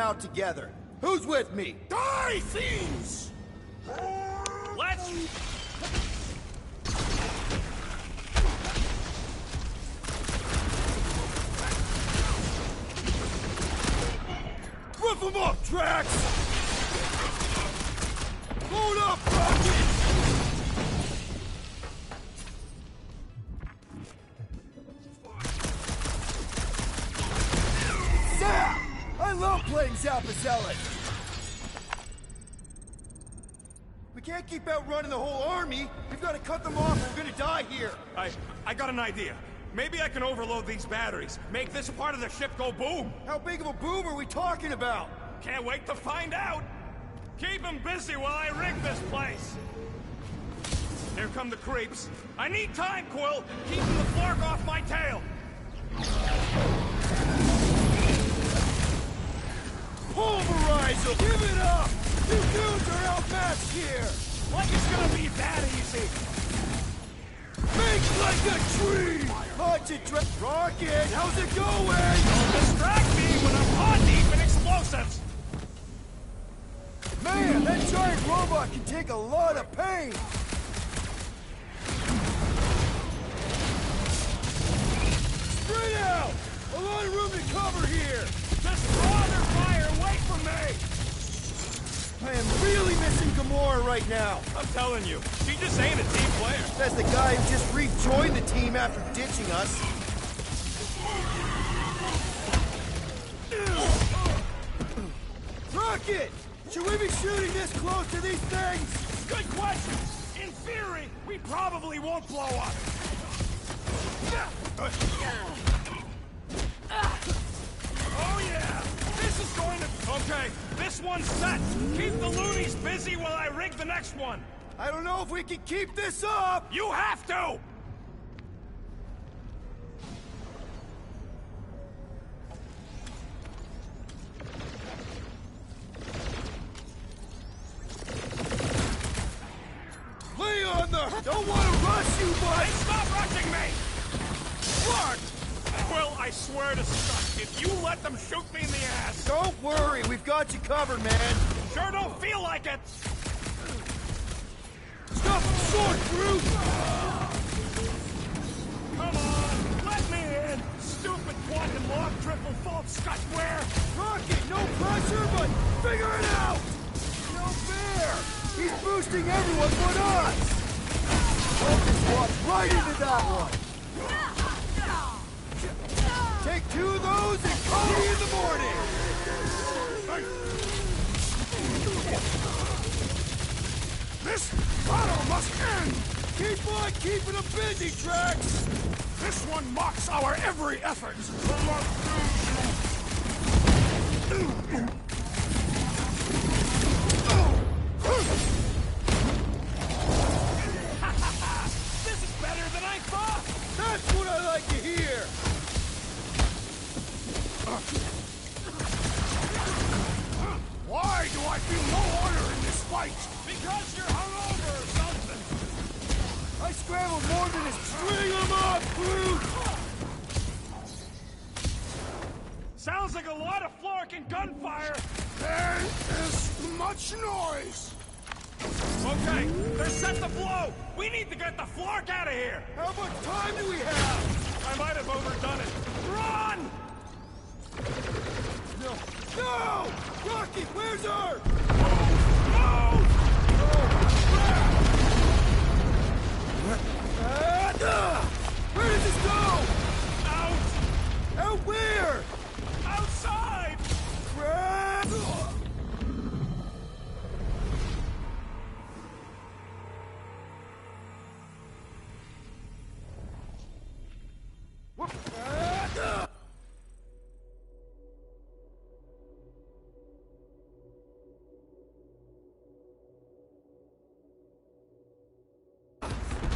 out together. Who's with me? Die, fiends! Let's... Rough 'em up, Drax! Load up, Rocket! Zap! I love playing Zappa Zealot! We can't keep outrunning the whole army. We've got to cut them off or we're gonna die here. I got an idea. Maybe I can overload these batteries. Make this part of the ship go boom. How big of a boom are we talking about? Can't wait to find out. Keep them busy while I rig this place. Here come the creeps. I need time, Quill. Keeping the Flark off my tail. Pulverize them! Give it up! You dudes are outmatched here! Like it's gonna be that easy. Make like a tree! Punch it, Rocket! How's it going? Don't distract me when I'm hot deep in explosives. Man, that giant robot can take a lot of pain! Spread out! A lot of room to cover here! Just draw their fire away from me! I am really missing Gamora right now! I'm telling you, she just ain't a team player. That's the guy who just rejoined the team after ditching us. Rocket! Should we be shooting this close to these things? Good question. In theory, we probably won't blow up. Oh yeah! This is going to... Okay, this one's set. Keep the loonies busy while I rig the next one. I don't know if we can keep this up! You have to! Lay on the... Don't want to rush you, but... Hey, stop rushing me! Clark! Well, I swear to suck if you let them shoot me in the ass. Don't worry, we've got you covered, man. Sure don't feel like it. Stop short, Groot! Come on, let me in! Stupid quantum log triple fault scutware! Rocket, no pressure, but figure it out! No fair! He's boosting everyone but us! I'll just walk right into that one! Take two of those and call me in the morning! This battle must end! Keep on keeping them busy, Drax! This one mocks our every effort! This is better than I thought! That's what I like to hear! Why do I feel no honor in this fight? Because you're hungover or something! I scrambled more than his string 'em up, Groot! Sounds like a lot of Flark and gunfire! There is much noise! Okay, they're set to blow! We need to get the Flark out of here! How much time do we have? I might have overdone it. Run! No! No! Rocket, where's her? No! Where does this go? Out! Out where? Outside! Crap!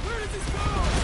Where does this go?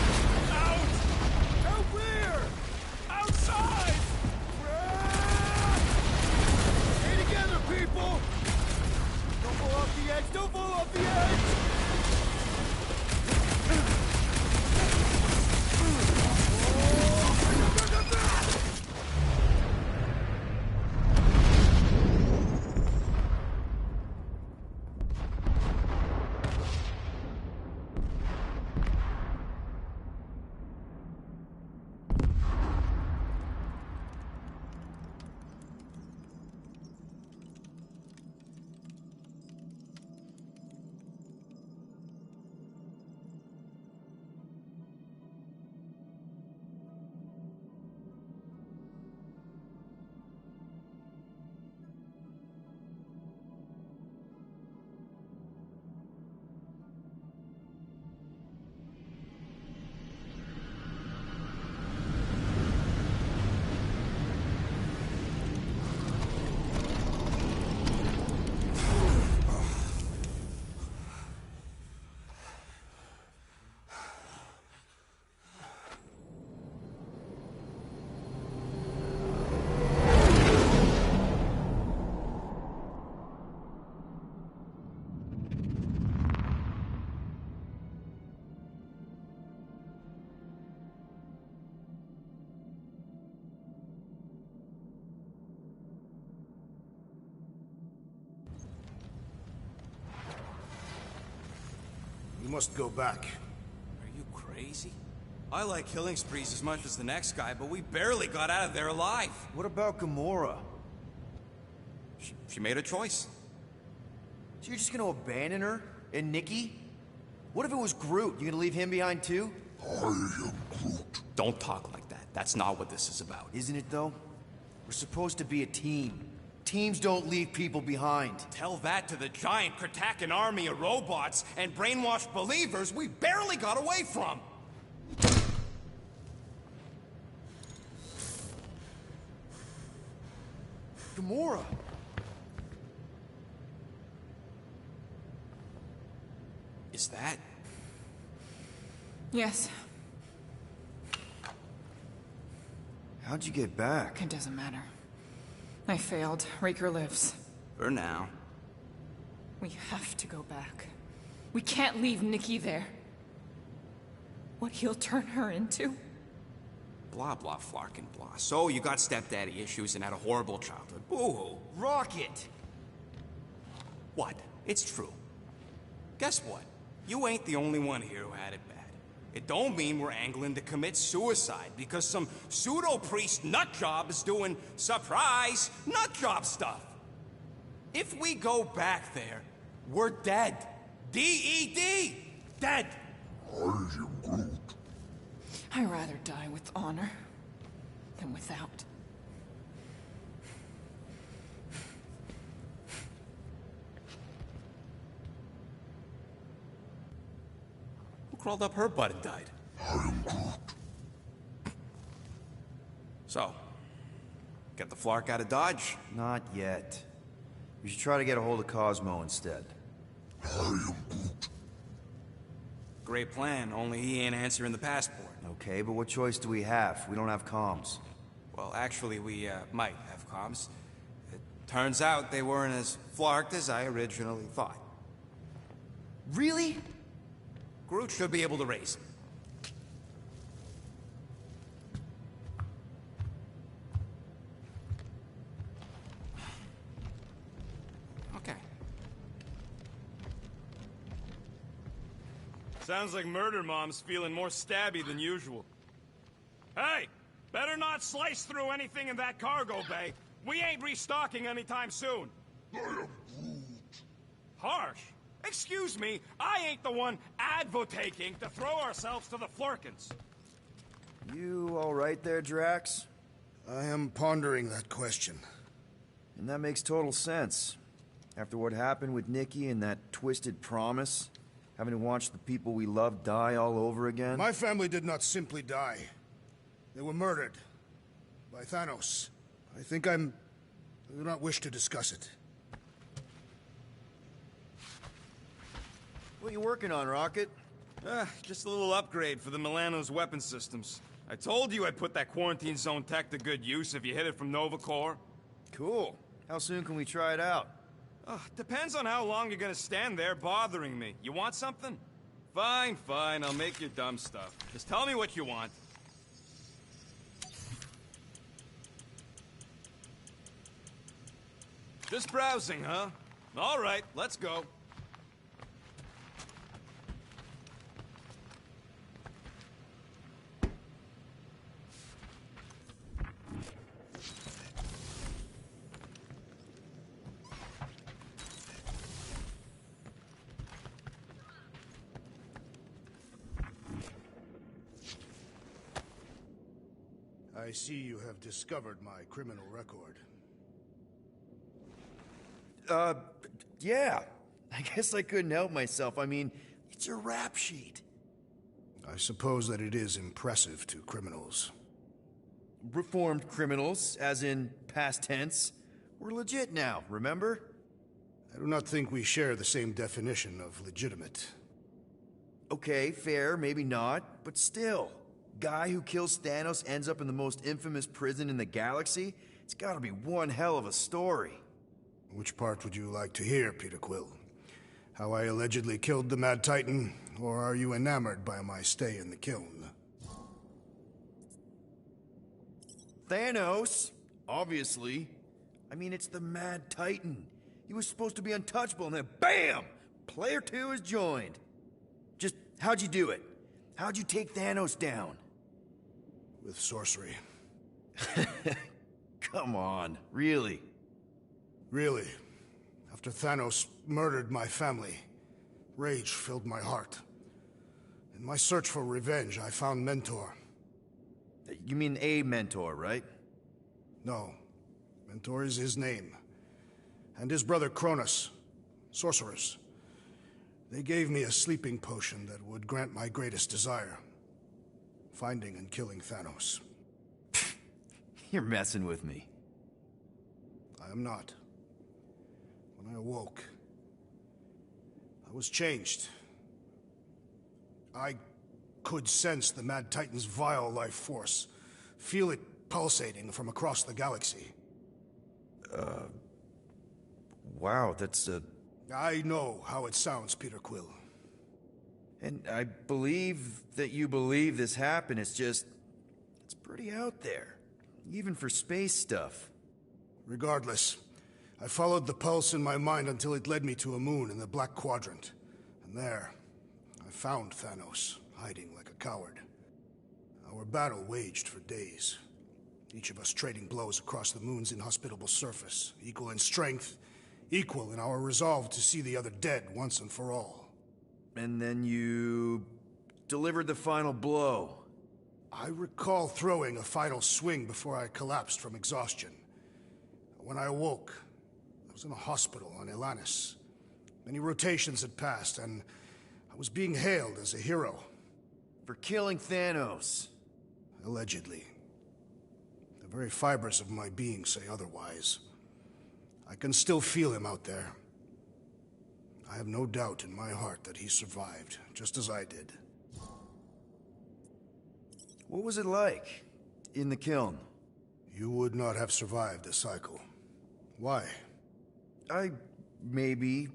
must go back. Are you crazy? I like killing sprees as much as the next guy, but we barely got out of there alive. What about Gamora? She made a choice. So you're just gonna abandon her? And Nikki? What if it was Groot? You gonna leave him behind too? I am Groot. Don't talk like that. That's not what this is about. Isn't it though? We're supposed to be a team. Teams don't leave people behind. Tell that to the giant Kratakan army of robots and brainwashed believers we barely got away from. Gamora! Is that? Yes, How'd you get back? it doesn't matter. I failed. Raker lives. For now. We have to go back. We can't leave Nikki there. What he'll turn her into? Blah, blah, flarkin' blah. So, you got stepdaddy issues and had a horrible childhood. Boo-hoo. Rocket! What? It's true. Guess what? You ain't the only one here who had it bad. It don't mean we're angling to commit suicide because some pseudo-priest nutjob is doing surprise nutjob stuff. If we go back there, we're dead. D-E-D! Dead! I am Groot. I'd rather die with honor than without. Who crawled up her butt and died? I am Groot. So, get the Flark out of Dodge? Not yet. We should try to get a hold of Cosmo instead. I am Groot. Great plan, only he ain't answering the passport. Okay, but what choice do we have? We don't have comms. Well, actually, we might have comms. It turns out they weren't as flarked as I originally thought. Really? Groot should be able to raise them. Okay. Sounds like Murder Mom's feeling more stabby than usual. Hey! Better not slice through anything in that cargo bay. We ain't restocking anytime soon. I am Groot. Harsh. Excuse me, I ain't the one advocating to throw ourselves to the Flurkins. You alright there, Drax? I am pondering that question. And that makes total sense. After what happened with Nikki and that twisted promise, having to watch the people we love die all over again. My family did not simply die. They were murdered. By Thanos. I do not wish to discuss it. What are you working on, Rocket? Just a little upgrade for the Milano's weapon systems. I told you I'd put that quarantine zone tech to good use if you hit it from Nova Corps. Cool. How soon can we try it out? Depends on how long you're gonna stand there bothering me. You want something? Fine, fine, I'll make your dumb stuff. Just tell me what you want. Just browsing, huh? All right, let's go. I see you have discovered my criminal record. Yeah. I guess I couldn't help myself. I mean, it's a rap sheet. I suppose that it is impressive to criminals. Reformed criminals, as in past tense. We're legit now, remember? I do not think we share the same definition of legitimate. Okay, fair, maybe not, but still. Guy who kills Thanos ends up in the most infamous prison in the galaxy? It's gotta be one hell of a story. Which part would you like to hear, Peter Quill? How I allegedly killed the Mad Titan, or are you enamored by my stay in the kiln? Thanos, obviously. I mean, it's the Mad Titan. He was supposed to be untouchable, and then BAM! Player 2 is joined. Just How'd you do it? How'd you take Thanos down? With sorcery. Come on, really? Really. After Thanos murdered my family, rage filled my heart. In my search for revenge, I found Mentor. You mean a mentor, right? No. Mentor is his name. And his brother Cronus. Sorcerers. They gave me a sleeping potion that would grant my greatest desire. Finding and killing Thanos. You're messing with me. I am not. When I awoke, I was changed. I could sense the Mad Titan's vile life force. Feel it pulsating from across the galaxy. Wow, that's I know how it sounds, Peter Quill. And I believe that you believe this happened. It's just... it's pretty out there. Even for space stuff. Regardless, I followed the pulse in my mind until it led me to a moon in the Black Quadrant. And there, I found Thanos, hiding like a coward. Our battle waged for days. Each of us trading blows across the moon's inhospitable surface, equal in strength, equal in our resolve to see the other dead once and for all. And then you... delivered the final blow. I recall throwing a final swing before I collapsed from exhaustion. When I awoke, I was in a hospital on Elanis. Many rotations had passed, and I was being hailed as a hero. For killing Thanos. Allegedly. The very fibers of my being say otherwise. I can still feel him out there. I have no doubt in my heart that he survived, just as I did. What was it like in the kiln? You would not have survived the cycle. Why? I maybe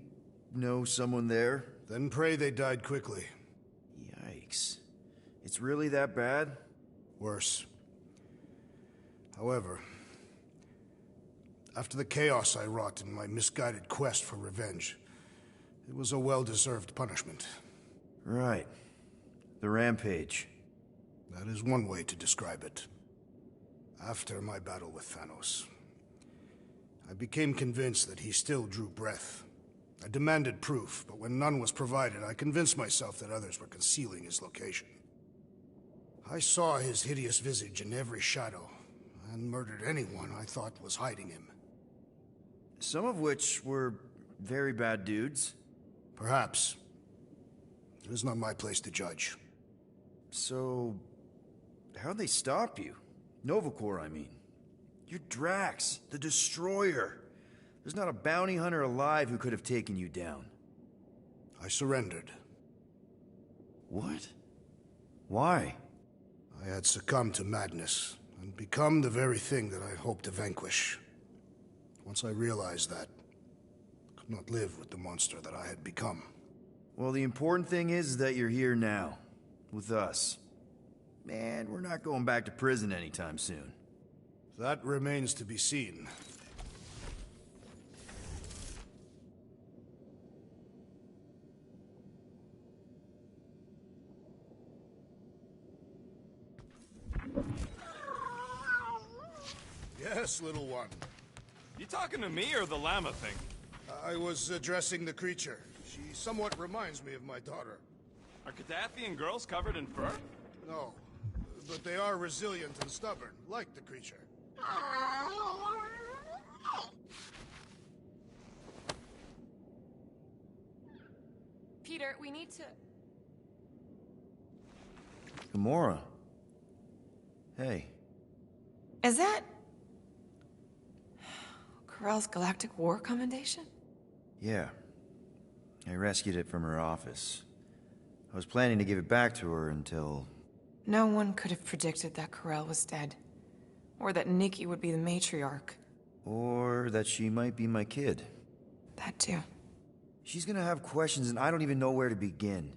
know someone there. Then pray they died quickly. Yikes. It's really that bad? Worse. However, after the chaos I wrought in my misguided quest for revenge, it was a well-deserved punishment. Right. The rampage. That is one way to describe it. After my battle with Thanos, I became convinced that he still drew breath. I demanded proof, but when none was provided, I convinced myself that others were concealing his location. I saw his hideous visage in every shadow, and murdered anyone I thought was hiding him. Some of which were very bad dudes. Perhaps. It is not my place to judge. So... how'd they stop you? Nova Corps, I mean. You're Drax, the Destroyer. There's not a bounty hunter alive who could have taken you down. I surrendered. What? Why? I had succumbed to madness, and become the very thing that I hoped to vanquish. Once I realized that, I could not live with the monster that I had become. Well, the important thing is that you're here now, with us. Man, we're not going back to prison anytime soon. That remains to be seen. Yes, little one. You talking to me or the llama thing? I was addressing the creature. She somewhat reminds me of my daughter. Are Cadathian girls covered in fur? No, but they are resilient and stubborn, like the creature. Peter, we need to... Gamora. Hey. Is that... Corell's Galactic War Commendation? Yeah. I rescued it from her office. I was planning to give it back to her until... No one could have predicted that Corell was dead. Or that Nikki would be the matriarch. Or that she might be my kid. That too. She's gonna have questions and I don't even know where to begin.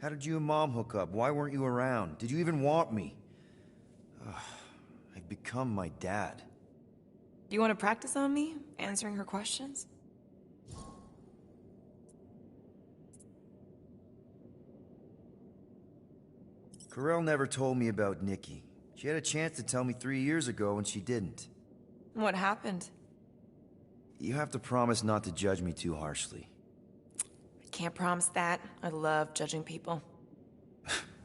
How did you and Mom hook up? Why weren't you around? Did you even want me? I've become my dad. Do you want to practice on me, answering her questions? Corel never told me about Nikki. She had a chance to tell me 3 years ago and she didn't. What happened? You have to promise not to judge me too harshly. I can't promise that. I love judging people.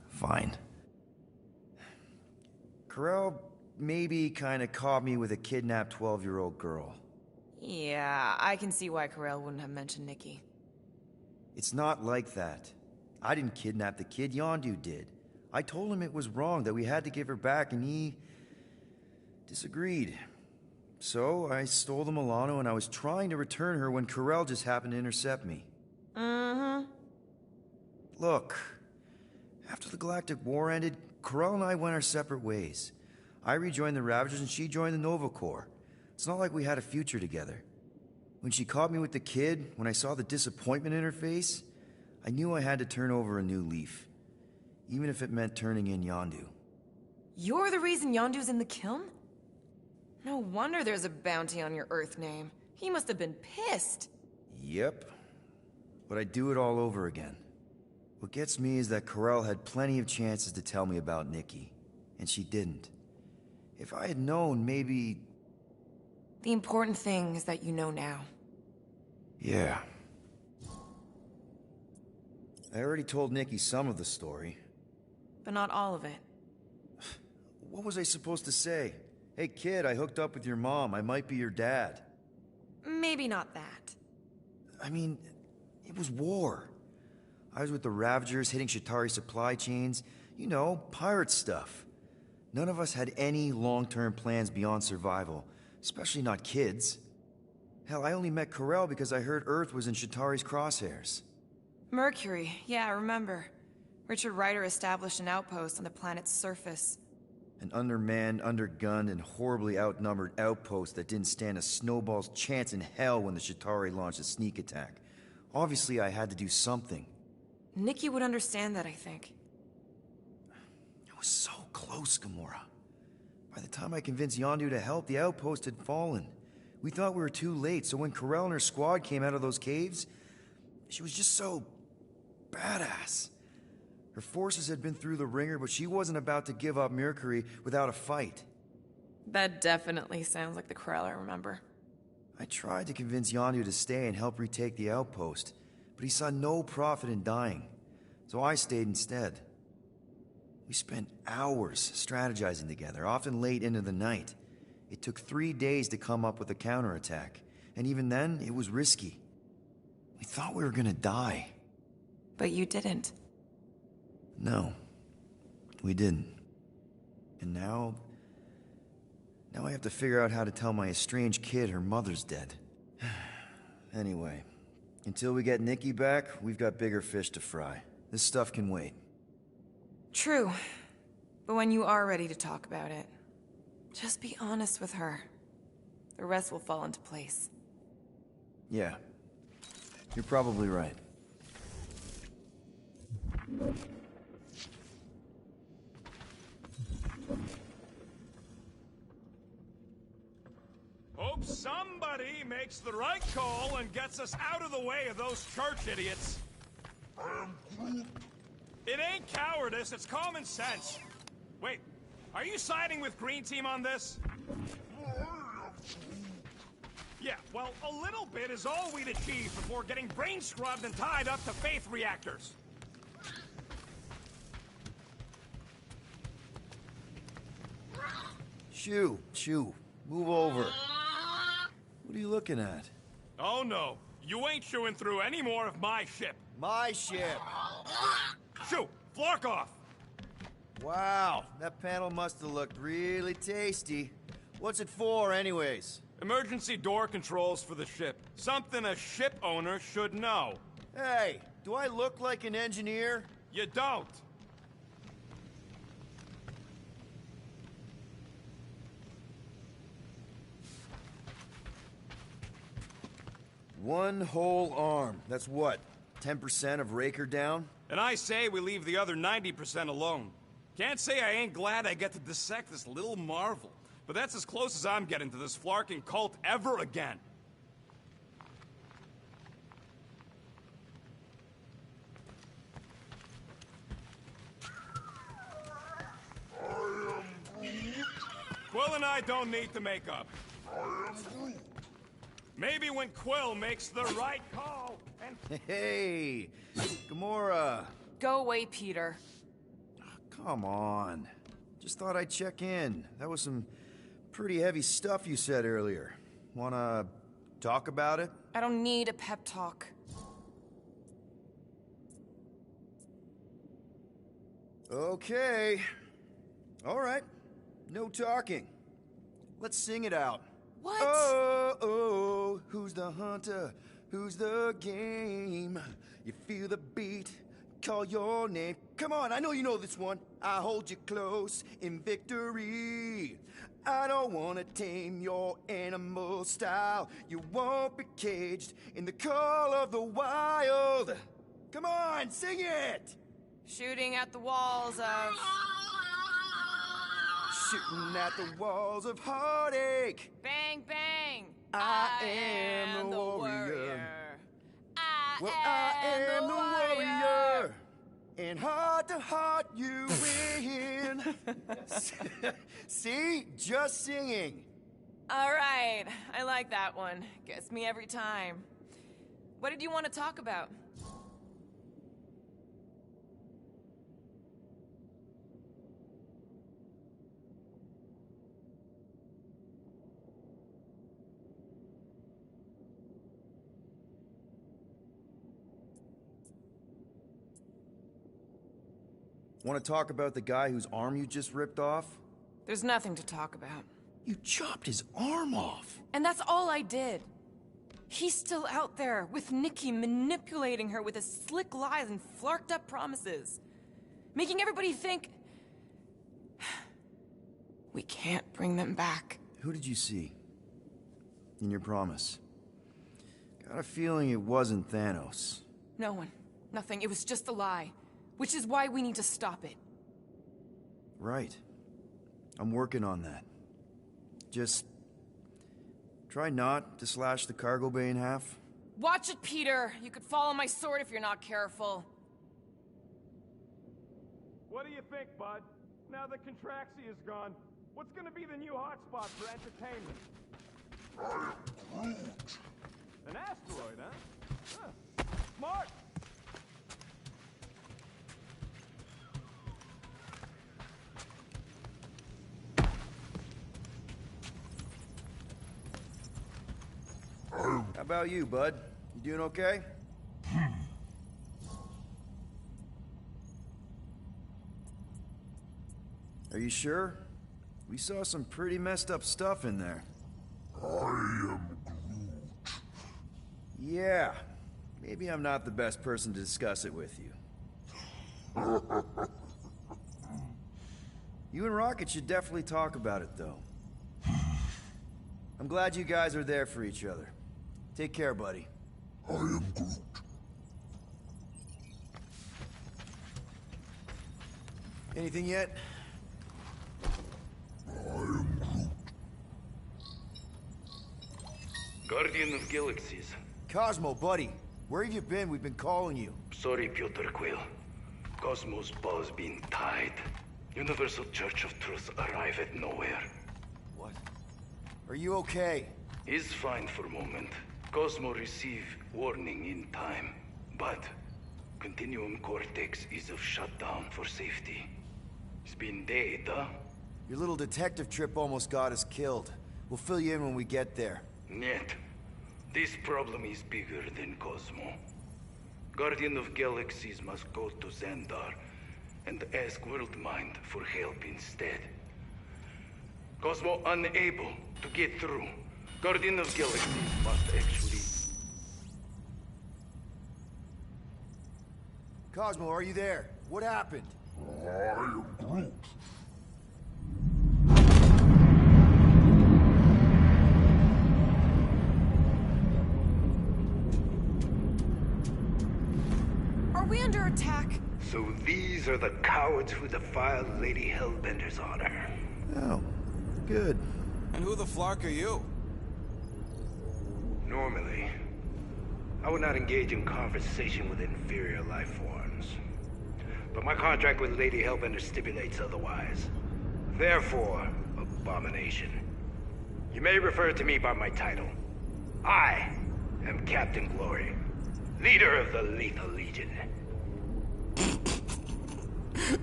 Fine. Corel maybe kinda caught me with a kidnapped 12-year-old girl. Yeah, I can see why Corel wouldn't have mentioned Nikki. It's not like that. I didn't kidnap the kid, Yondu did. I told him it was wrong, that we had to give her back, and he disagreed. So I stole the Milano and I was trying to return her when Corel just happened to intercept me. Mm-hmm. Look, after the Galactic War ended, Corel and I went our separate ways. I rejoined the Ravagers and she joined the Nova Corps. It's not like we had a future together. When she caught me with the kid, when I saw the disappointment in her face, I knew I had to turn over a new leaf. Even if it meant turning in Yondu. You're the reason Yondu's in the kiln? No wonder there's a bounty on your Earth name. He must have been pissed. Yep. But I'd do it all over again. What gets me is that Corel had plenty of chances to tell me about Nikki, and she didn't. If I had known, maybe... The important thing is that you know now. Yeah. I already told Nikki some of the story. But not all of it. What was I supposed to say? Hey kid, I hooked up with your mom. I might be your dad. Maybe not that. I mean, it was war. I was with the Ravagers hitting Chitauri supply chains. You know, pirate stuff. None of us had any long-term plans beyond survival. Especially not kids. Hell, I only met Corel because I heard Earth was in Chitauri's crosshairs. Mercury, yeah, I remember. Richard Ryder established an outpost on the planet's surface. An undermanned, undergunned, and horribly outnumbered outpost that didn't stand a snowball's chance in hell when the Chitauri launched a sneak attack. Obviously, I had to do something. Nikki would understand that, I think. I was so close, Gamora. By the time I convinced Yondu to help, the outpost had fallen. We thought we were too late, so when Corel and her squad came out of those caves, she was just so... badass. Her forces had been through the ringer, but she wasn't about to give up Mercury without a fight. That definitely sounds like the Corel I remember. I tried to convince Yondu to stay and help retake the outpost, but he saw no profit in dying, so I stayed instead. We spent hours strategizing together, often late into the night. It took 3 days to come up with a counterattack, and even then, it was risky. We thought we were gonna die. But you didn't. No, we didn't. And now I have to figure out how to tell my estranged kid her mother's dead. Anyway, until we get Nikki back, we've got bigger fish to fry. This stuff can wait. True. But when you are ready to talk about it, just be honest with her. The rest will fall into place. Yeah, you're probably right. Hope somebody makes the right call and gets us out of the way of those church idiots. It ain't cowardice, it's common sense. Wait, are you siding with Green Team on this? Yeah, well, a little bit is all we'd achieve before getting brain scrubbed and tied up to faith reactors. Shoo, move over. What are you looking at? Oh no, you ain't chewing through any more of my ship. My ship! Shoo, Flark off! Wow, that panel must have looked really tasty. What's it for, anyways? Emergency door controls for the ship. Something a ship owner should know. Hey, do I look like an engineer? You don't. One whole arm. That's what, 10% of Raker down? And I say we leave the other 90% alone. Can't say I ain't glad I get to dissect this little marvel, but that's as close as I'm getting to this flarking cult ever again. Quill and I don't need to make up. Maybe when Quill makes the right call and... Hey, Gamora. Go away, Peter. Come on. Just thought I'd check in. That was some pretty heavy stuff you said earlier. Wanna talk about it? I don't need a pep talk. Okay. All right. No talking. Let's sing it out. What? Oh, oh, who's the hunter? Who's the game? You feel the beat, call your name. Come on, I know you know this one. I hold you close in victory. I don't wanna tame your animal style. You won't be caged in the call of the wild. Come on, sing it! Shooting at the walls of... Shooting at the walls of heartache. Bang, bang! I am the warrior. I am the warrior. And heart to heart you win. See? Just singing. All right, I like that one. Gets me every time. What did you want to talk about? Want to talk about the guy whose arm you just ripped off? There's nothing to talk about. You chopped his arm off. And that's all I did. He's still out there with Nikki, manipulating her with his slick lies and flarked up promises. Making everybody think... we can't bring them back. Who did you see? In your promise? Got a feeling it wasn't Thanos. No one. Nothing. It was just a lie. Which is why we need to stop it. Right. I'm working on that. Just... try not to slash the cargo bay in half. Watch it, Peter! You could fall on my sword if you're not careful. What do you think, bud? Now that Contraxi is gone, what's gonna be the new hotspot for entertainment? An asteroid, huh? Smart! How about you, bud? You doing okay? Are you sure? We saw some pretty messed up stuff in there. I am Groot. Yeah. Maybe I'm not the best person to discuss it with you. You and Rocket should definitely talk about it, though. I'm glad you guys are there for each other. Take care, buddy. I am Groot. Anything yet? I am Groot. Guardian of Galaxies. Cosmo, buddy. Where have you been? We've been calling you. Sorry, Piotr Quill. Cosmos ball's been tied. Universal Church of Truth arrive at nowhere. What? Are you okay? He's fine for a moment. Cosmo receive warning in time. But Continuum Cortex is of shutdown for safety. It's been dead, huh? Your little detective trip almost got us killed. We'll fill you in when we get there. Yet, this problem is bigger than Cosmo. Guardian of Galaxies must go to Xandar and ask Worldmind for help instead. Cosmo unable to get through. Guardian of Galaxies must actually... Cosmo, are you there? What happened? I am Groot. Are we under attack? So these are the cowards who defiled Lady Hellbender's honor. Oh, good. And who the flark are you? Normally, I would not engage in conversation with inferior life forms. But my contract with Lady Hellbender stipulates otherwise. Therefore, a Abomination. You may refer to me by my title. I am Captain Glory, leader of the Lethal Legion.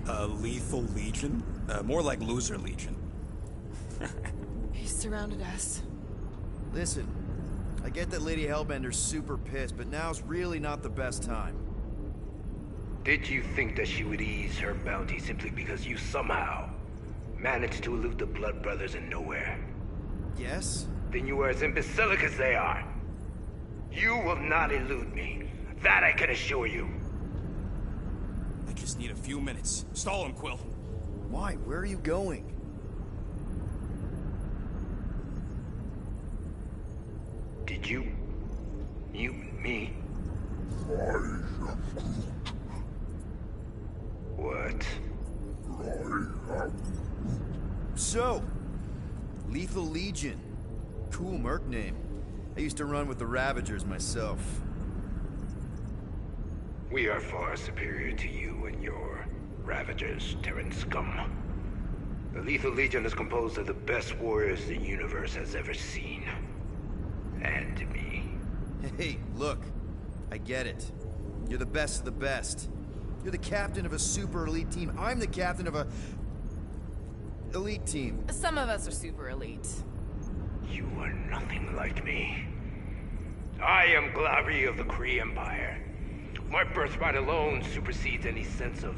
Lethal Legion? More like Loser Legion. He surrounded us. Listen, I get that Lady Hellbender's super pissed, but now's really not the best time. Did you think that she would ease her bounty simply because you somehow managed to elude the Blood Brothers in nowhere? Yes? Then you are as imbecilic as they are. You will not elude me. That I can assure you. I just need a few minutes. Stall him, Quill. Why? Where are you going? Did you mute me? What? So, Lethal Legion. Cool merc name. I used to run with the Ravagers myself. We are far superior to you and your Ravagers, Terran scum. The Lethal Legion is composed of the best warriors the universe has ever seen. And me. Hey, look. I get it. You're the best of the best. You're the captain of a super elite team. I'm the captain of a... elite team. Some of us are super elite. You are nothing like me. I am Glavi of the Kree Empire. My birthright alone supersedes any sense of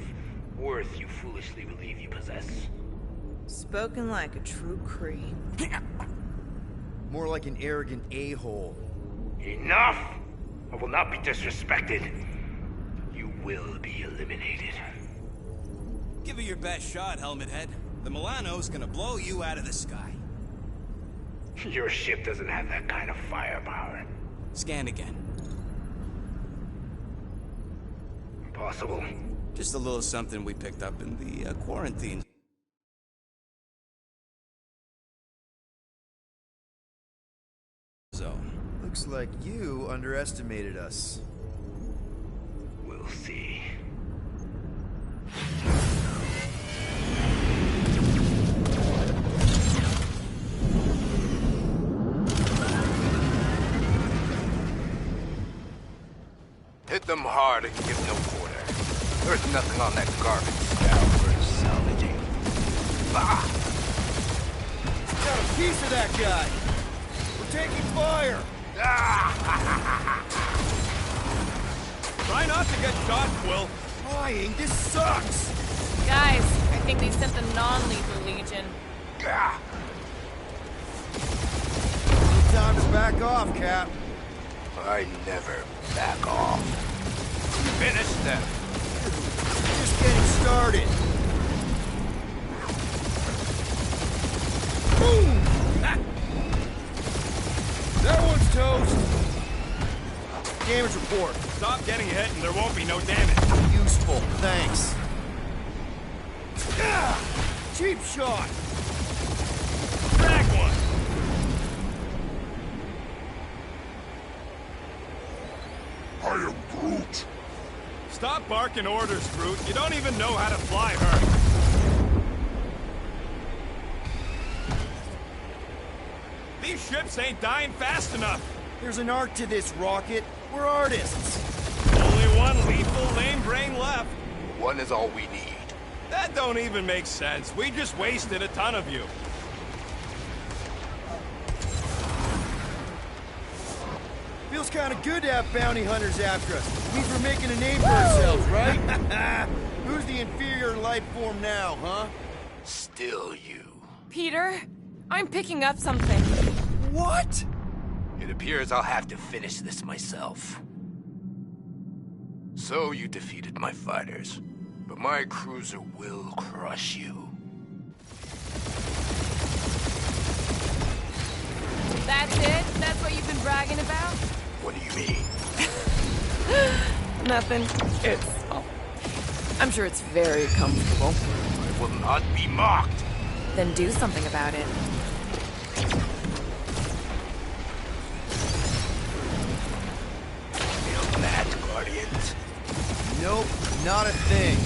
worth you foolishly believe you possess. Spoken like a true Kree. More like an arrogant a-hole. Enough! I will not be disrespected. You will be eliminated. Give it your best shot, Helmet Head. The Milano's gonna blow you out of the sky. Your ship doesn't have that kind of firepower. Scan again. Impossible. Just a little something we picked up in the quarantine zone. Looks like you underestimated us. We'll see. Hit them hard and give no quarter. There's nothing on that garbage scow worth salvaging. Ah! Got a piece of that guy! We're taking fire! Try not to get shot, Quill. Flying? This sucks! Guys, I think they sent the non-lethal Legion. Time to back off, Cap. I never back off. Finish them. Just getting started. Boom! Ah. That one's toast. Damage report. Stop getting hit and there won't be no damage. Useful, thanks. Ah! Cheap shot. Drag one. I am Groot. Stop barking orders, Groot. You don't even know how to fly her. These ships ain't dying fast enough. There's an art to this, Rocket. We're artists. Only one lethal lame brain left. One is all we need. That don't even make sense. We just wasted a ton of you. Feels kind of good to have bounty hunters after us. Means we're making a name for ourselves, right? Who's the inferior life form now, huh? Still you. Peter, I'm picking up something. What? It appears I'll have to finish this myself. So you defeated my fighters, but my cruiser will crush you. That's it? That's what you've been bragging about? What do you mean? Nothing. It's... oh. I'm sure it's very comfortable. I will not be mocked. Then do something about it. Feel that, Guardians? Nope, not a thing.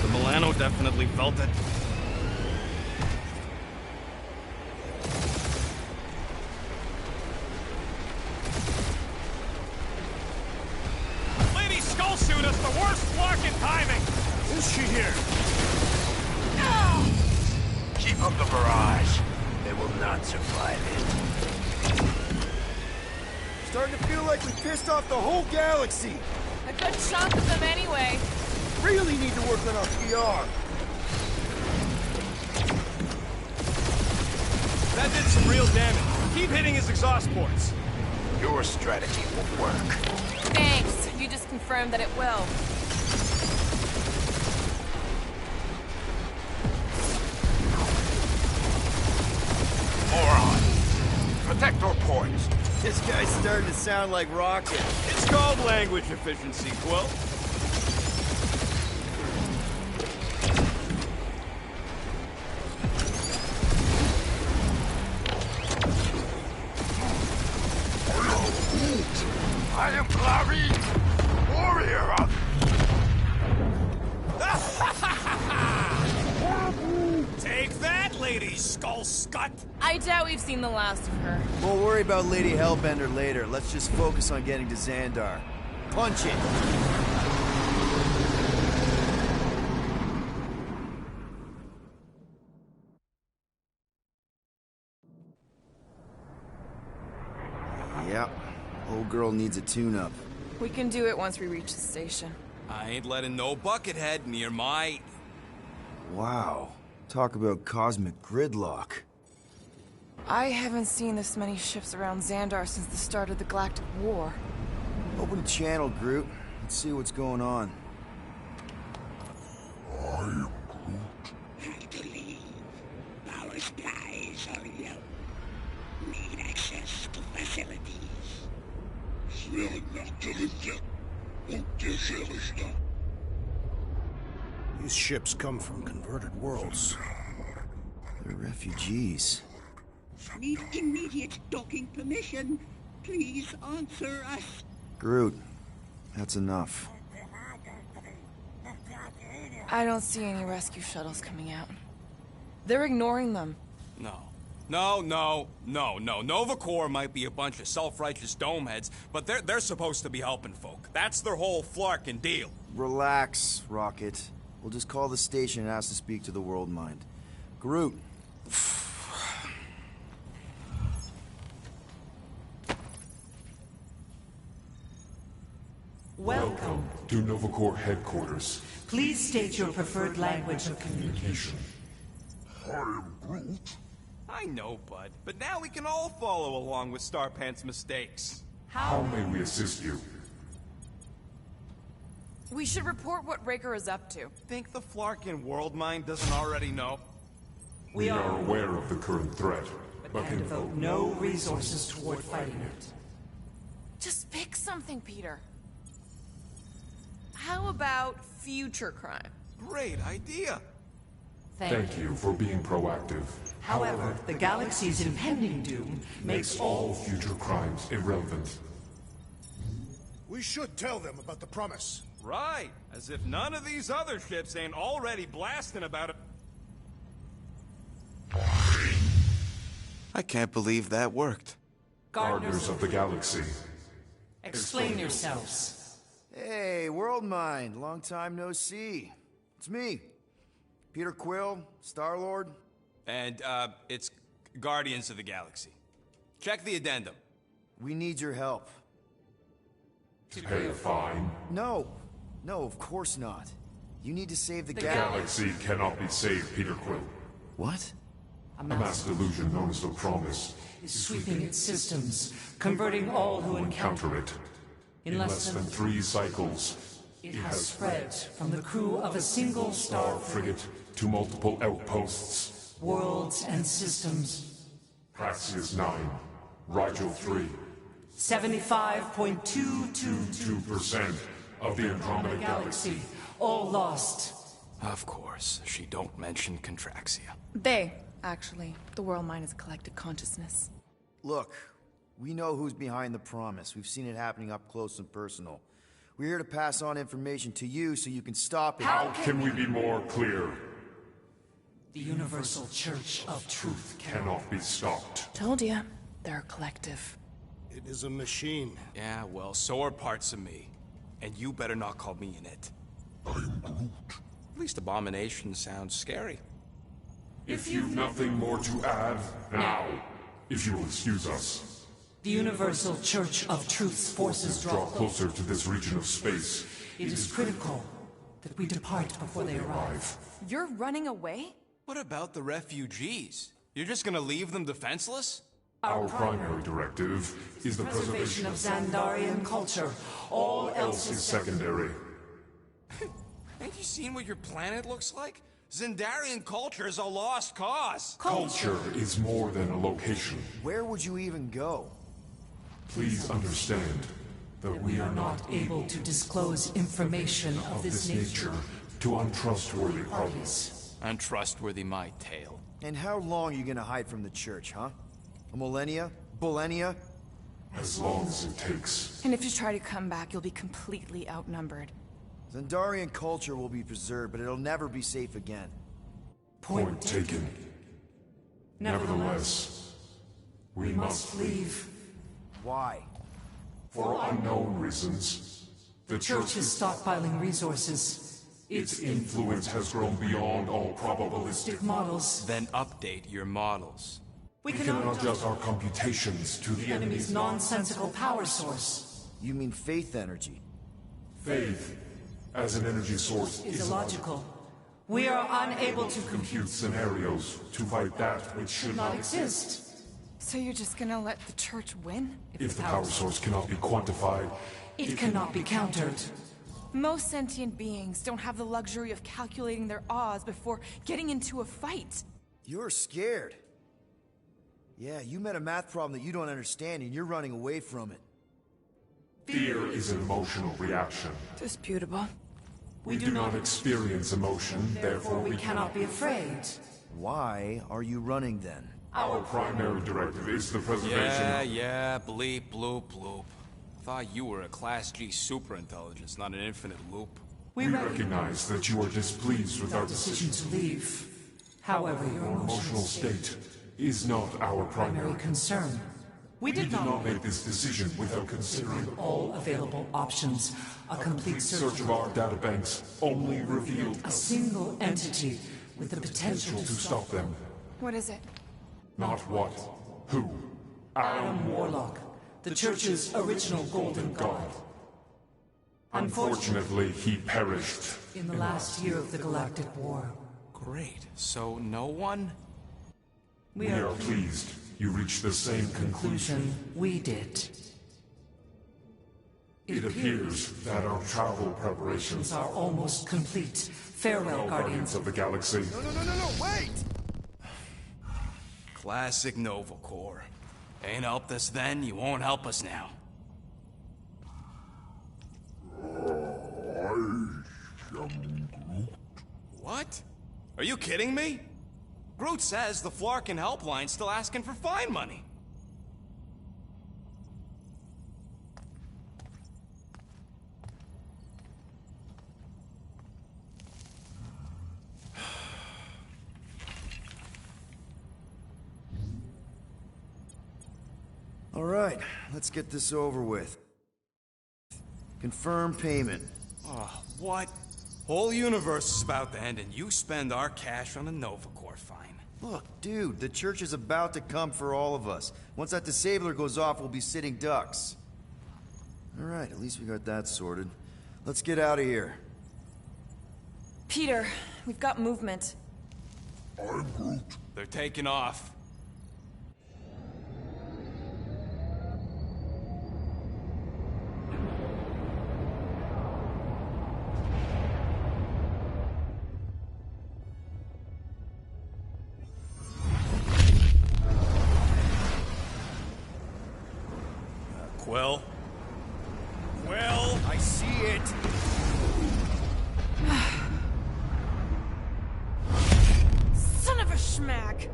The Milano definitely felt it. She'll shoot us the worst flarkin' timing! Is she here? Keep up the barrage. They will not survive it. Starting to feel like we pissed off the whole galaxy. A good chunk of them anyway. Really need to work on our PR. That did some real damage. Keep hitting his exhaust ports. Your strategy will work. Thanks. You just confirmed that it will. Moron. Protect our ports. This guy's starting to sound like Rocket. It's called language efficiency, Quill. I am Clary, warrior of... Take that, Lady Skull Scut! I doubt we've seen the last of her. We'll worry about Lady Hellbender later. Let's just focus on getting to Xandar. Punch it! Yep. Old girl needs a tune-up. We can do it once we reach the station. I ain't letting no buckethead near my... Wow. Talk about cosmic gridlock. I haven't seen this many ships around Xandar since the start of the Galactic War. Open a channel, Groot. Let's see what's going on. Have to leave. Our supplies are low. Need access to facilities. These ships come from converted worlds. They're refugees. Need immediate docking permission. Please answer us. Groot, that's enough. I don't see any rescue shuttles coming out. They're ignoring them. No. Nova Corps might be a bunch of self-righteous domeheads, but they're supposed to be helping folk. That's their whole flarkin' deal. Relax, Rocket. We'll just call the station and ask to speak to the World Mind. Groot. Welcome to Nova Corps headquarters. Please state your preferred language of communication. I am Groot. I know, bud, but now we can all follow along with Starpant's mistakes. How may we assist you? We should report what Raker is up to. Think the Flarkin World Mind doesn't already know? We are aware of the current threat, but can devote no resources toward fighting it. Just pick something, Peter. How about future crime? Great idea. Thank you for being proactive. However, the galaxy's impending doom makes all future crimes irrelevant. We should tell them about the promise. Right, as if none of these other ships ain't already blasting about it. I can't believe that worked. Gardeners of the Galaxy. Explain yourselves. Hey, World Mind. Long time no see. It's me. Peter Quill, Star-Lord. And, it's Guardians of the Galaxy. Check the addendum. We need your help. To pay a fine? No, of course not. You need to save the The galaxy. Galaxy cannot be saved, Peter Quill. What? A mass delusion known as the Promise is sweeping its systems, converting all who encounter it. In less than 3 cycles, it has spread from the crew of a single star frigate to multiple outposts, worlds and systems. Praxis 9, Rigel 3. 75.222% of the Andromeda Galaxy, all lost. Of course, she don't mention Contraxia. Actually, the World Mind is a collective consciousness. Look, we know who's behind the promise. We've seen it happening up close and personal. We're here to pass on information to you so you can stop it. How can we be more clear? The Universal Church of Truth cannot be stopped. Told ya, they're a collective. It is a machine. Yeah, well, so are parts of me. And you better not call me in it. I am Groot. At least Abomination sounds scary. If you've nothing more to add, now, if you will excuse us. The Universal Church of Truth's forces draw closer to this region of space. It is critical that we depart before they arrive. You're running away? What about the refugees? You're just gonna leave them defenseless? Our primary directive is the preservation of Xandarian culture. All else is secondary. Ain't you seen what your planet looks like? Xandarian culture is a lost cause. Culture is more than a location. Where would you even go? Please understand that we are not able to disclose information of this nature to untrustworthy parties. Untrustworthy my tale. And how long are you gonna hide from the church, huh? A millennia? Millennia? As long as it takes. And if you try to come back, you'll be completely outnumbered. Xandarian culture will be preserved, but it'll never be safe again. Point taken. Nevertheless, we must leave. Why? For unknown reasons. The church is stockpiling resources. Its influence has grown beyond all probabilistic models. Then update your models. We cannot adjust our computations to the enemy's nonsensical power source. You mean faith energy? Faith, as an energy source, is illogical. We are unable to compute scenarios to fight that which should not exist. So you're just gonna let the church win? If the power source cannot be quantified, it cannot be countered. Most sentient beings don't have the luxury of calculating their odds before getting into a fight. You're scared. Yeah, you met a math problem that you don't understand and you're running away from it. Fear is an emotional reaction. Disputable. We do not experience emotion, therefore we cannot be afraid. Why are you running then? Our primary directive is the preservation Yeah, bleep, bloop, bloop. Thought you were a Class G superintelligence, not an infinite loop. We recognize that you are displeased with our decision to leave. However, your emotional state is not our primary concern. We did not make this decision without considering all available options. A complete search of our databanks only revealed a single entity with the potential to stop them. What is it? Not what, who. Adam Warlock, the Church's original Golden God. Unfortunately, he perished in the last year of the Galactic War. Great. So no one? We are pleased you reached the same conclusion we did. It appears that our travel preparations are almost complete. Farewell, Guardians of the Galaxy. No, wait! Classic Nova Corps. Ain't helped us then, you won't help us now. I am Groot. What? Are you kidding me? Groot says the Flarkin helpline's still asking for fine money. All right, let's get this over with. Confirm payment. Oh, what? Whole universe is about to end and you spend our cash on a Nova Corps fine. Look, dude, the church is about to come for all of us. Once that disabler goes off, we'll be sitting ducks. All right, at least we got that sorted. Let's get out of here. Peter, we've got movement. I'm Groot. They're taking off. Quill? Quill? I see it! Son of a schmack!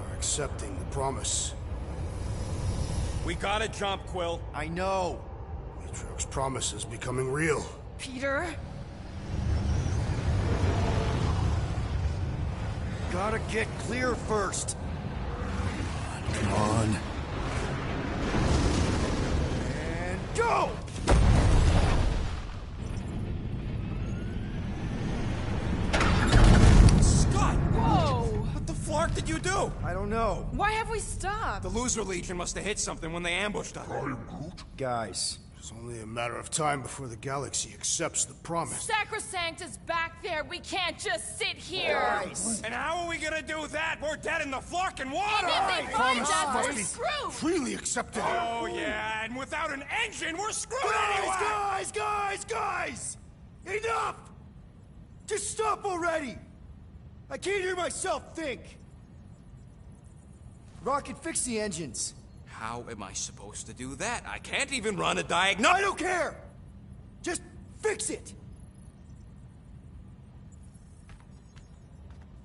You're accepting the promise. We gotta jump, Quill. I know. Matriarch's promises becoming real. Peter? Gotta get clear first. Come on. And go! Scott! Whoa! What the flark did you do? I don't know. Why have we stopped? The Loser Legion must have hit something when they ambushed us. Guys, It's only a matter of time before the galaxy accepts the promise. Sacrosanct is back there. We can't just sit here. And how are we gonna do that? We're dead in the flarkin' water! And if they find Promise us, must we're be screwed. freely accepted. Oh, yeah, and without an engine, we're screwed anyway! Guys! Enough! Just stop already! I can't hear myself think! Rocket, fix the engines. How am I supposed to do that? I can't even run a I diagnostic. don't care! Just fix it!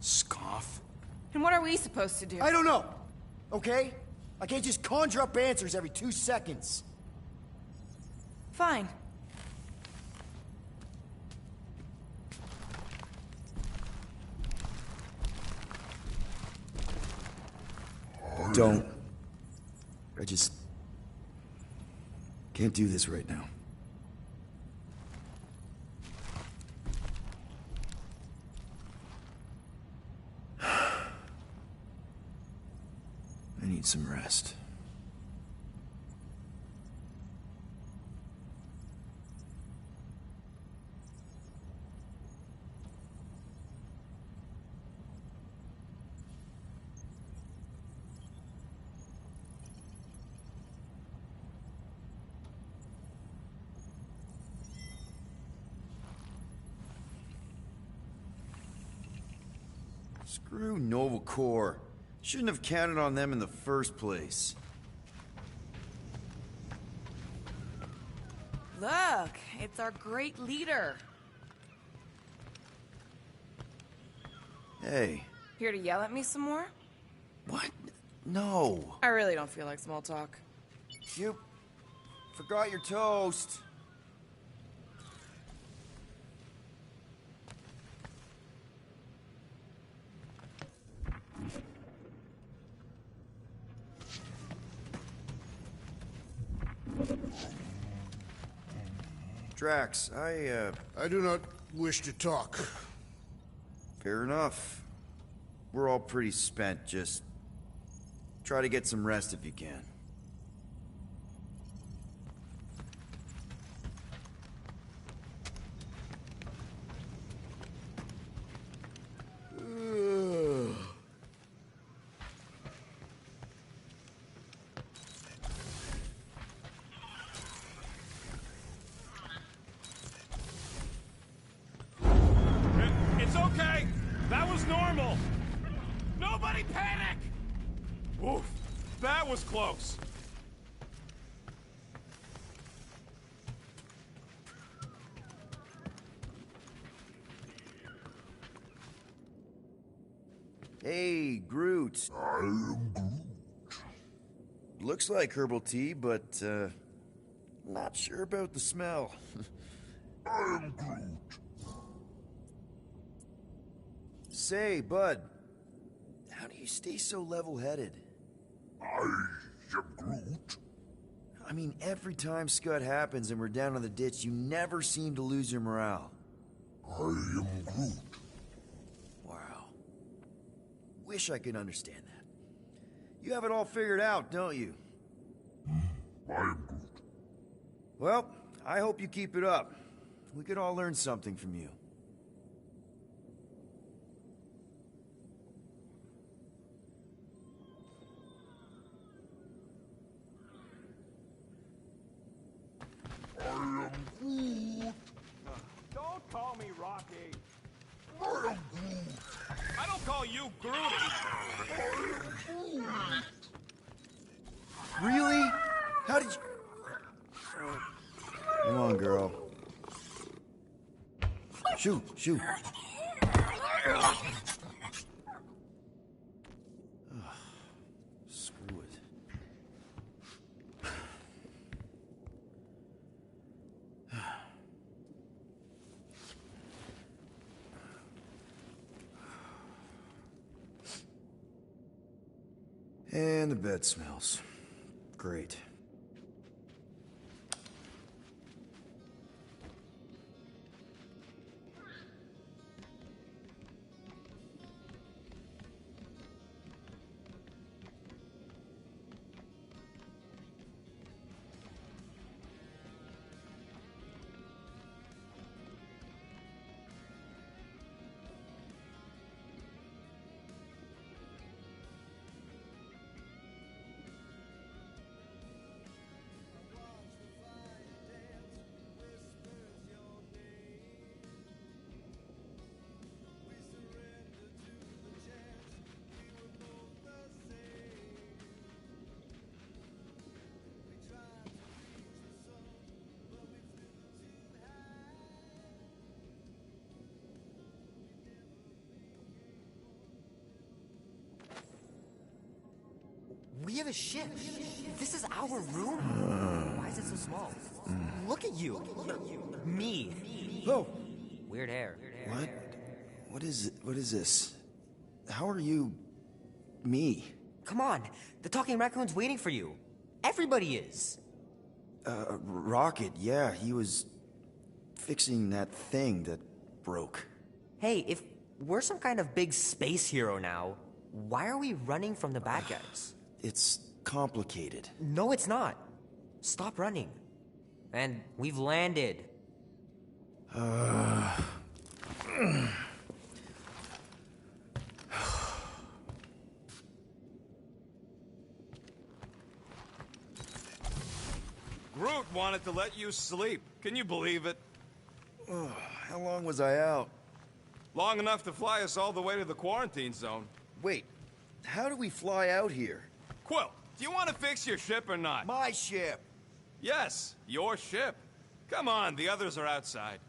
Scoff. And what are we supposed to do? I don't know, okay? I can't just conjure up answers every 2 seconds. Fine. Don't. I just can't do this right now. I need some rest. Screw Nova Corps. Shouldn't have counted on them in the first place. Look, it's our great leader. Hey. Here to yell at me some more? What? No. I really don't feel like small talk. You forgot your toast. Drax, I do not wish to talk. fair enough. We're all pretty spent, just try to get some rest if you can. It's okay. That was normal. Nobody panic! Oof, that was close. Hey, Groot. I am Groot. Looks like herbal tea, but, not sure about the smell. I am Groot. Say, Bud, how do you stay so level-headed? I am Groot. I mean, every time Scud happens and we're down in the ditch, you never seem to lose your morale. I am Groot. Wow. Wish I could understand that. You have it all figured out, don't you? I am Groot. Well, I hope you keep it up. We could all learn something from you. I am Groot. Don't call me Rocky. I am Groot. I don't call you Groody. Really? How did you... Come on, girl. Shoot, shoot. Ugh. Screw it. And the bed smells. Great. We have a ship. This is our room? Why is it so small? Look at you. Me. Oh. Weird hair. What? What is it? What is this? How are you... me? Come on. The talking raccoon's waiting for you. Everybody is. Rocket, yeah, he was... fixing that thing that broke. Hey, if we're some kind of big space hero now, why are we running from the bad guys? It's complicated. No, it's not. Stop running. And we've landed. Groot wanted to let you sleep. Can you believe it? How long was I out? Long enough to fly us all the way to the quarantine zone. Wait, how do we fly out here? Quill, do you want to fix your ship or not? My ship! Yes, your ship. Come on, the others are outside.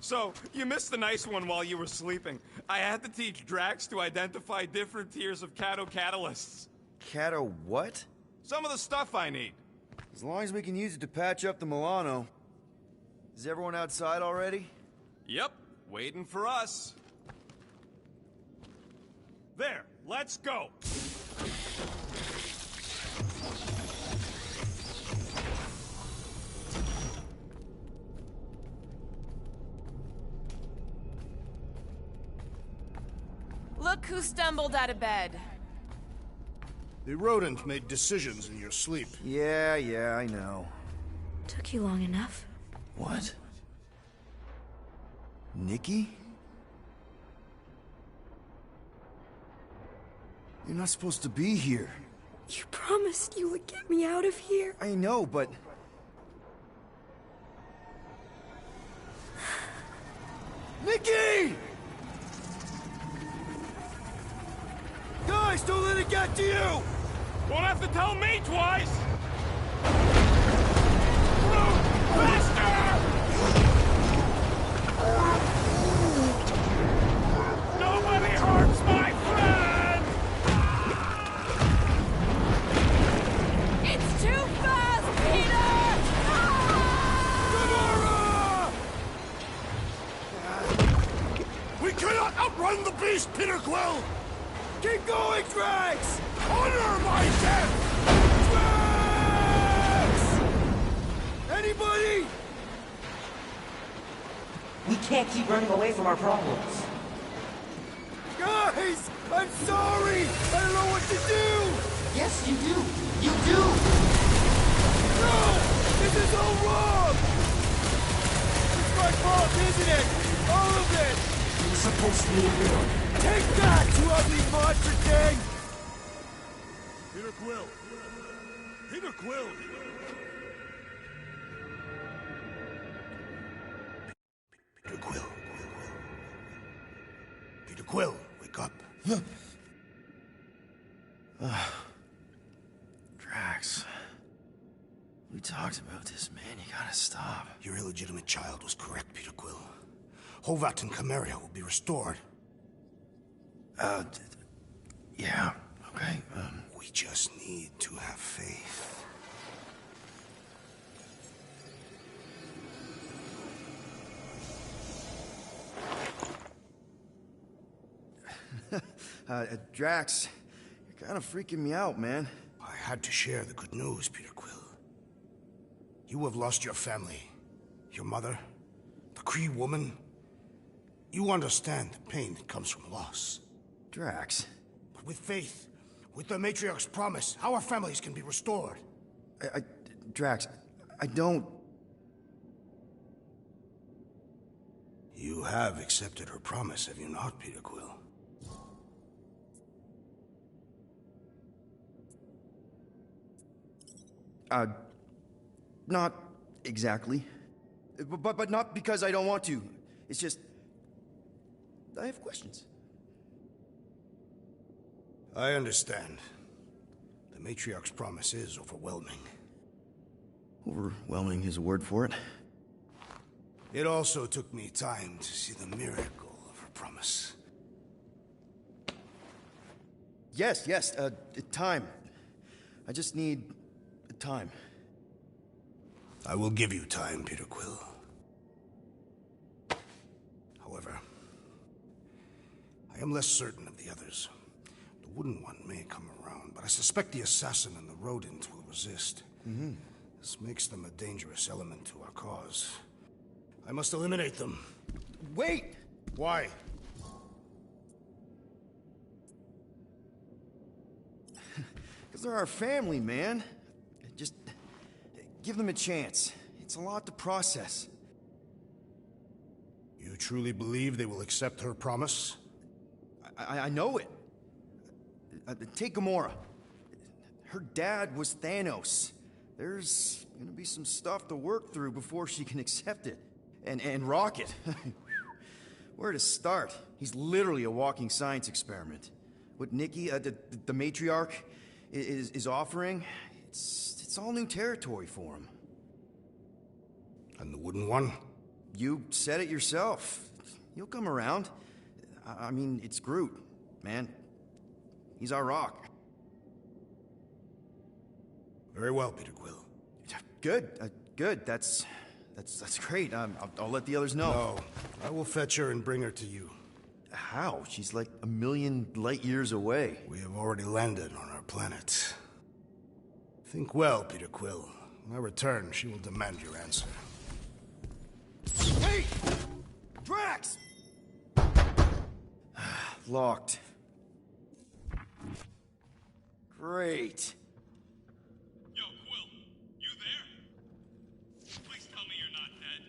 So, you missed the nice one while you were sleeping. I had to teach Drax to identify different tiers of Cato catalysts. Cato what? Some of the stuff I need. As long as we can use it to patch up the Milano. Is everyone outside already? Yep, waiting for us. There, let's go. Look who stumbled out of bed. The rodent made decisions in your sleep. Yeah, I know. Took you long enough. What? Nikki? You're not supposed to be here. You promised you would get me out of here. I know, but... Nikki! Guys, don't let it get to you! Won't have to tell me twice! Groot, faster! Nobody hurts my friend! It's too fast, Peter! We cannot outrun the beast, Peter Quill! Keep going, Drax! Honor my death! Drax! Anybody? We can't keep running away from our problems. Guys! I'm sorry! I don't know what to do! Yes, you do! You do! No! This is all wrong! It's my fault, isn't it? All of it! You're supposed to be a hero. Take that, you ugly monster thing! Peter Quill! Peter Quill! Peter Quill. Peter Quill, wake up. Drax. We talked about this, man. You gotta stop. Your illegitimate child was correct, Peter Quill. Hovat and Cameria will be restored. Yeah, okay, We just need to have faith. Drax, you're kind of freaking me out, man. I had to share the good news, Peter Quill. You have lost your family. Your mother, the Kree woman. You understand the pain that comes from loss. Drax. But with faith, with the Matriarch's promise, our families can be restored. Drax, I don't... You have accepted her promise, have you not, Peter Quill? Not exactly. But not because I don't want to. It's just... I have questions. I understand. The Matriarch's promise is overwhelming. Overwhelming is a word for it. It also took me time to see the miracle of her promise. Yes, time. I just need... time. I will give you time, Peter Quill. However, I am less certain of the others. The Wooden One may come around, but I suspect the assassin and the rodent will resist. This makes them a dangerous element to our cause. I must eliminate them. Wait! Why? Because they're our family, man. Just give them a chance. It's a lot to process. You truly believe they will accept her promise? I know it. Take Gamora. Her dad was Thanos. There's gonna be some stuff to work through before she can accept it. And Rocket. Where to start? He's literally a walking science experiment. What Nikki, the matriarch, is offering, it's all new territory for him. And the Wooden One? You said it yourself. He'll come around. I mean, it's Groot, man. He's our rock. Very well, Peter Quill. Good. That's great. I'll let the others know. No, I will fetch her and bring her to you. How? She's like a million light years away. We have already landed on our planet. Think well, Peter Quill. When I return, she will demand your answer. Hey! Drax! Locked. Great. Yo, Quill, you there? Please tell me you're not dead.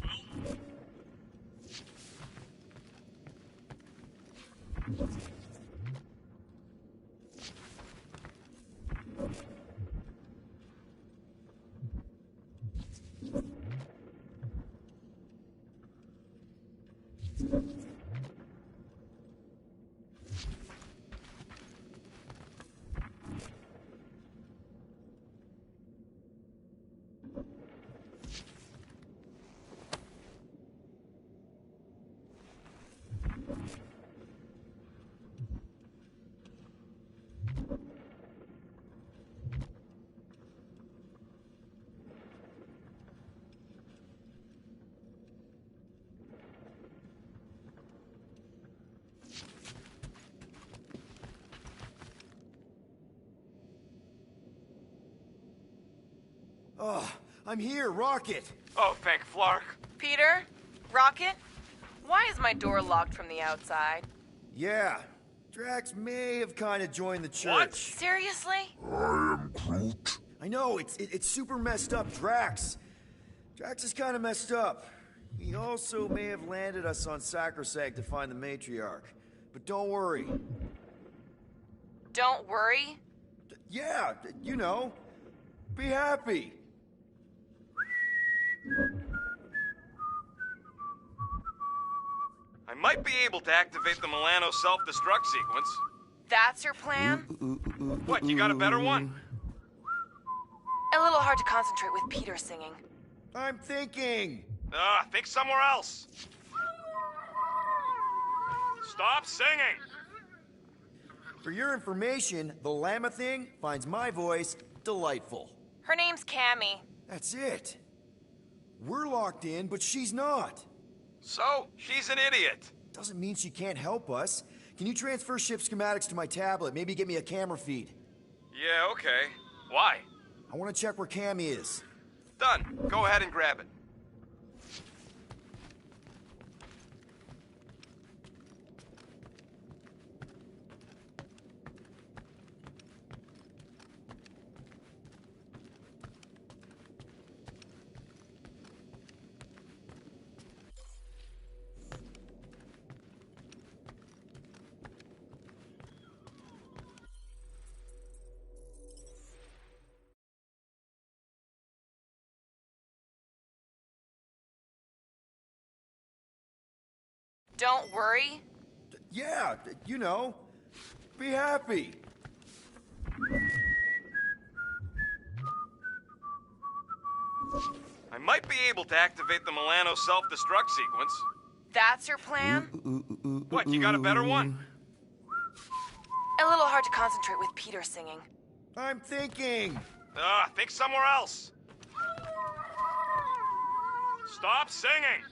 Quill? Oh, I'm here, Rocket! Oh, thank Flark. Peter? Rocket? Why is my door locked from the outside? Yeah, Drax may have kind of joined the church. What? Seriously? I am Groot. I know, it's super messed up, Drax. Drax is kind of messed up. He also may have landed us on Sacrosag to find the Matriarch. But don't worry. Don't worry? Yeah, you know. Be happy. I might be able to activate the Milano self-destruct sequence. That's your plan? What, you got a better one? A little hard to concentrate with Peter singing. I'm thinking. Think somewhere else. Stop singing! For your information, the llama thing finds my voice delightful. Her name's Cammy. That's it. We're locked in, but she's not. So, she's an idiot. Doesn't mean she can't help us. Can you transfer ship schematics to my tablet? Maybe get me a camera feed. Yeah, okay. Why? I want to check where Cammy is. Done. Go ahead and grab it. Don't worry. Yeah, you know. Be happy. I might be able to activate the Milano self-destruct sequence. That's your plan? What, you got a better one? A little hard to concentrate with Peter singing. I'm thinking. Think somewhere else. Stop singing!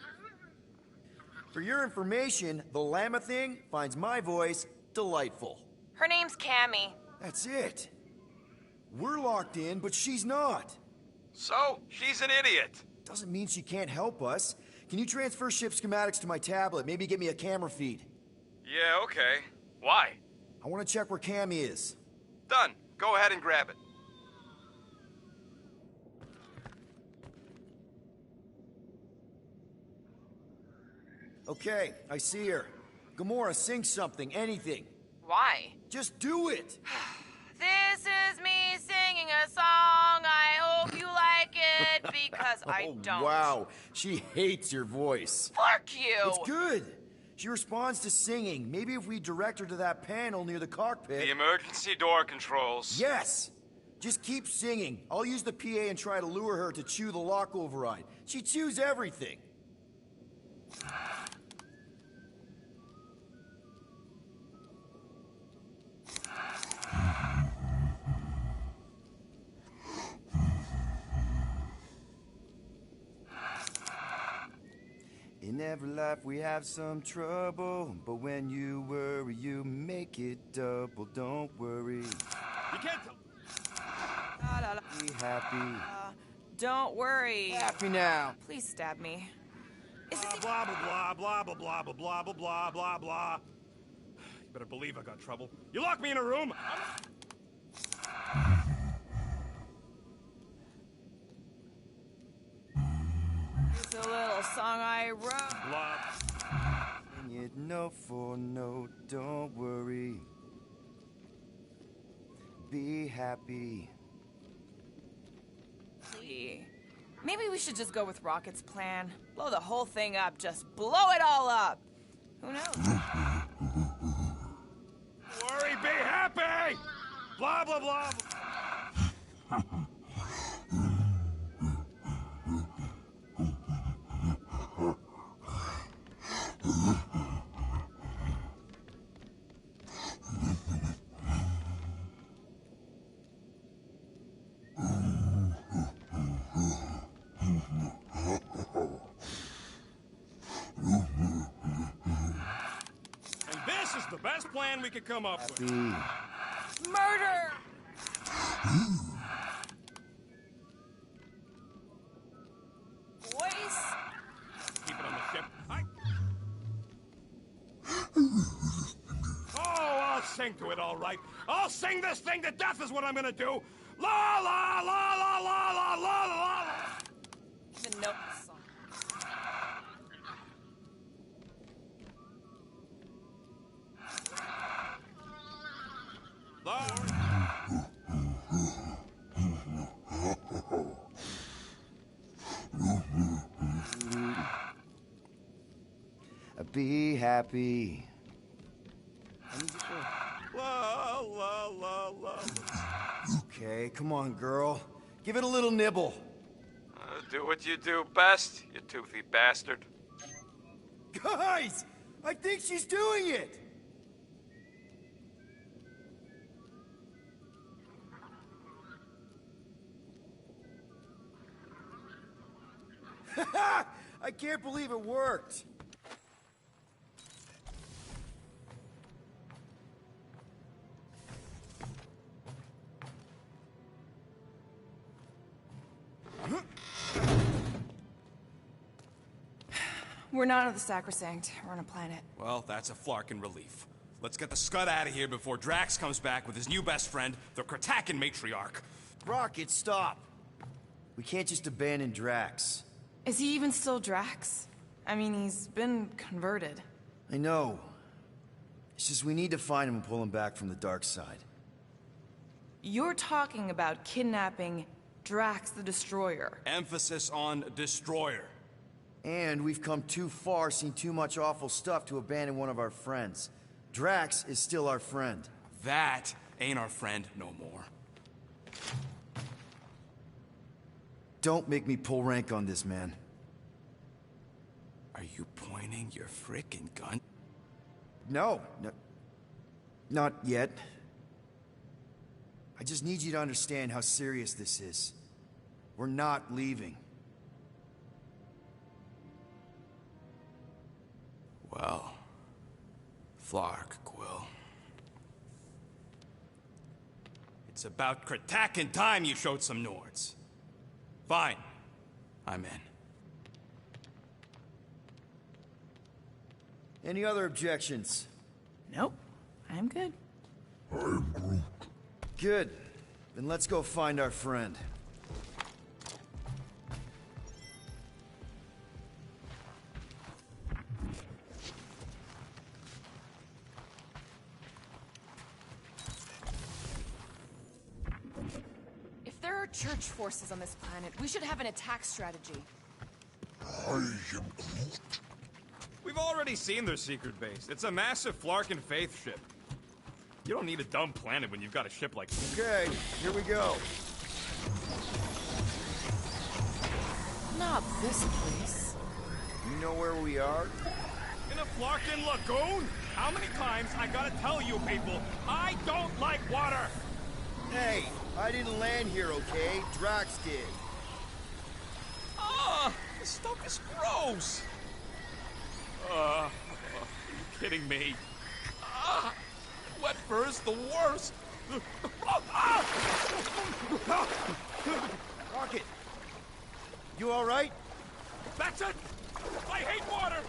For your information, the llama thing finds my voice delightful. Her name's Cammy. That's it. We're locked in, but she's not. So, she's an idiot. Doesn't mean she can't help us. Can you transfer ship schematics to my tablet? Maybe get me a camera feed. Yeah, okay. Why? I want to check where Cammy is. Done. Go ahead and grab it. Okay, I see her. Gamora, sing something, anything. Why? Just do it! This is me singing a song. I hope you like it, because I don't. Wow, she hates your voice. Fuck you! It's good. She responds to singing. Maybe if we direct her to that panel near the cockpit... The emergency door controls. Yes! Just keep singing. I'll use the PA and try to lure her to chew the lock override. She chews everything. In every life we have some trouble, but when you worry, you make it double. Don't worry. You can't... Be happy. Don't worry. Happy now. Please stab me. Blah, blah, blah, blah, blah, blah, blah, blah, blah, blah, blah, blah. You better believe I got trouble. You lock me in a room... It's a little song I wrote. Blah. And you note for note, don't worry. Be happy. Please. Maybe we should just go with Rocket's plan. Blow the whole thing up. Just blow it all up. Who knows? Worry, be happy! Blah, blah, blah. The best plan we could come up with. Murder! Boys? Keep it on the ship. Oh, I'll sing to it, all right. I'll sing this thing to death is what I'm gonna do. La la la la la la la la. The note song. Be happy. La la la la. Okay, come on, girl. Give it a little nibble. Do what you do best, you toothy bastard. Guys! I think she's doing it! I can't believe it worked. We're not on the Sacrosanct. We're on a planet. Well, that's a Flarkin relief. Let's get the scud out of here before Drax comes back with his new best friend, the Kratakan Matriarch. Rocket, stop! We can't just abandon Drax. Is he even still Drax? I mean, he's been converted. I know. It's just we need to find him and pull him back from the dark side. You're talking about kidnapping Drax the Destroyer. Emphasis on Destroyer. And we've come too far, seen too much awful stuff to abandon one of our friends. Drax is still our friend. That ain't our friend no more. Don't make me pull rank on this, man. Are you pointing your frickin' gun? No, not yet. I just need you to understand how serious this is. We're not leaving. Well, Flark, Quill. It's about Kratakan time you showed some Nords. Fine. I'm in. Any other objections? Nope. I'm good. I'm Groot. Good. Then let's go find our friend. If there are church forces on this planet, we should have an attack strategy. I am Groot. We've already seen their secret base. It's a massive Flarkin faith ship. You don't need a dumb planet when you've got a ship like this. Okay, here we go. Not this place. You know where we are? In a Flarkin lagoon? How many times I gotta tell you people, I don't like water! Hey, I didn't land here, okay? Drax did. Ah, this stuff is gross! Are you kidding me? Wet fur's the worst! Rocket! You alright? That's it! I hate water!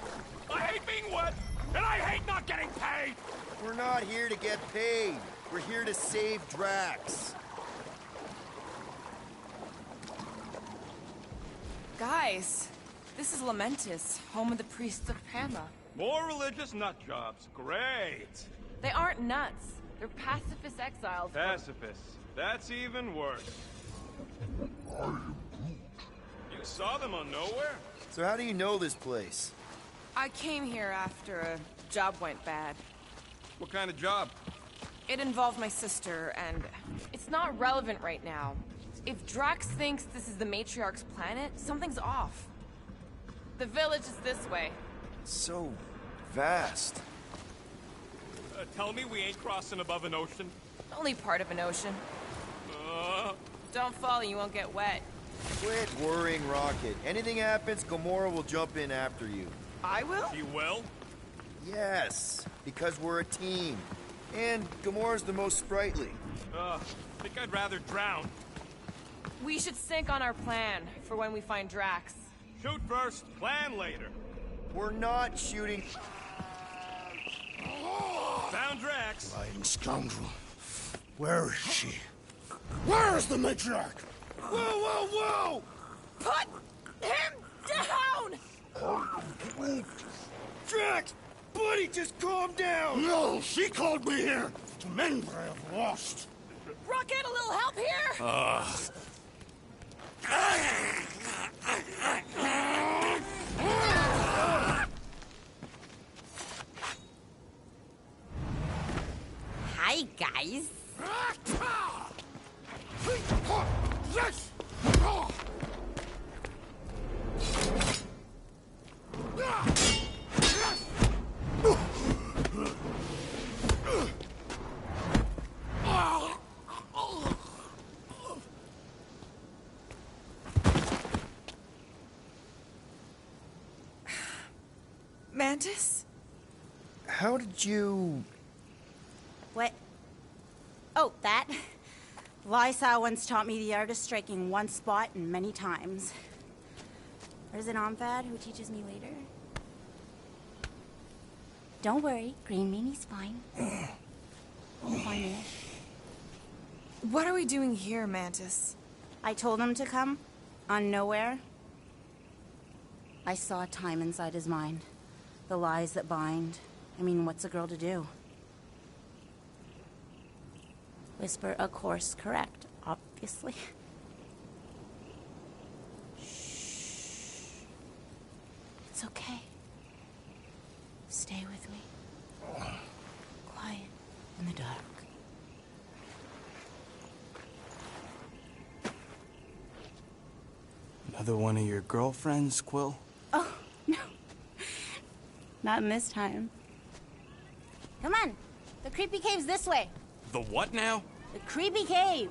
I hate being wet! And I hate not getting paid! We're not here to get paid. We're here to save Drax. Guys, this is Lamentis, home of the priests of Pama. More religious nut jobs. Great! They aren't nuts. They're pacifist exiles. Pacifists. That's even worse. You saw them on Nowhere? So how do you know this place? I came here after a job went bad. What kind of job? It involved my sister, and it's not relevant right now. If Drax thinks this is the Matriarch's planet, something's off. The village is this way. So vast. Tell me we ain't crossing above an ocean? Only part of an ocean. Don't fall, you won't get wet. Quit worrying, Rocket. Anything happens, Gamora will jump in after you. I will? You will? Yes, because we're a team. And Gamora's the most sprightly. Think I'd rather drown. We should sync on our plan for when we find Drax. Shoot first, plan later. We're not shooting. Found Drax. Lying scoundrel. Where is she? Where is the matriarch? Whoa, whoa, whoa! Put him down! Drax! Buddy, just calm down! No, she called me here to mend what I have lost. Rocket, a little help here? Hi, guys. Yes! Mantis? How did you... What? Oh, that? Lysa once taught me the art of striking one spot and many times. Or is it Omphad who teaches me later? Don't worry, Green Meanie's fine. Fine-ish. What are we doing here, Mantis? I told him to come, on nowhere. I saw time inside his mind. The lies that bind. I mean, what's a girl to do? Whisper a course correct, obviously. Shh. It's okay. Stay with me. Quiet in the dark. Another one of your girlfriends, Quill? Oh, no. Not in this time. Come on. The creepy cave's this way. The what now? The creepy cave,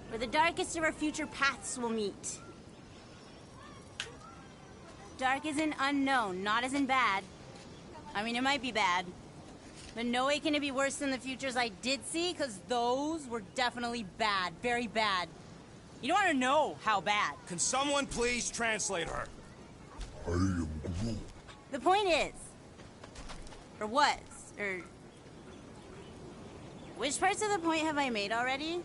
where the darkest of our future paths will meet. Dark as in unknown, not as in bad. I mean, it might be bad. But no way can it be worse than the futures I did see, because those were definitely bad. Very bad. You don't want to know how bad. Can someone please translate her? I am Groot. The point is, or was, or... Which parts of the point have I made already?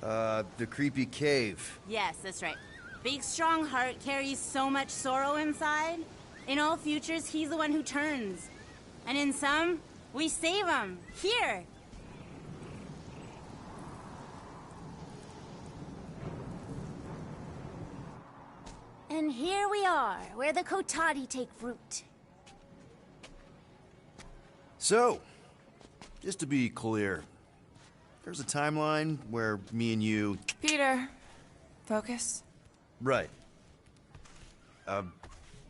The creepy cave. Yes, that's right. Big, strong heart carries so much sorrow inside. In all futures, he's the one who turns. And in some, we save him. Here. And here we are, where the Kotati take root. So, just to be clear, there's a timeline where me and you... Peter, focus. Right.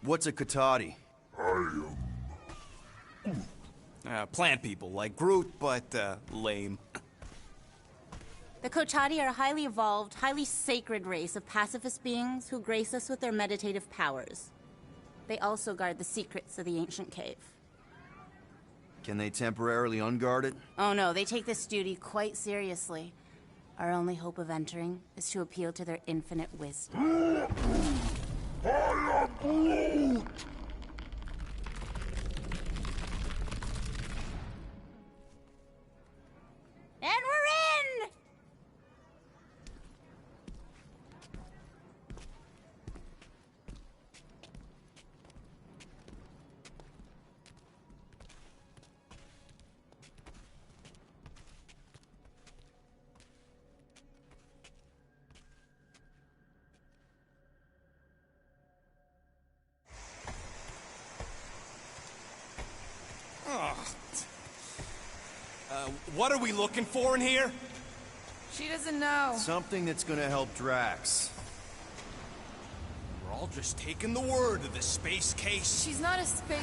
What's a Kotati? Plant people, like Groot, but, lame. The Kotati are a highly evolved, highly sacred race of pacifist beings who grace us with their meditative powers. They also guard the secrets of the ancient cave. Can they temporarily unguard it? Oh no, they take this duty quite seriously. Our only hope of entering is to appeal to their infinite wisdom. And we're in! What are we looking for in here? She doesn't know. Something that's gonna help Drax. We're all just taking the word of the space case. She's not a space...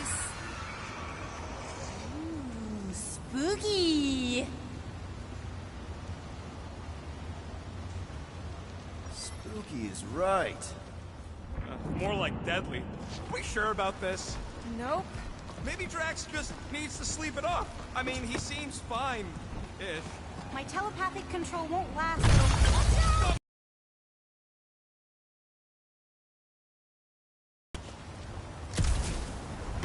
Ooh, spooky! Spooky is right. More like deadly. Are we sure about this? Nope. Maybe Drax just needs to sleep it off. I mean, he seems fine-ish. My telepathic control won't last.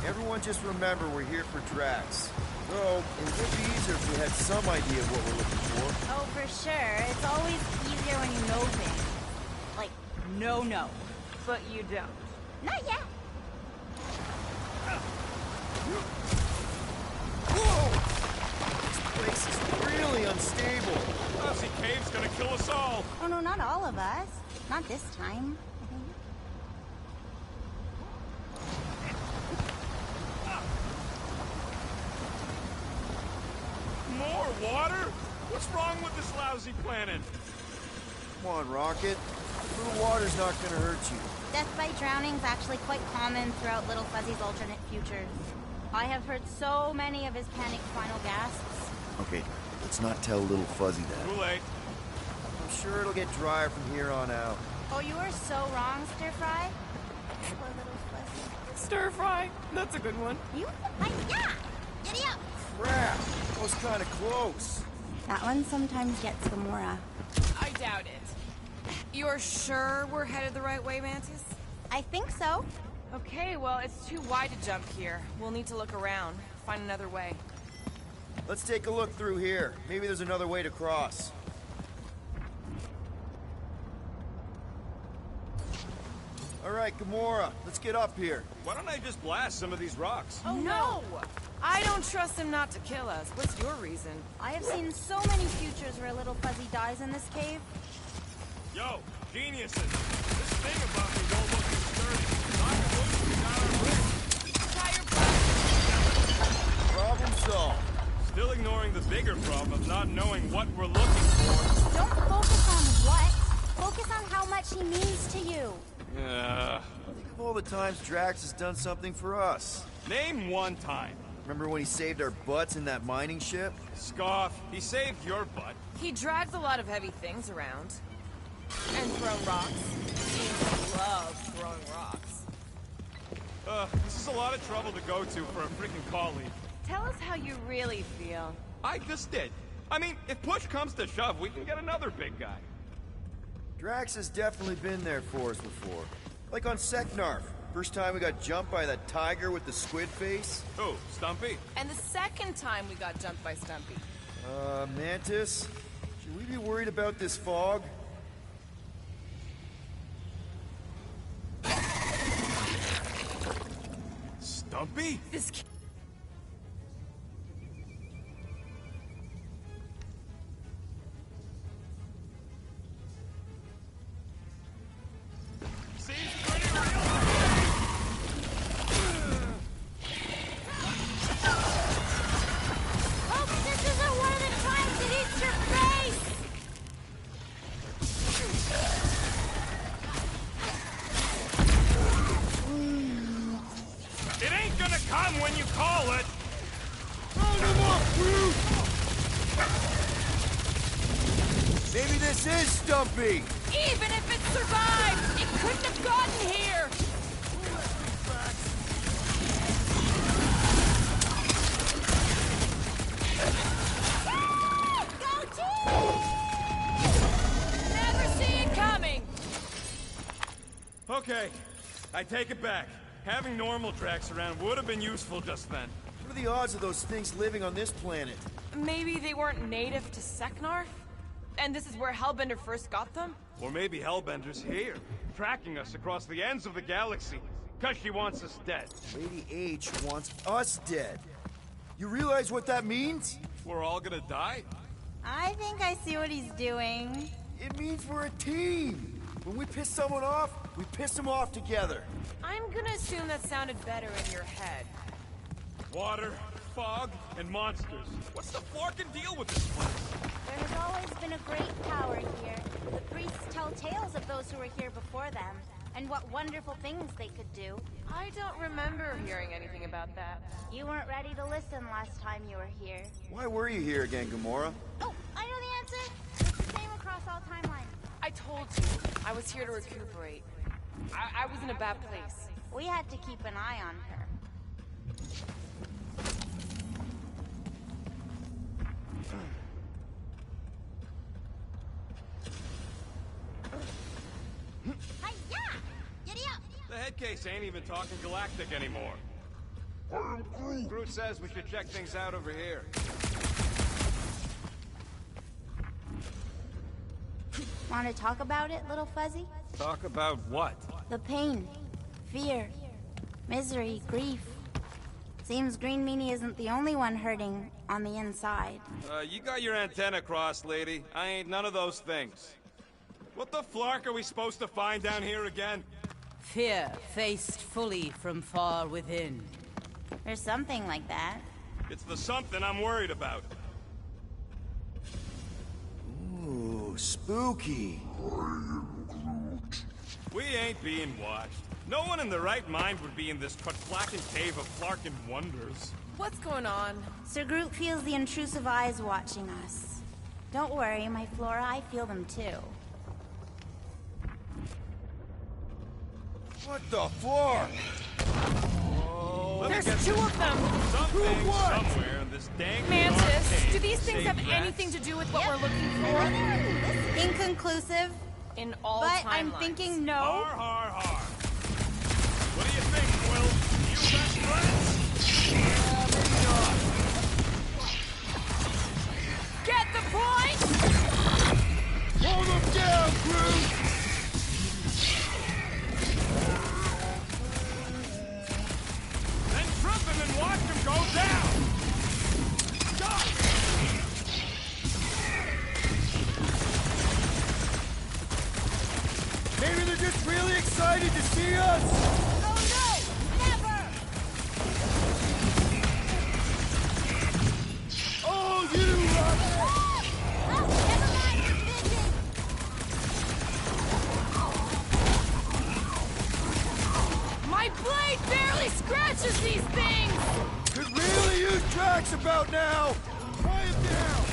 Everyone just remember we're here for Drax. So, it would be easier if we had some idea of what we're looking for. Oh, for sure. It's always easier when you know things. Like, no. But you don't. Not yet. Whoa! This place is really unstable. Fuzzy Cave's gonna kill us all. Oh no, not all of us. Not this time. More water? What's wrong with this lousy planet? Come on, Rocket. A little water's not gonna hurt you. Death by drowning is actually quite common throughout Little Fuzzy's alternate futures. I have heard so many of his panicked final gasps. Okay, let's not tell Little Fuzzy that. Too late. I'm sure it'll get drier from here on out. Oh, you were so wrong, Stir Fry. Poor Little Fuzzy. Stir fry. That's a good one. You? Yeah! Giddy up! Crap! That was kind of close. That one sometimes gets Gamora. I doubt it. You're sure we're headed the right way, Mantis? I think so. Okay, well, it's too wide to jump here. We'll need to look around, find another way. Let's take a look through here. Maybe there's another way to cross. All right, Gamora, let's get up here. Why don't I just blast some of these rocks? Oh, no! I don't trust him not to kill us. What's your reason? I have seen so many futures where Little Fuzzy dies in this cave. Yo, geniuses! This thing about me don't look too sturdy. Knock it loose, we got our bridge. Tire Problem solved. Still ignoring the bigger problem of not knowing what we're looking for. Don't focus on what. Focus on how much he means to you. Think of all the times Drax has done something for us. Name one time. Remember when he saved our butts in that mining ship? Scoff. He saved your butt. He drags a lot of heavy things around. And thrown rocks. He loves throwing rocks. This is a lot of trouble to go to for a freaking colleague. Tell us how you really feel. I just did. I mean, if push comes to shove, we can get another big guy. Drax has definitely been there for us before. Like on Seknarf. First time we got jumped by that tiger with the squid face. Oh, Stumpy? And the second time we got jumped by Stumpy. Mantis? Should we be worried about this fog? Stumpy? This Maybe this is Stumpy! Even if it survived, it couldn't have gotten here! Go team! Never see it coming! Okay, I take it back. Having normal Drax around would have been useful just then. What are the odds of those things living on this planet? Maybe they weren't native to Seknarf? And this is where Hellbender first got them? Or maybe Hellbender's here, tracking us across the ends of the galaxy, because she wants us dead. Lady H wants us dead. You realize what that means? We're all gonna die? I think I see what he's doing. It means we're a team. When we piss someone off, we piss them off together. I'm gonna assume that sounded better in your head. Water, fog, and monsters. What's the forking deal with this place? There has always been a great power here. The priests tell tales of those who were here before them, and what wonderful things they could do. I don't remember hearing anything about that. You weren't ready to listen last time you were here. Why were you here again, Gamora? Oh, I know the answer. It's the same across all timelines. I told you, I was here to recuperate. I was in a bad place. We had to keep an eye on her. The head case ain't even talking galactic anymore. Groot says we should check things out over here. Want to talk about it, Little Fuzzy? Talk about what? The pain, fear, misery, grief. Seems Green Meanie isn't the only one hurting on the inside. You got your antenna crossed, lady. I ain't none of those things. What the flark are we supposed to find down here again? Fear faced fully from far within. There's something like that. It's the something I'm worried about. Ooh, spooky. We ain't being watched. No one in their right mind would be in this Kutflaken cave of Flarkin wonders. What's going on? Sir Groot feels the intrusive eyes watching us. Don't worry, my Flora, I feel them too. What the floor? There's two of them! Something somewhere in this dang Mantis, cave do these things have saved anything to do with what Yep. we're looking I for? listen. Inconclusive. In all but timelines. I'm thinking no. Har, har, har. What do you think, Will? You best friends? Maybe not. Get the point? Hold them down, crew! Then trip him and watch him go down! Stop! Maybe they're just really excited to see us! Oh no! Never! Oh, you! Never mind, it's busy! My blade barely scratches these things! Could really use Drax about now! Quiet down!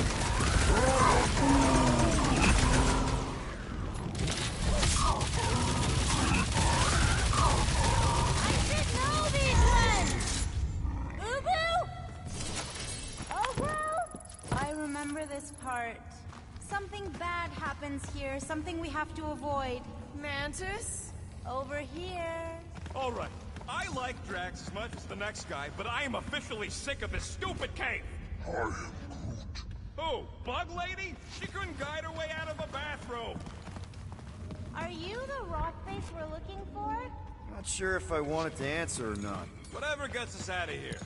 I should know these ones! Ubu? Oh well, I remember this part. Something bad happens here, something we have to avoid. Mantis? Over here. All right. I like Drax as much as the next guy, but I am officially sick of this stupid cave. I am Groot. Who? Bug Lady? She couldn't guide her way out of a bathrobe. Are you the rock face we're looking for? Not sure if I wanted to answer or not. Whatever gets us out of here.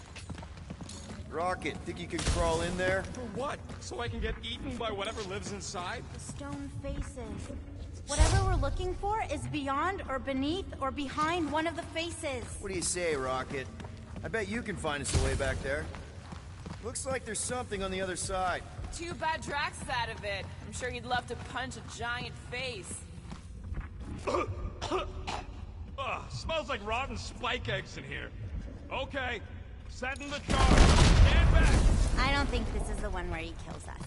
Rocket, think you could crawl in there? For what? So I can get eaten by whatever lives inside? The stone faces. Whatever we're looking for is beyond or beneath or behind one of the faces. What do you say, Rocket? I bet you can find us a way back there. Looks like there's something on the other side. Too bad Drax is out of it. I'm sure he'd love to punch a giant face. Ugh, smells like rotten spike eggs in here. Okay, setting the charge. Stand back. I don't think this is the one where he kills us.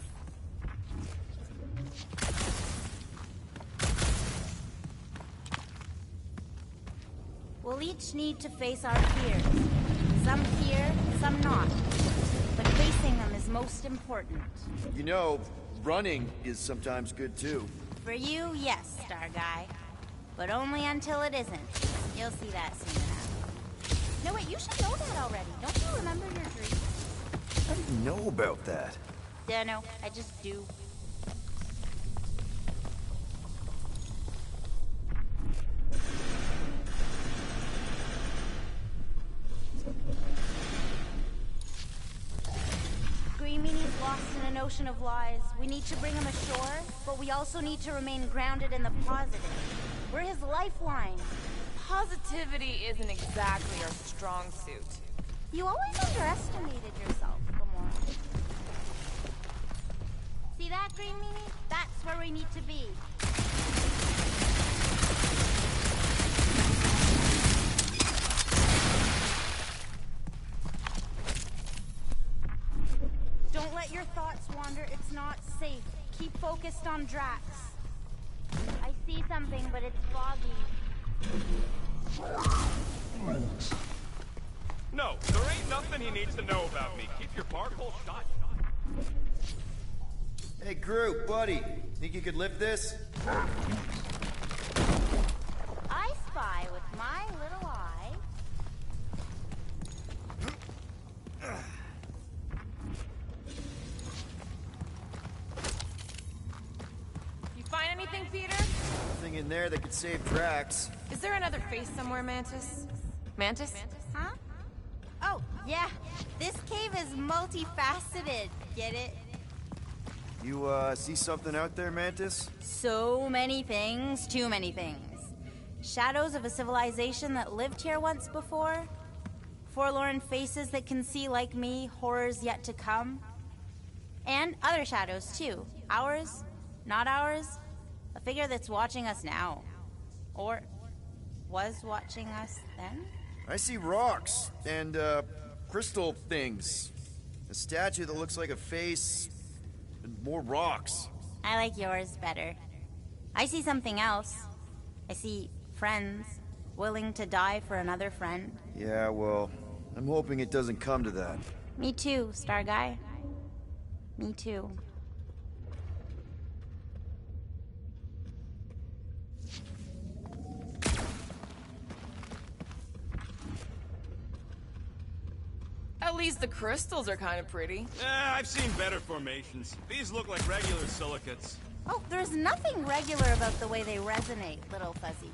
We'll each need to face our fears. Some fear, some not. But facing them is most important. You know, running is sometimes good too. For you, yes, Star Guy. But only until it isn't. You'll see that soon enough. No, wait, you should know that already. Don't you remember your dreams? How do you know about that? Dunno, I just do. Green Meanie's lost in an ocean of lies. We need to bring him ashore, but we also need to remain grounded in the positive. We're his lifeline. Positivity isn't exactly our strong suit. You always underestimated yourself, Gamora. See that, Green Meanie? That's where we need to be. Don't let your thoughts wander. It's not safe. Keep focused on Drax. I see something, but it's foggy. No, there ain't nothing he needs to know about me. Keep your bark-hole shut. Hey, Groot, buddy. Think you could lift this? I spy with my little eye. You find anything, Peter? Nothing in there that could save Drax. Is there another face somewhere, Mantis? Mantis? Huh? Oh, yeah. This cave is multifaceted. Get it? You, see something out there, Mantis? So many things, too many things. Shadows of a civilization that lived here once before. Forlorn faces that can see, like me, horrors yet to come. And other shadows, too. Ours, not ours. A figure that's watching us now. Or was watching us then? I see rocks and, crystal things. A statue that looks like a face, and more rocks. I like yours better. I see something else. I see friends willing to die for another friend. Yeah, well, I'm hoping it doesn't come to that. Me too, Star Guy. Me too. At least the crystals are kind of pretty. I've seen better formations. These look like regular silicates. Oh, there's nothing regular about the way they resonate, little Fuzzy.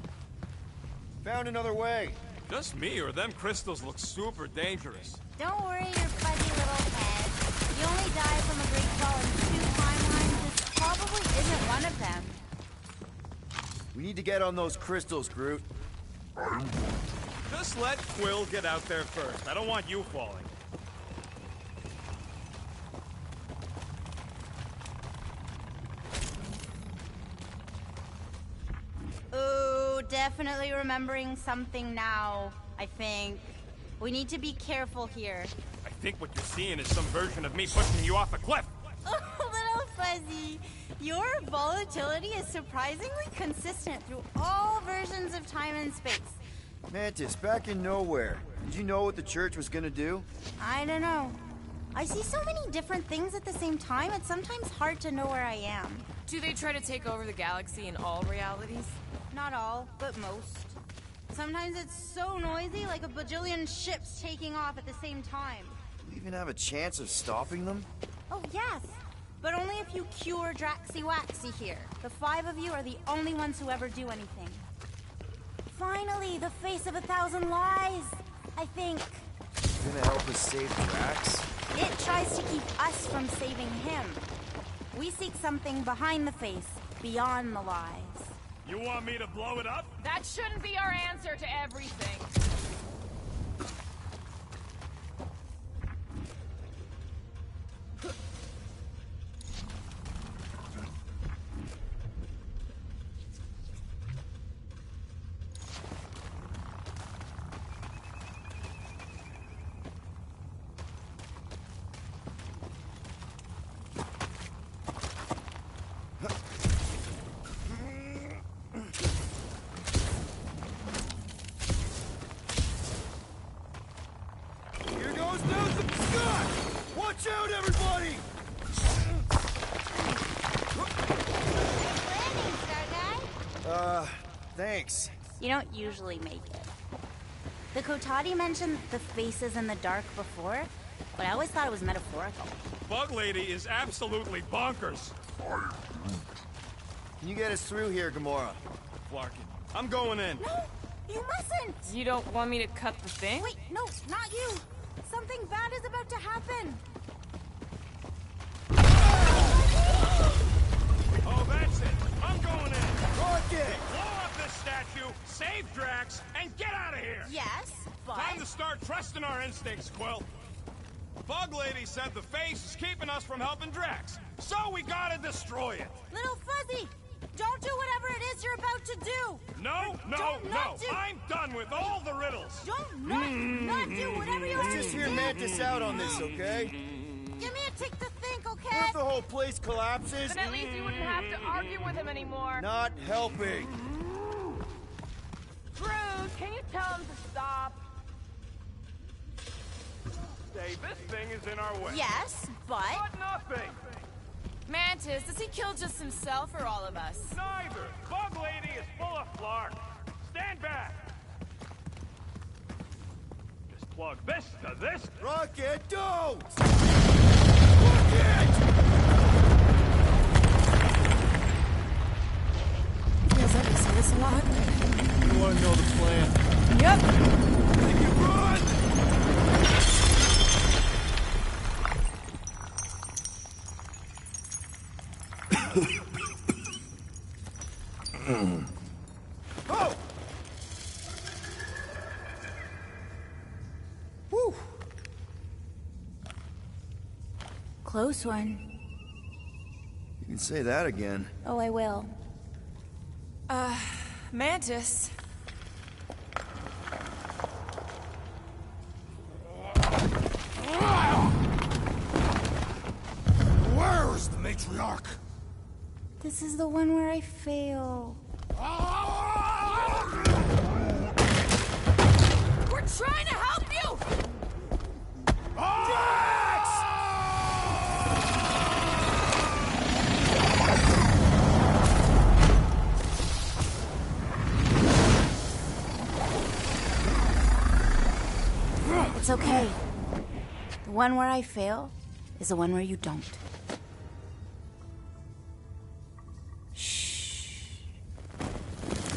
Found another way. Just me, or them crystals look super dangerous. Don't worry your fuzzy little head. You only died from a great fall in 2 timelines. This probably isn't one of them. We need to get on those crystals, Groot. Just let Quill get out there first. I don't want you falling. Ooh, definitely remembering something now, I think. We need to be careful here. I think what you're seeing is some version of me pushing you off a cliff. Oh, little Fuzzy. Your volatility is surprisingly consistent through all versions of time and space. Mantis, back in nowhere. Did you know what the church was gonna do? I don't know. I see so many different things at the same time, it's sometimes hard to know where I am. Do they try to take over the galaxy in all realities? Not all, but most. Sometimes it's so noisy, like a bajillion ships taking off at the same time. Do we even have a chance of stopping them? Oh, yes. But only if you cure Draxy Waxy here. The 5 of you are the only ones who ever do anything. Finally, the face of 1,000 lies, I think. You gonna help us save Drax? It tries to keep us from saving him. We seek something behind the face, beyond the lies. You want me to blow it up? That shouldn't be our answer to everything. Watch out, everybody! Thanks. You don't usually make it. The Kotati mentioned the faces in the dark before, but I always thought it was metaphorical. Bug Lady is absolutely bonkers. Can you get us through here, Gamora? Flarkin, I'm going in. No, you mustn't! You don't want me to cut the thing? Wait, no, not you! Something bad is about to happen! Oh, that's it! I'm going in! Rocket! Blow up this statue, save Drax, and get out of here! Yes, but... Time to start trusting our instincts, Quill. Bug Lady said the face is keeping us from helping Drax, so we gotta destroy it! Little Fuzzy! Don't do whatever it is you're about to do! No! I'm done with all the riddles! Don't not do whatever you're Let's just hear Mantis out on this, okay? Give me a tick to think, okay? What if the whole place collapses? Then at least you wouldn't have to argue with him anymore. Not helping. Groot, can you tell him to stop? Say, this thing is in our way. Yes, but... But nothing! Mantis, does he kill just himself or all of us? Neither! Bug Lady is full of flark! Stand back! Just plug this to this. Rocket, don't! Feels like we see this a lot. You want to know the plan? Yep. Then you run! Oh! Whew. Close one. You can say that again. Oh, I will. Mantis. Where is the matriarch? This is the one where I fail. We're trying to help you! It's okay. one where I fail is the one where you don't. Shh.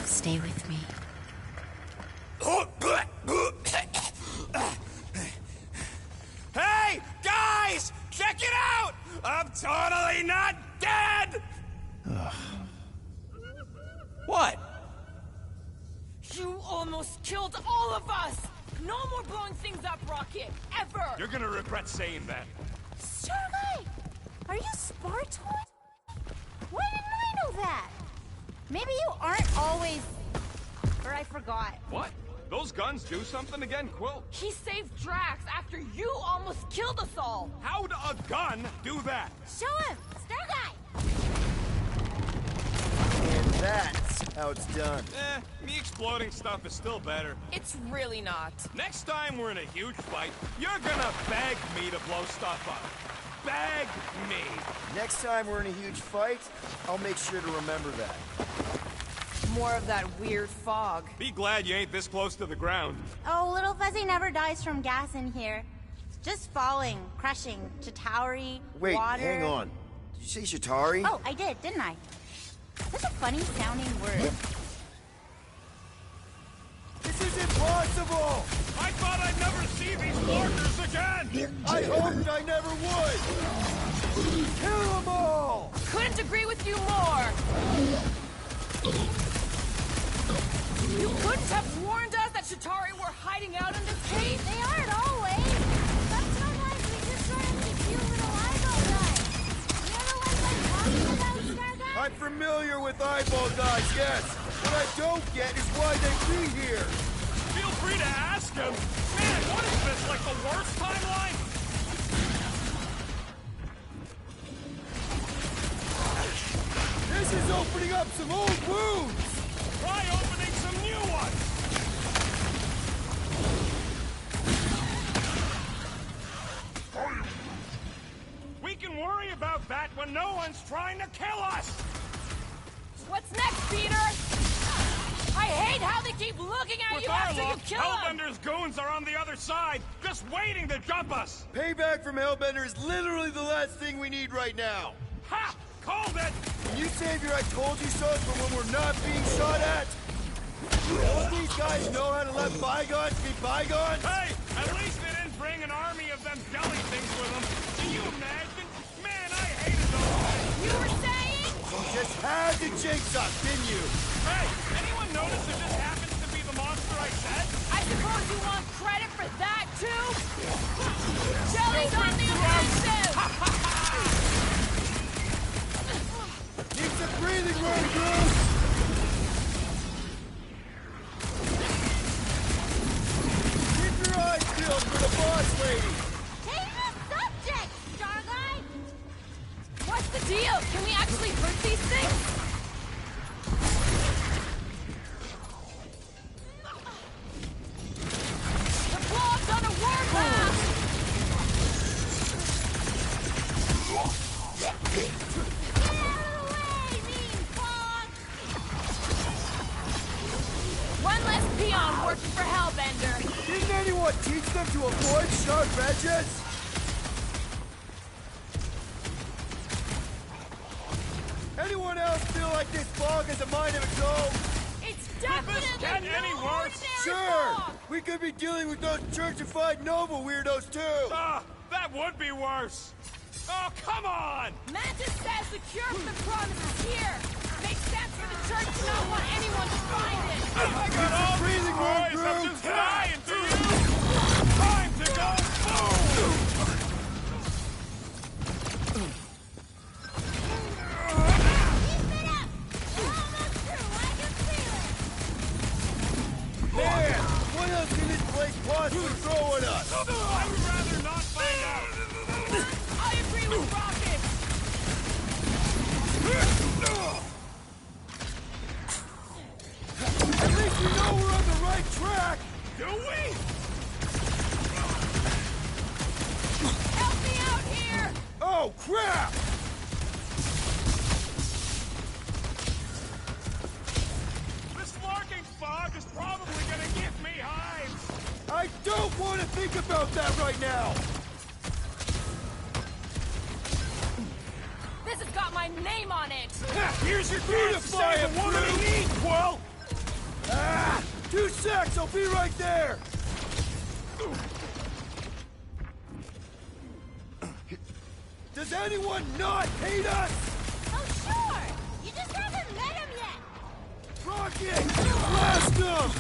Stay with me. Hey, guys! Check it out! I'm totally not dead! What? You almost killed all of us! No more blowing things up, Rocket! Ever! You're gonna regret saying that. Starlight! Are you Spartoid? Why didn't I know that? Maybe you aren't always... Or I forgot. What? Those guns do something again, Quill? He saved Drax after you almost killed us all! How'd a gun do that? Show him! Starlight! And that's how it's done. Me exploding stuff is still better. It's really not. Next time we're in a huge fight, you're gonna beg me to blow stuff up. Beg me. Next time we're in a huge fight, I'll make sure to remember that. More of that weird fog. Be glad you ain't this close to the ground. Oh, Little Fuzzy never dies from gas in here. It's just falling, crushing, Chitauri, Wait, water... hang on. Did you say Chitauri? Oh, I did, didn't I? Such a funny sounding word. This is impossible! I thought I'd never see these markers again! I hoped I never would! Kill them all! Couldn't agree with you more! You couldn't have warned us that Chitauri were hiding out in this cave? They aren't always! Sometimes we just run into cute little eyeball guys. You know the ones I'm talking about, Starguy? I'm familiar with eyeball guys, yes. What I don't get is why they be here. Feel free to ask him. Man, what is this, like the worst timeline? This is opening up some old wounds. Try opening some new ones. We can worry about that when no one's trying to kill us. What's next, Peter? I hate how they keep looking at With you our after you luck, kill them! Hellbender's goons are on the other side, just waiting to jump us! Payback from Hellbender is literally the last thing we need right now. Ha! Called it! Can you save your I told you so for when we're not being shot at? Don't these guys know how to let bygones be bygones? Hey! At least they didn't bring an army of them jelly things with them. Can you imagine? Man, I hated those things. You were saying? You just had to jinx us, didn't you? Hey! Anyone notice that this happens to be the monster I said? I suppose you want credit for that, too? Jelly's on the offensive! Need some breathing room, Groot! Keep your eyes peeled for the boss lady! Change the subject, Starguy! What's the deal? Can we actually hurt these things? The blob's on a warpath! Get out of the way, mean fog! One less peon working for Hellbender. Didn't anyone teach them to avoid sharp edges? Anyone else feel like this fog has a mind of its own? It's definitely get any no worse? ordinary Sure! fog. We could be dealing with those churchified Nova weirdos too! Ah, that would be worse. Oh, come on! Mantis says the cure for the problem is here. Makes sense for the church to not want anyone to find it. I got all these breathing room, boys, I'm Groot. just dying to you! Time to go boom! Keep it up! We're almost through, I can feel it! Man, what else can this place possibly throw at us? I would rather not find out. I agree with Rocket. At least we know we're on the right track! Do we? Help me out here. Oh, crap! This larking fog is probably gonna give me hives. I don't want to think about that right now! on it! Here's your chance to save the woman in need, Quill! 2 secs, I'll be right there! Does anyone not hate us? Oh, sure! You just haven't met him yet! Rocket! Blast him!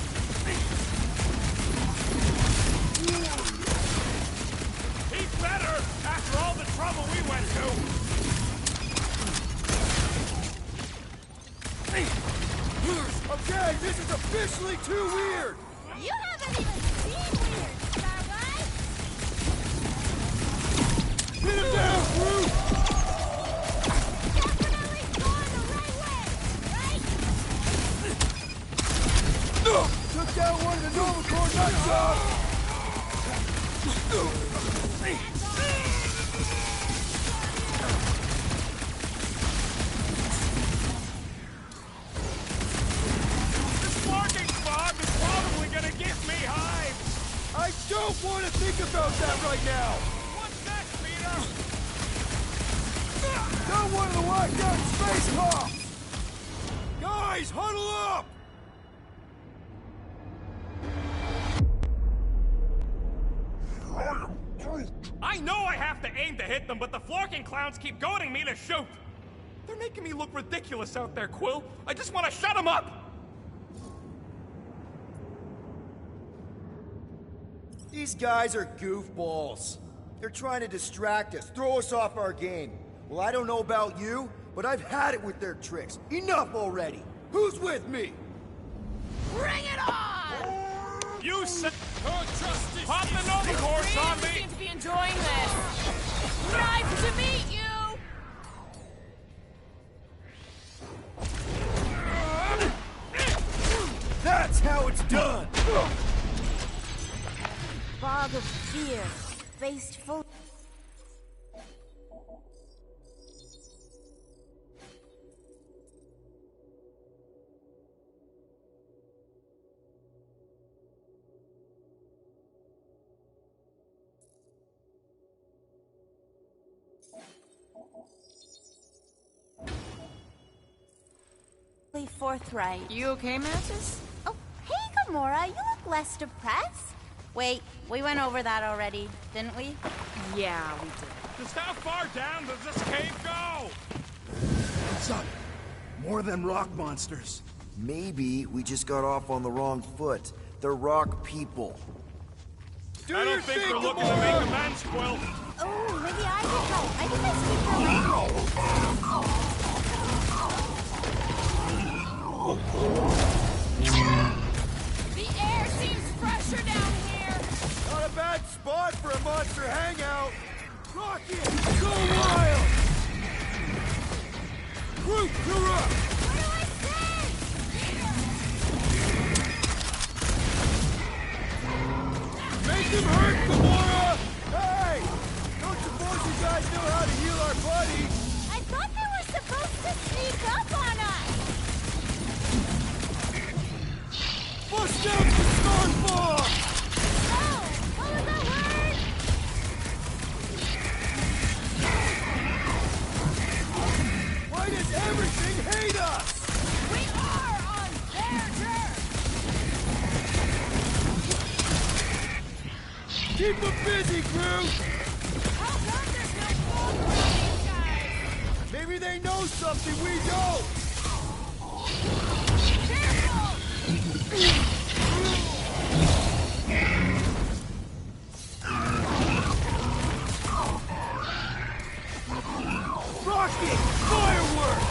He's better after all the trouble we went to! Okay, this is officially too weird! You haven't even seen weird, Starlight! Hit him down, crew! Definitely going the right way, right? Took down one of the Nova Corps nut jobs! I don't want to think about that right now! What's next, Peter? Got one of the lockdown space cops! Guys, huddle up! I know I have to aim to hit them, but the Flarkin clowns keep goading me to shoot! They're making me look ridiculous out there, Quill! I just want to shut them up! These guys are goofballs. They're trying to distract us, throw us off our game. Well, I don't know about you, but I've had it with their tricks. Enough already! Who's with me? Bring it on! You said... Pop the Nova Corps on You me! seem to be enjoying this. Nice to meet you! That's how it's done! Fog of fear, faced full. Forthright. You okay, Mantis? Oh, hey, Gamora, you look less depressed. Wait, we went over that already, didn't we? Yeah, we did. Just how far down does this cave go? What's up? More than rock monsters. Maybe we just got off on the wrong foot. They're rock people. I don't think we're looking to make amends, Quill. Oh, maybe I can help. I think I speak for The air seems fresher down here. Not a bad spot for a monster hangout. Rocket, go wild! Group, you're up! What do I say? Make him hurt, Gamora! Hey! Don't suppose you guys know how to heal our buddy? I thought they were supposed to sneak up on us! Bust out the Starfall! Oh, what was that word? Why does everything hate us? We are on their turf. Keep them busy, crew! How come there's no fog for these guys? Maybe they know something we don't! Rocket! Fireworks!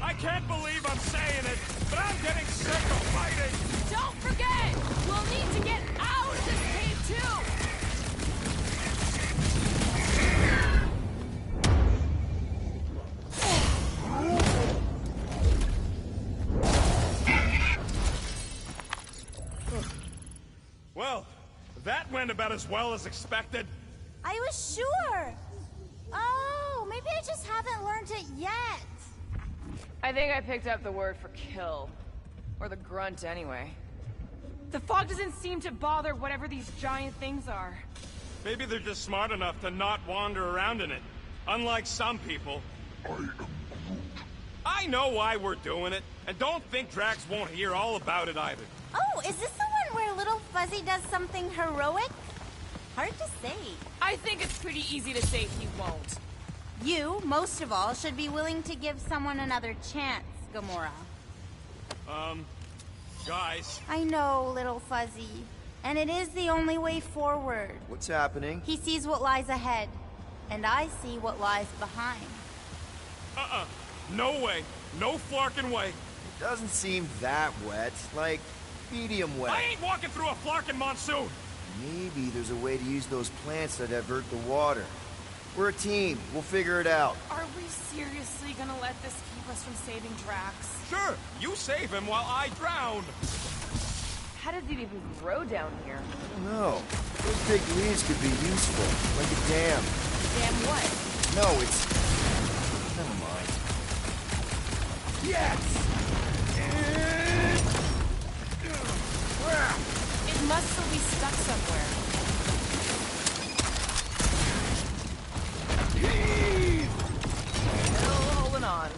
I can't believe I'm saying it, but I'm getting sick of fighting! Don't forget, we'll need to get out of this cave too. Well, that went about as well as expected. I was sure! Oh, maybe I just haven't learned it yet. I think I picked up the word for kill. Or the grunt, anyway. The fog doesn't seem to bother whatever these giant things are. Maybe they're just smart enough to not wander around in it. Unlike some people. I know why we're doing it, and don't think Drax won't hear all about it either. Oh, is this the one where Little Fuzzy does something heroic? Hard to say. I think it's pretty easy to say he won't. You, most of all, should be willing to give someone another chance, Gamora. Guys. I know, Little Fuzzy. And it is the only way forward. What's happening? He sees what lies ahead, and I see what lies behind. No way. No flarkin' way. It doesn't seem that wet. Like, medium wet. I ain't walking through a flarkin' monsoon! Maybe there's a way to use those plants to divert the water. We're a team. We'll figure it out. Are we seriously gonna let this keep us from saving Drax? Sure, you save him while I drown. How does it even grow down here? I don't know. Those big leaves could be useful, like a dam. Dam what? No, it's... Never mind. Yes! It must still be stuck somewhere. Still holding on.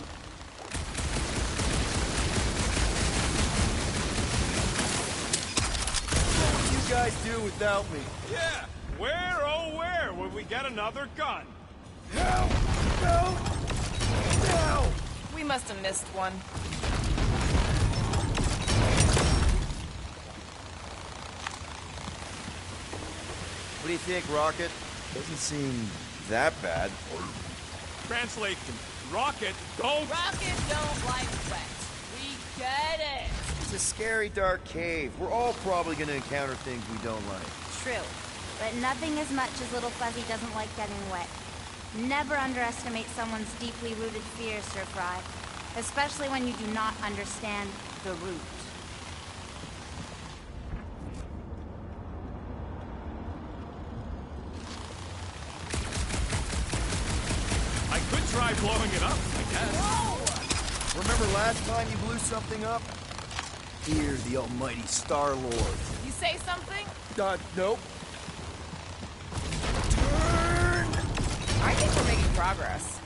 What would you guys do without me? Yeah, where, oh where would we get another gun? Help! Help! No! We must have missed one. What do you think, Rocket? Doesn't seem that bad. Translation. Rocket don't like wet. We get it. It's a scary dark cave. We're all probably gonna encounter things we don't like. True. But nothing as much as Little Fuzzy doesn't like getting wet. Never underestimate someone's deeply rooted fears, Sir Fry. Especially when you do not understand the root. I could try blowing it up, I guess. Whoa! Remember last time you blew something up? Here's the almighty Star-Lord. You say something? Nope. I think we're making progress.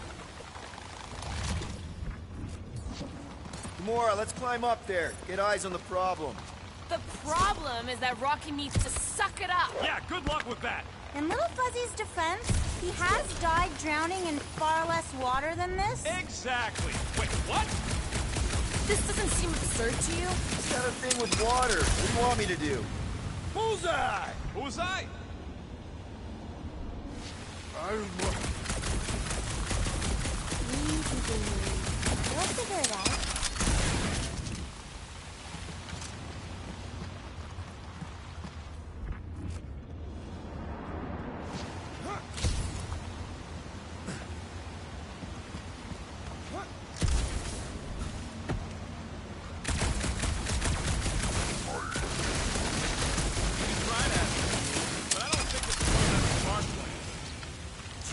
Gamora, let's climb up there. Get eyes on the problem. The problem is that Rocky needs to suck it up. Yeah, good luck with that. In Little Fuzzy's defense, he has died drowning in far less water than this. Exactly. Wait, what? This doesn't seem absurd to you? It's got a thing with water. What do you want me to do? Bullseye! Bullseye! We'll figure it out.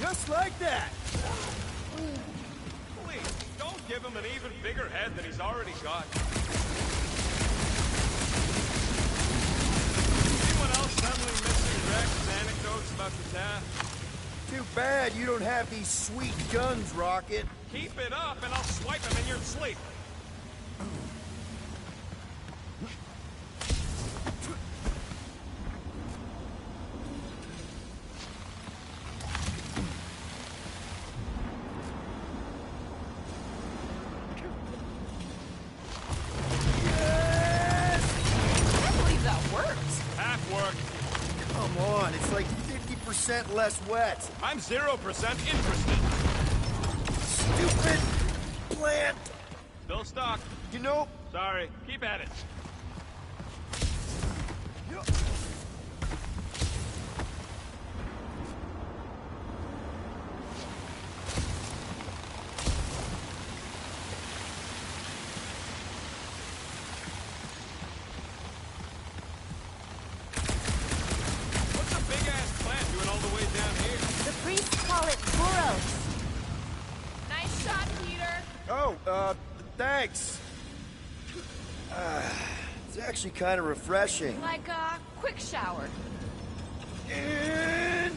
Just like that! Please, don't give him an even bigger head than he's already got. Anyone else suddenly missing Rex's anecdotes about the town? Too bad you don't have these sweet guns, Rocket. Keep it up and I'll swipe him in your sleep. Come on, it's like 50% less wet. I'm 0% interested. Stupid plant. Still stuck. You know... Sorry. Keep at it. Thanks. It's actually kind of refreshing. Like a quick shower. And...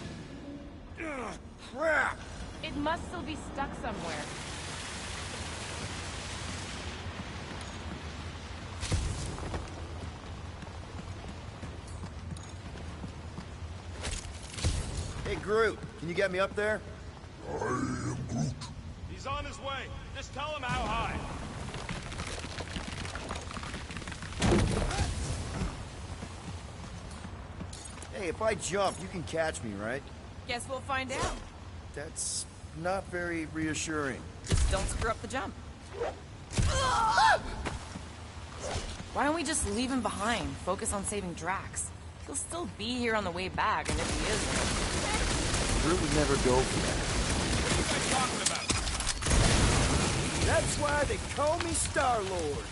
crap! It must still be stuck somewhere. Hey, Groot, can you get me up there? I am Groot. He's on his way. Just tell him how high. Hey, if I jump, you can catch me, right? Guess we'll find out. That's not very reassuring. Just don't screw up the jump. Why don't we just leave him behind? Focus on saving Drax. He'll still be here on the way back, and if he isn't... Groot would never go for that. What are you guys talking about? That's why they call me Star-Lord.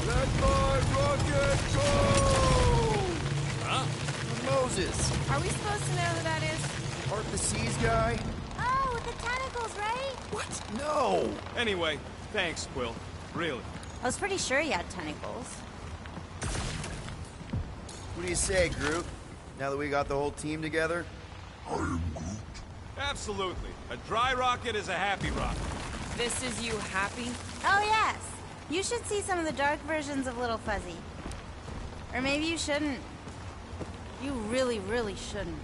Let my rocket go! Huh? Moses. Are we supposed to know who that is? Part the Seas guy? Oh, with the tentacles, right? What? No! Anyway, thanks, Quill. Really. I was pretty sure he had tentacles. What do you say, Groot? Now that we got the whole team together? I am Groot. Absolutely. A dry rocket is a happy rocket. This is you happy? Oh, yes. You should see some of the dark versions of Little Fuzzy. Or maybe you shouldn't. You really, really shouldn't.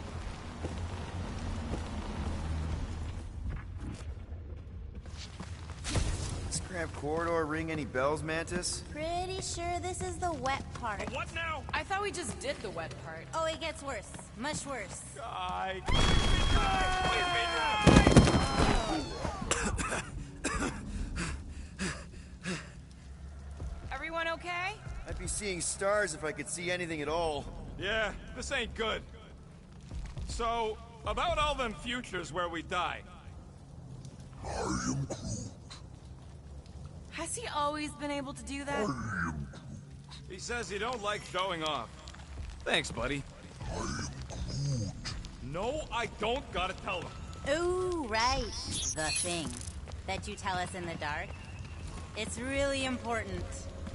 Does Cramped Corridor ring any bells, Mantis? Pretty sure this is the wet part. What now? I thought we just did the wet part. Oh, it gets worse. Much worse. Guy. Everyone okay? I'd be seeing stars if I could see anything at all. Yeah, this ain't good. So, about all them futures where we die. I am Groot. Has he always been able to do that? I am Groot. He says he don't like showing off. Thanks, buddy. I am Groot. No, I don't gotta tell him. Ooh, right. The thing that you tell us in the dark. It's really important.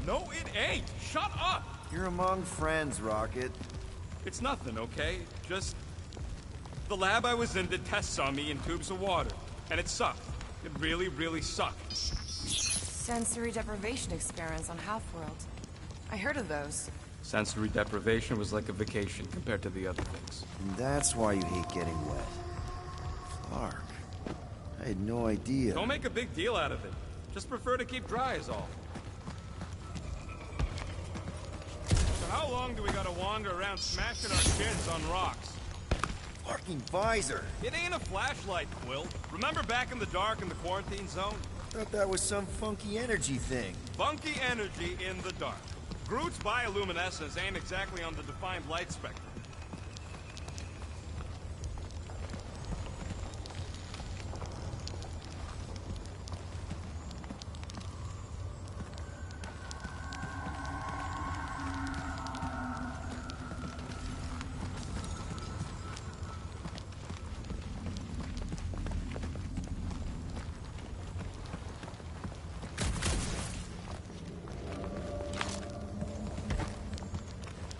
No, it ain't. Shut up. You're among friends, Rocket. It's nothing, okay? Just... the lab I was in did tests on me in tubes of water. And it sucked. It really, really sucked. Sensory deprivation experiments on Half-World. I heard of those. Sensory deprivation was like a vacation compared to the other things. And that's why you hate getting wet. Clark. I had no idea. Don't make a big deal out of it. Just prefer to keep dry is all. So how long do we gotta wander around smashing our shins on rocks? Fucking visor. It ain't a flashlight, Quill. Remember back in the dark in the quarantine zone? Thought that was some funky energy thing. Funky energy in the dark. Groot's bioluminescence ain't exactly on the defined light spectrum.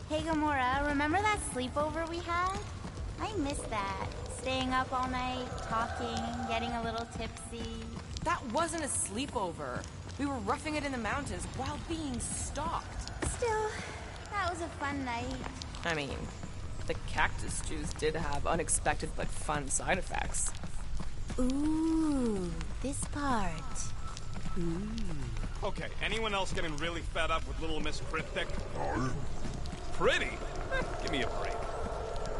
Hey, Gamora, remember that sleepover we had? I miss that. Staying up all night, talking, getting a little tipsy. That wasn't a sleepover. We were roughing it in the mountains while being stalked. Still, that was a fun night. I mean, the cactus juice did have unexpected but fun side effects. Ooh, this part. Ooh. Okay, anyone else getting really fed up with Little Miss Cryptic? Pretty? Give me a break.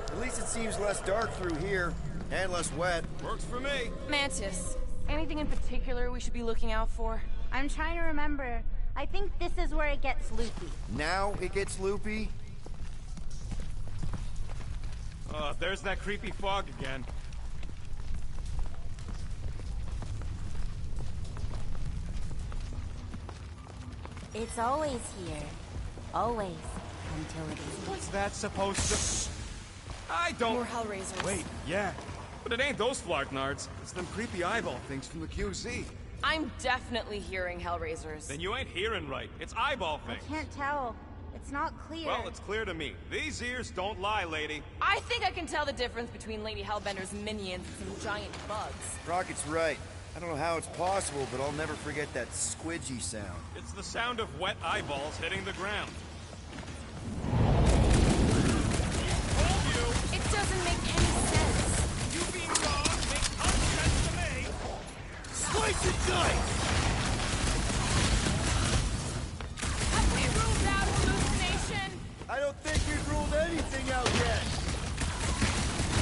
At least it seems less dark through here, and less wet. Works for me. Mantis, anything in particular we should be looking out for? I'm trying to remember. I think this is where it gets loopy. Now it gets loopy? There's that creepy fog again. It's always here. Always. Until it is. What's that supposed to... I don't... More Hellraisers. Wait, yeah. But it ain't those Flarknards. It's them creepy eyeball things from the QC. I'm definitely hearing Hellraisers. Then you ain't hearing right. It's eyeball things. I can't tell. It's not clear. Well, it's clear to me. These ears don't lie, lady. I think I can tell the difference between Lady Hellbender's minions and some giant bugs. Rocket's right. I don't know how it's possible, but I'll never forget that squidgy sound. It's the sound of wet eyeballs hitting the ground. Told you! It doesn't make any sense. You being wrong makes tons of sense to me! Slice and dice! Have we ruled out hallucination? I don't think we've ruled anything out yet.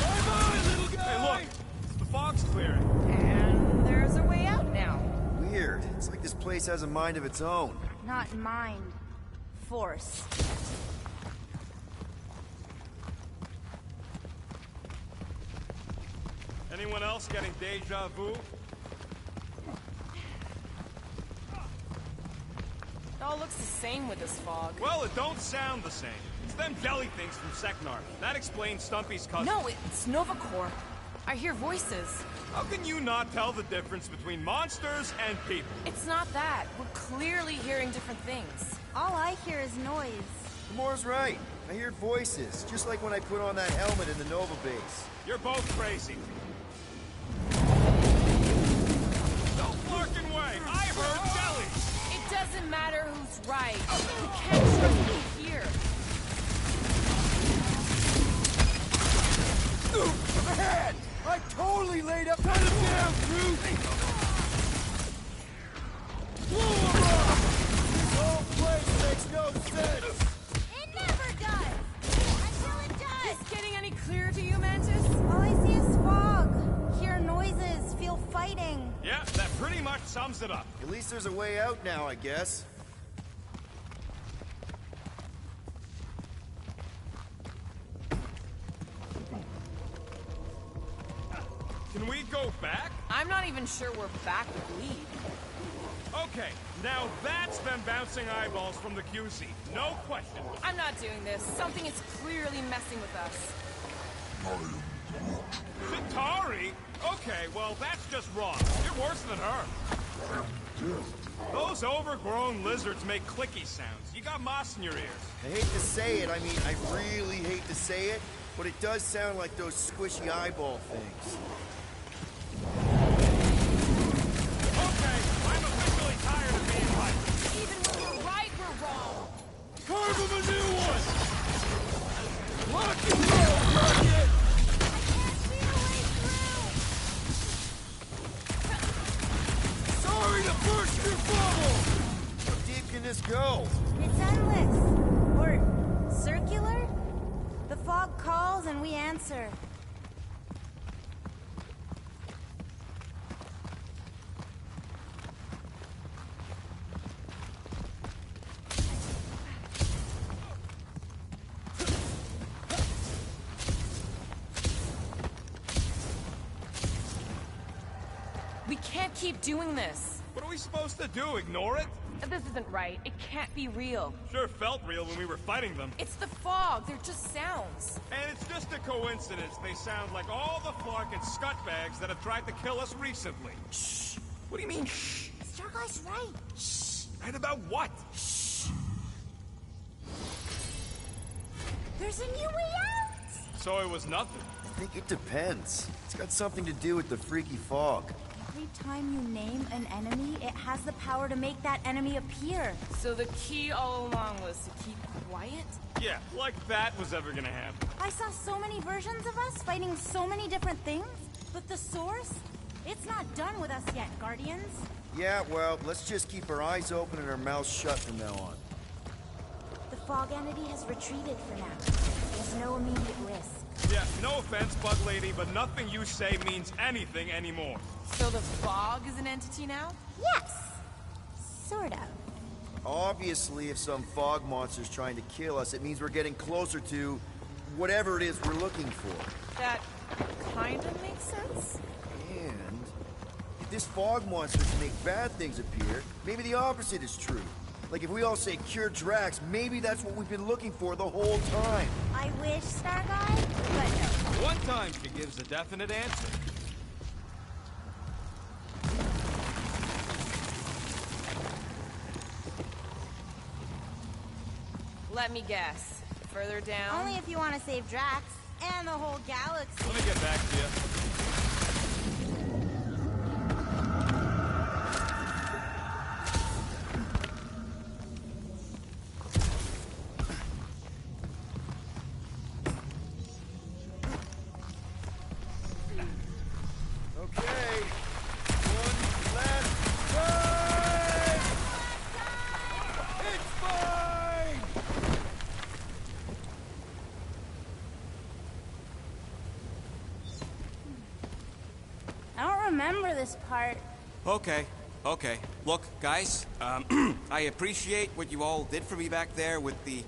Come on, little guy! Hey, look! The fog's clearing. And there's a way out now. Weird. It's like this place has a mind of its own. Not mind. Force. Anyone else getting deja vu? It all looks the same with this fog. Well, it don't sound the same. It's them jelly things from Seknar. That explains Stumpy's cousin. No, it's Novacore. I hear voices. How can you not tell the difference between monsters and people? It's not that. We're clearly hearing different things. All I hear is noise. Gamora's right. I hear voices, just like when I put on that helmet in the Nova base. You're both crazy. No Flarkin way! I heard jellies! It doesn't matter who's right. We can't trust you here. Ahead! I totally laid up. Cut him down, Groot! Blow him up! This whole place makes no sense! It never does! Until it does! Is this getting any clearer to you, Mantis? All I see is fog. Hear noises, feel fighting. Yeah, that pretty much sums it up. At least there's a way out now, I guess. Can we go back? I'm not even sure we're back with lead. Okay, now that's them bouncing eyeballs from the QC. No question. I'm not doing this. Something is clearly messing with us. Chitauri? Okay, well, that's just wrong. You're worse than her. Those overgrown lizards make clicky sounds. You got moss in your ears. I hate to say it, I mean, I really hate to say it, but it does sound like those squishy eyeball things. Okay, I'm officially tired of being right. Even when we're right, we're wrong. Carve him a new one! Lock and roll, Rocket! Sorry to burst your bubble! How deep can this go? It's endless. Or circular? The fog calls and we answer. We can't keep doing this. What are we supposed to do, ignore it? This isn't right. It can't be real. Sure felt real when we were fighting them. It's the fog. They're just sounds. And it's just a coincidence they sound like all the Flarkin scuttbags that have tried to kill us recently. Shh. What do you mean, shh? Starguy's right. Shh. Right about what? Shh. There's a new way out! So it was nothing. I think it depends. It's got something to do with the freaky fog. Every time you name an enemy, it has the power to make that enemy appear. So the key all along was to keep quiet? Yeah, like that was ever gonna happen. I saw so many versions of us fighting so many different things, but the source? It's not done with us yet, Guardians. Yeah, well, let's just keep our eyes open and our mouths shut from now on. The fog entity has retreated for now. There's no immediate risk. Yeah, no offense, Bug Lady, but nothing you say means anything anymore. So the fog is an entity now? Yes! Sort of. Obviously, if some fog monster's trying to kill us, it means we're getting closer to whatever it is we're looking for. That kind of makes sense. And if this fog monster can make bad things appear, maybe the opposite is true. Like if we all say cure Drax, maybe that's what we've been looking for the whole time. I wish, Star Guy, but no. One time she gives a definite answer. Let me guess. Further down? Only if you want to save Drax and the whole galaxy. Let me get back to you. Okay. One last time! It's fine! I don't remember this part. Okay. Look, guys, I appreciate what you all did for me back there with the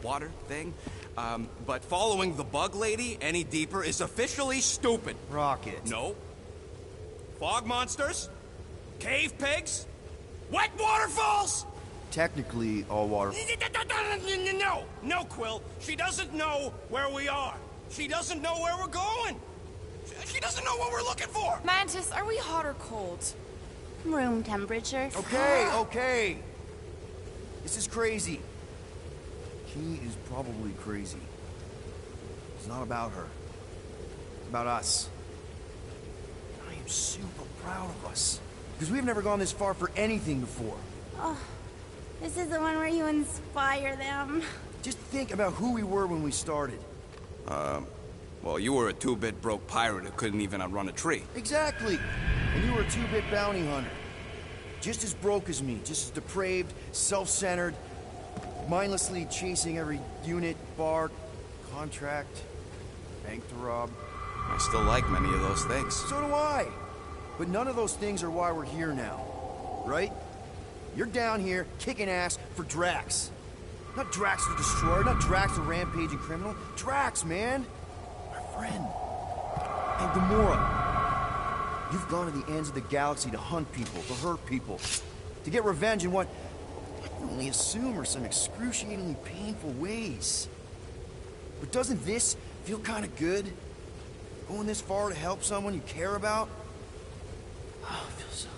water thing, but following the bug lady any deeper is officially stupid. Rocket. No. Fog monsters? Cave pigs? Wet waterfalls? Technically, all water. No, Quill. She doesn't know where we are. She doesn't know where we're going. She doesn't know what we're looking for. Mantis, are we hot or cold? Room temperature. Okay. This is crazy. She is probably crazy. It's not about her. It's about us. I am super proud of us. Because we've never gone this far for anything before. Oh, this is the one where you inspire them. Just think about who we were when we started. Well, you were a two-bit broke pirate who couldn't even outrun a tree. Exactly. And you were a two-bit bounty hunter. Just as broke as me, just as depraved, self-centered, mindlessly chasing every unit, bar, contract, bank to rob. I still like many of those things. So do I. But none of those things are why we're here now. Right? You're down here kicking ass for Drax. Not Drax the Destroyer, not Drax the rampaging criminal. Drax, man. Our friend. And Gamora. You've gone to the ends of the galaxy to hunt people, to hurt people, to get revenge in what I can only assume are some excruciatingly painful ways. But doesn't this feel kind of good? Going this far to help someone you care about? Oh, it feels so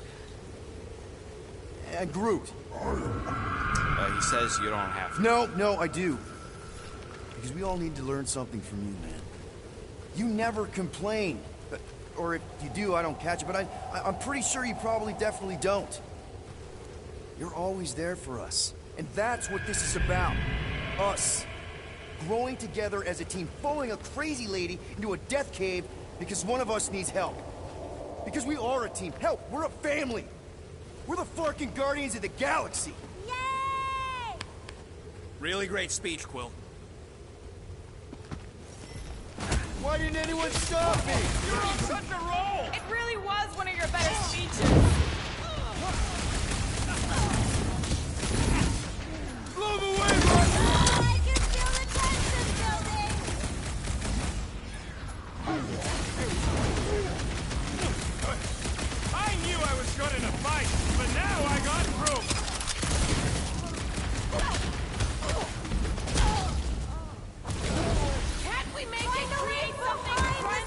good. And Groot. He says you don't have to. No, I do. Because we all need to learn something from you, man. You never complain. Or if you do, I don't catch it, but I'm pretty sure you probably definitely don't. You're always there for us. And that's what this is about. Us. Growing together as a team, following a crazy lady into a death cave because one of us needs help. Because we are a team. Hell, we're a family. We're the fucking Guardians of the Galaxy. Yay! Really great speech, Quill. Why didn't anyone stop me? You're on such a roll! It really was one of your better speeches. Move away, Rocket! I can feel the tension building! I knew I was good in a fight, but now I got through. Can't we make it create something friendly?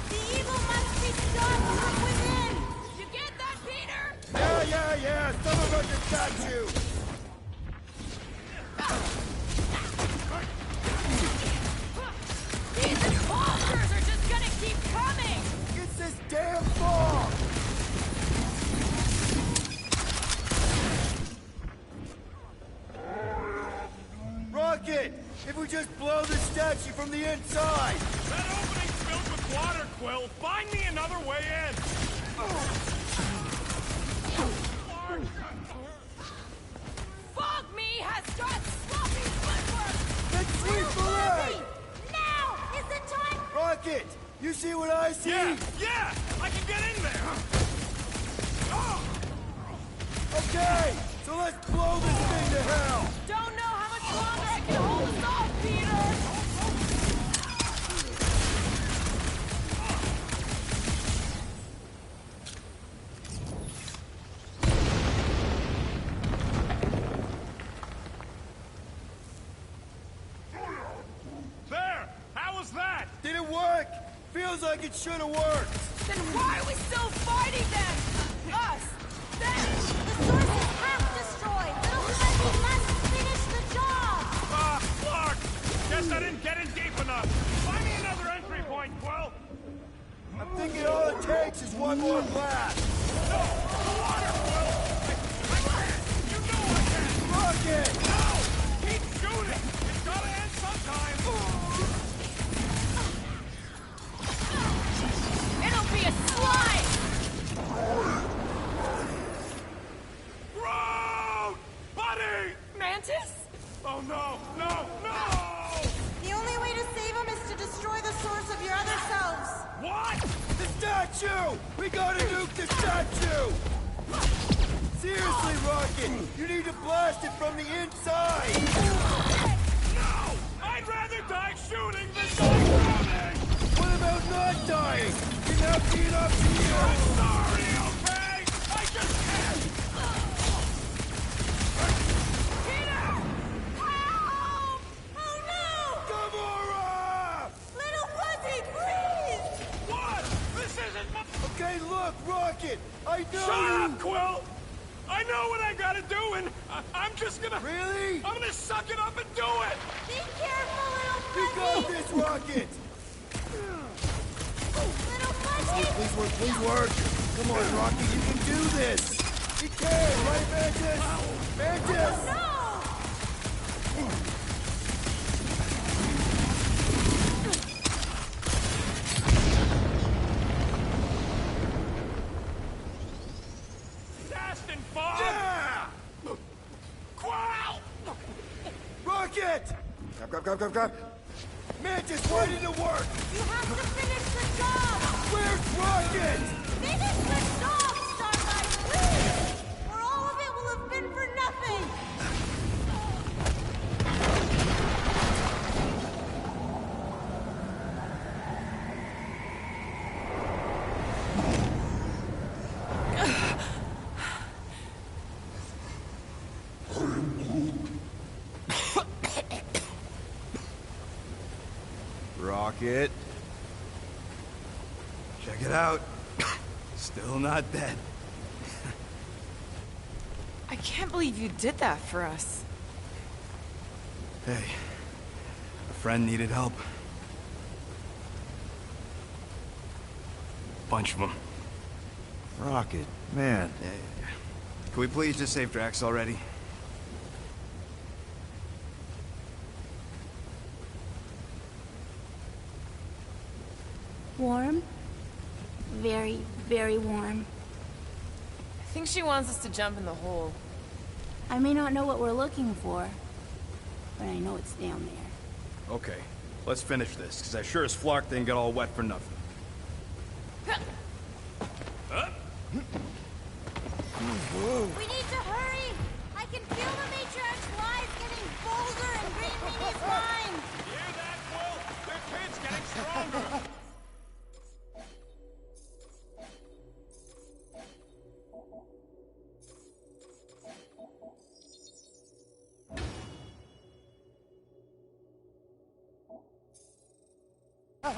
The evil must be stopped from within! You get that, Peter? Yeah. Some of us are got you. These imposters are just gonna keep coming! It's this damn fog! Rocket! If we just blow the statue from the inside! That opening's filled with water, Quill. Find me another way in. Fog Me has got sloppy footwork! Let's sweep the leg! Now is the time! Rocket! You see what I see? Yeah! I can get in there! Okay! So let's blow this thing to hell! Don't know how much longer I can hold us off, Peter! Feels like it should have worked. Then why are we still fighting then? Us! Them! The source is half destroyed. Little Fuzzy must finish the job. Ah, Clark! Guess I didn't get in deep enough. Find me another entry point, Quill. I'm thinking all it takes is one more blast. No! Water, Quill! I can't! You know I can't! Rocket! No! Keep shooting! It's gotta end sometime! It'll be a slide! Groot! Buddy! Mantis? Oh no! No! No! The only way to save him is to destroy the source of your other selves. What? The statue! We gotta nuke the statue! Seriously, Rocket! You need to blast it from the inside! No! I'd rather die shooting than die drowning! What about not dying? You're not being up to you! I'm sorry, okay? I just can't! Peter! Help! Oh no! Gamora! Little Fuzzy, please! What? This isn't my... Okay, look, Rocket! I know Shut you... up, Quill! I know what I gotta do, and I'm just gonna... Really? I'm gonna suck it up and do it! Be careful, Little You Fuzzy! got this, Rocket! Little Fuzzy! Please work, please work! Come on, Rocket, you can do this! You can, right, Mantis? Mantis! No! Fast and fog! Yeah! Quell! Rocket! Grab! Mantis, why didn't it work? You have to finish the job! Where's Rocket? Finish the job, Starlight, please! Or all of it will have been for nothing! Rocket. Check it out. Still not dead. I can't believe you did that for us. Hey, a friend needed help. Bunch of them. Rocket, man. Can we please just save Drax already? Warm? Very, very warm. I think she wants us to jump in the hole. I may not know what we're looking for, but I know it's down there. Okay, let's finish this, because I sure as Flark didn't get all wet for nothing. We need to hurry! I can feel the Matriarch lies getting bolder and Green Meanie's mind! Hear that, Quill? Their kid's getting stronger! Oh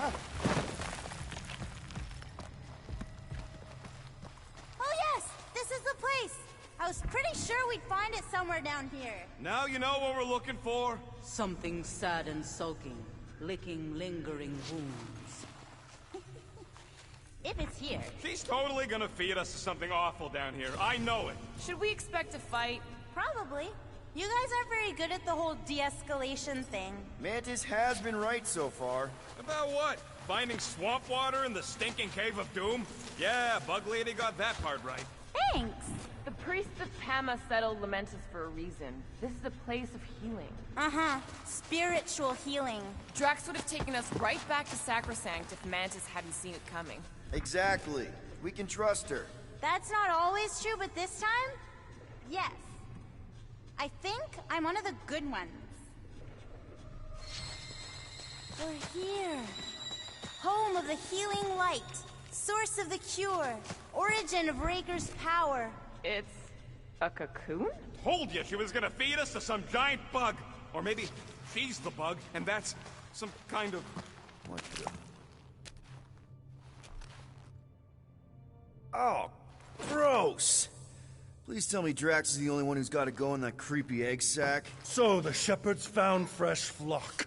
yes! This is the place! I was pretty sure we'd find it somewhere down here. Now you know what we're looking for? Something sad and sulking, licking lingering wounds. If it's here. She's totally gonna feed us to something awful down here. I know it. Should we expect a fight? Probably. You guys aren't very good at the whole de-escalation thing. Mantis has been right so far. About what? Finding swamp water in the stinking cave of doom? Yeah, Bug Lady got that part right. Thanks! The priests of Pama settled Lamentus for a reason. This is a place of healing. Uh-huh. Spiritual healing. Drax would have taken us right back to Sacrosanct if Mantis hadn't seen it coming. Exactly. We can trust her. That's not always true, but this time? Yes. I think I'm one of the good ones. We're here. Home of the healing light. Source of the cure. Origin of Raker's power. It's a cocoon? Told you she was gonna feed us to some giant bug. Or maybe she's the bug, and that's some kind of... What the... Oh, gross! Please tell me Drax is the only one who's got to go in that creepy egg sack. So the shepherds found fresh flock.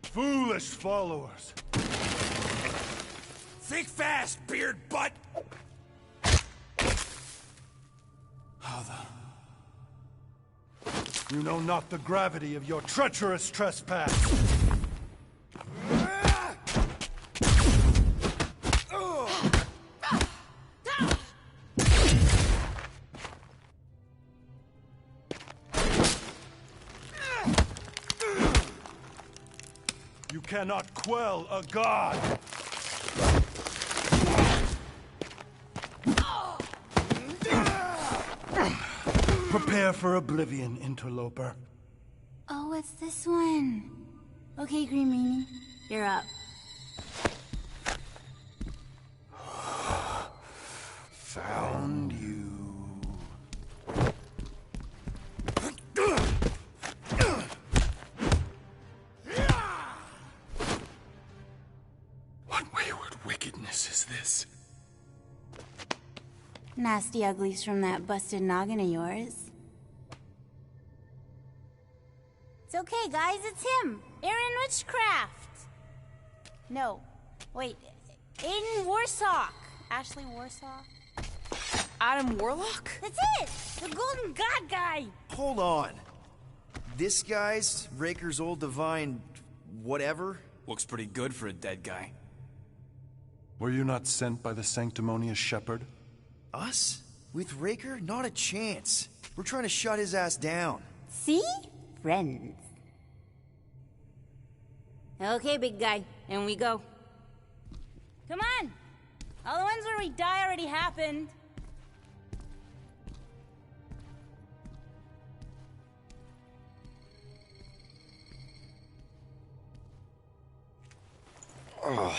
Foolish followers. Think fast, beard butt! How the... You know not the gravity of your treacherous trespass. You cannot quell a god. Prepare for oblivion, interloper. Oh, what's this one? Okay, Green Meanie, you're up. Found you. What wayward wickedness is this? Nasty uglies from that busted noggin of yours. It's okay, guys, it's him! Aaron Witchcraft! No, wait, Aiden Warsock! Ashley Warsaw? Adam Warlock? That's it! The Golden God guy! Hold on. This guy's Raker's old divine... whatever? Looks pretty good for a dead guy. Were you not sent by the sanctimonious shepherd? Us? With Raker? Not a chance. We're trying to shut his ass down. See? Friends. Okay, big guy, and we go. Come on! All the ones where we die already happened. Oh.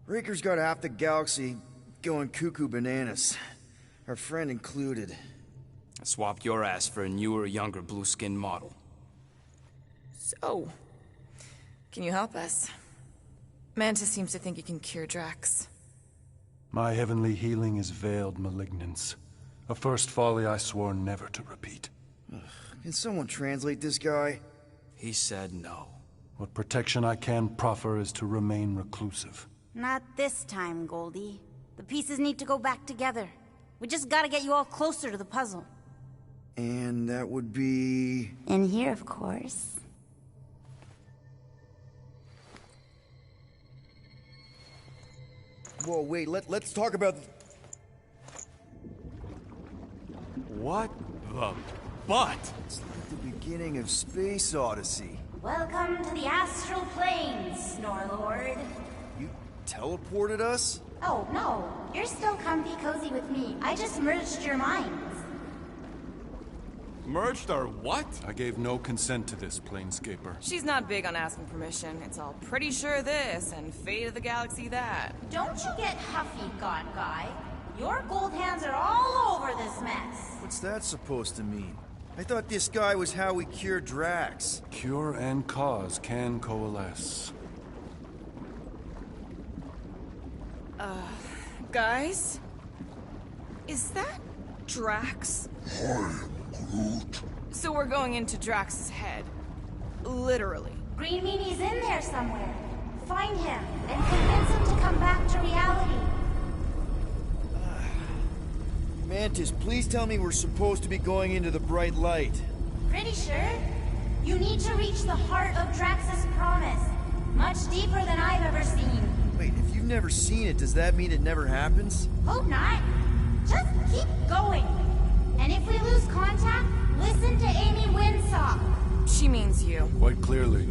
Raker's got half the galaxy going cuckoo bananas. Our friend included. I swapped your ass for a newer, younger blue-skinned model. So, can you help us? Mantis seems to think you can cure Drax. My heavenly healing is veiled malignance. A first folly I swore never to repeat. Can someone translate this guy? He said no. What protection I can proffer is to remain reclusive. Not this time, Goldie. The pieces need to go back together. We just gotta get you all closer to the puzzle. And that would be... In here, of course. Whoa, wait, let's talk about... What the butt? It's like the beginning of Space Odyssey. Welcome to the astral planes, Snorlord. You teleported us? Oh, no. You're still comfy cozy with me. I just merged your minds. Merged our what? I gave no consent to this, Planescaper. She's not big on asking permission. It's all pretty sure this and fate of the galaxy that. Don't you get huffy, God Guy. Your gold hands are all over this mess. What's that supposed to mean? I thought this guy was how we cured Drax. Cure and cause can coalesce. Guys? Is that Drax? Hi, Groot. So we're going into Drax's head. Literally. Green Meanie's in there somewhere. Find him and convince him to come back to reality. Mantis, please tell me we're supposed to be going into the bright light. Pretty sure. You need to reach the heart of Drax's promise. Much deeper than I've ever seen. Wait, if you've never seen it, does that mean it never happens? Hope not. Just keep going. And if we lose contact, listen to Amy Winsock. She means you. Quite clearly.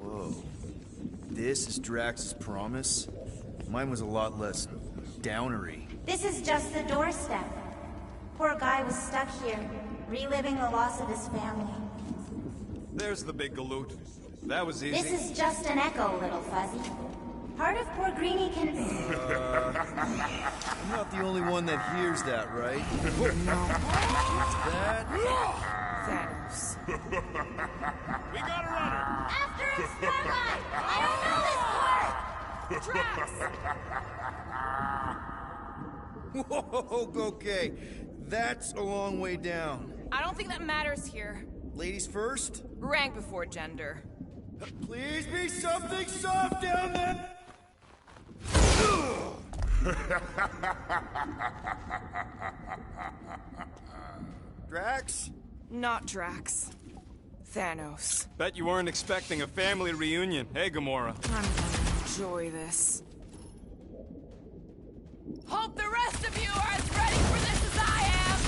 Whoa. This is Drax's promise? Mine was a lot less downery. This is just the doorstep. Poor guy was stuck here, reliving the loss of his family. There's the big galoot. That was easy. This is just an echo, little fuzzy. Part of poor Greenie can... I'm not the only one that hears that, right? That... Thanos. We got a runner! After him, Starlight! I don't know this part! Whoa, okay. That's a long way down. I don't think that matters here. Ladies first? Rank before gender. Please be something soft down there! Drax? Not Drax. Thanos. Bet you weren't expecting a family reunion. Hey, Gamora. I'm gonna enjoy this. Hope the rest of you are as ready for this as I am!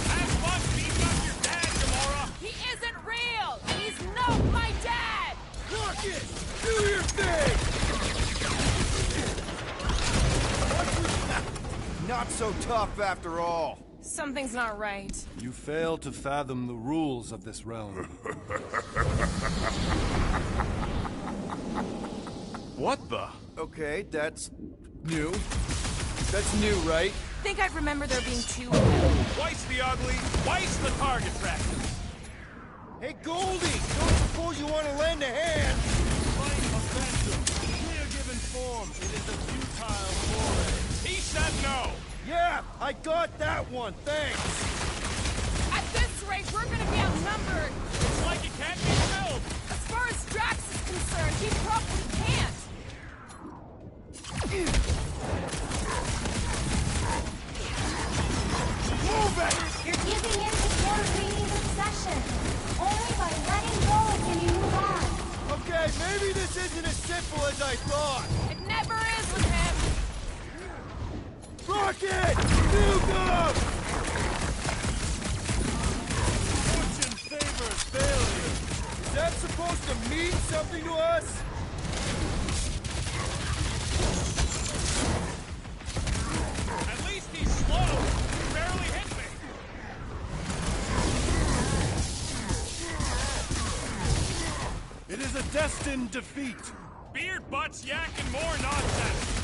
Have fun beating up your dad, Gamora! He isn't real! He's not my dad! Rocket! Do your thing! Not so tough after all. Something's not right. You fail to fathom the rules of this realm. What the? Okay, that's new. That's new, right? Think I'd remember there being two. Twice the ugly, twice the target practice. Hey, Goldie! Don't suppose you want to lend a hand? Fight a phantom. Clear given form. It is a futile foray. He said no! Yeah, I got that one, thanks! At this rate, we're gonna be outnumbered! It's like it can't be filled! As far as Drax is concerned, he probably can't! Move it! You're giving in to poor Greenie's obsession. Only by letting go can you move on. Okay, maybe this isn't as simple as I thought. It never is with him! Rocket! Nuke him! Fortune favors failure. Is that supposed to mean something to us? At least he's slow. He barely hit me. It is a destined defeat. Beard butts yakking more nonsense.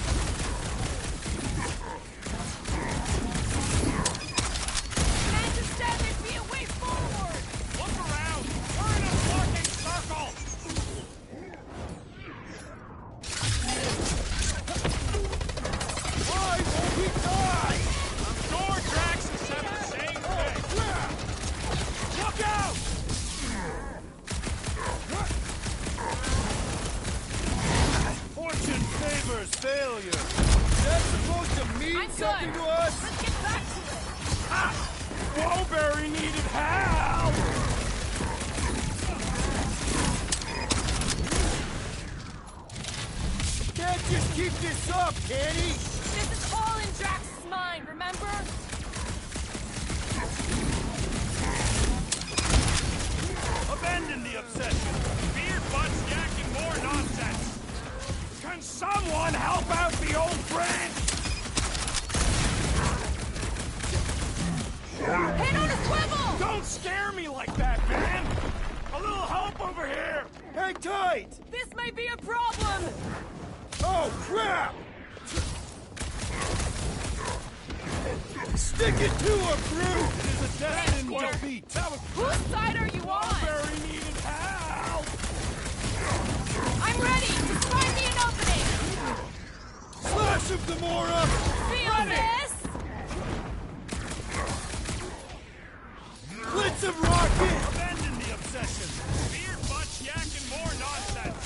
Mantis said there'd be a way forward! Look around. We're in a fucking circle. Why won't he die? I'm sure Drax has said the same thing. Look out! Fortune favors failure. Is that supposed to mean I'm something good. to us? Let's get back to it! Wobury needed help! Can't just keep this up, can he? This is all in Drax's mind, remember? Abandon the obsession. Beard butts yakking more nonsense. Can someone help out the old friend? Hit on a swivel! Don't scare me like that, man! A little help over here! Hang tight! This may be a problem! Oh, crap! Stick it to him, Groot! It is a destined defeat. Whose side are you on? Wobury needed help! I'm ready! Just find me an opening! Slash him, Gamora! Feel this? Blitz him, Rocket! Abandon the obsession. Beard butts yakking more nonsense.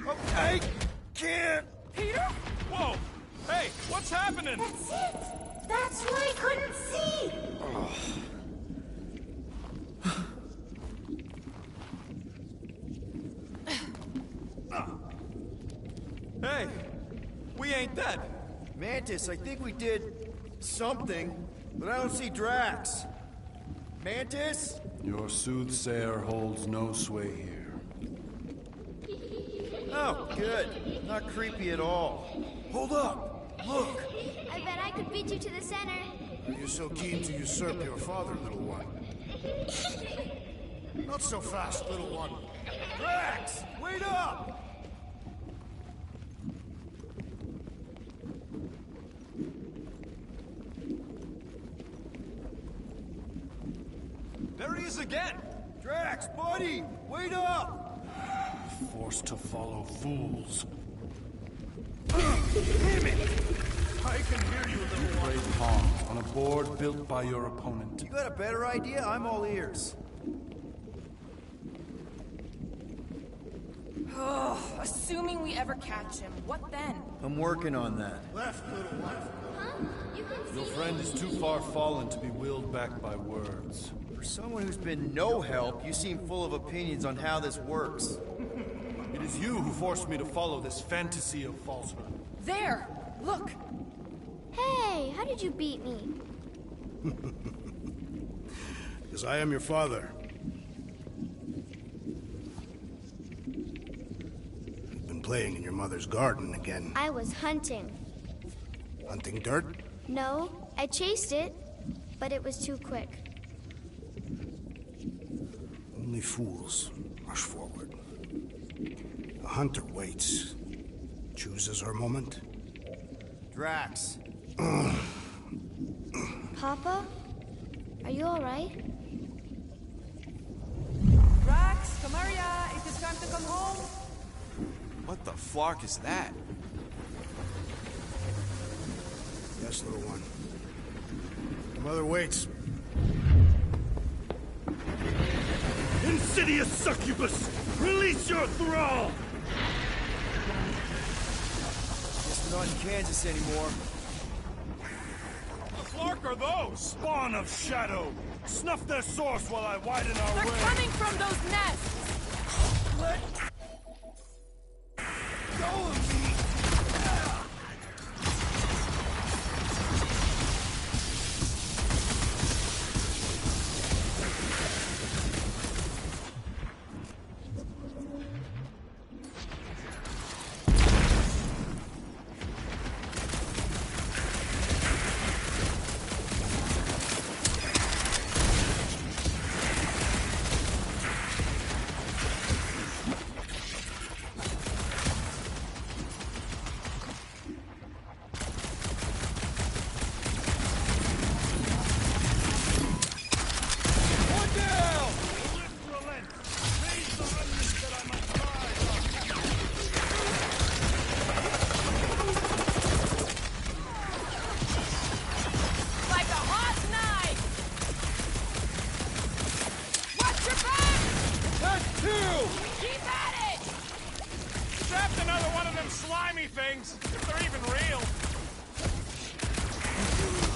Okay, can't! Peter? Whoa! Hey, what's happening? That's it. That's what I couldn't see. Hey, we ain't dead. Mantis, I think we did something, but I don't see Drax. Mantis? Your soothsayer holds no sway here. Oh, good. Not creepy at all. Hold up! Look! I bet I could beat you to the center. You're so keen to usurp your father, little one. Not so fast, little one. Drax! Wait up! There he is again! Drax, buddy! Wait up! Forced to follow fools. Damn it! I can hear you, little one. Played pawns on a board built by your opponent. You got a better idea? I'm all ears. Ugh, assuming we ever catch him, what then? I'm working on that. Left, little one. Huh? You can Your see friend is too far fallen to be willed back by words. For someone who's been no help, you seem full of opinions on how this works. It is you who forced me to follow this fantasy of falsehood. There! Look! Hey, how did you beat me? Because I am your father. You've been playing in your mother's garden again. I was hunting. Hunting dirt? No, I chased it, but it was too quick. Only fools rush forward. A hunter waits. Chooses her moment. Drax. Papa? Are you alright? Drax, come here, ya. It is time to come home. What the flark is that? Yes, little one. Your mother waits. Insidious succubus! Release your thrall! Guess we're not in Kansas anymore. The flark are those? Spawn of shadow! Snuff their source while I widen our way! They're coming from those nests! Let go of me!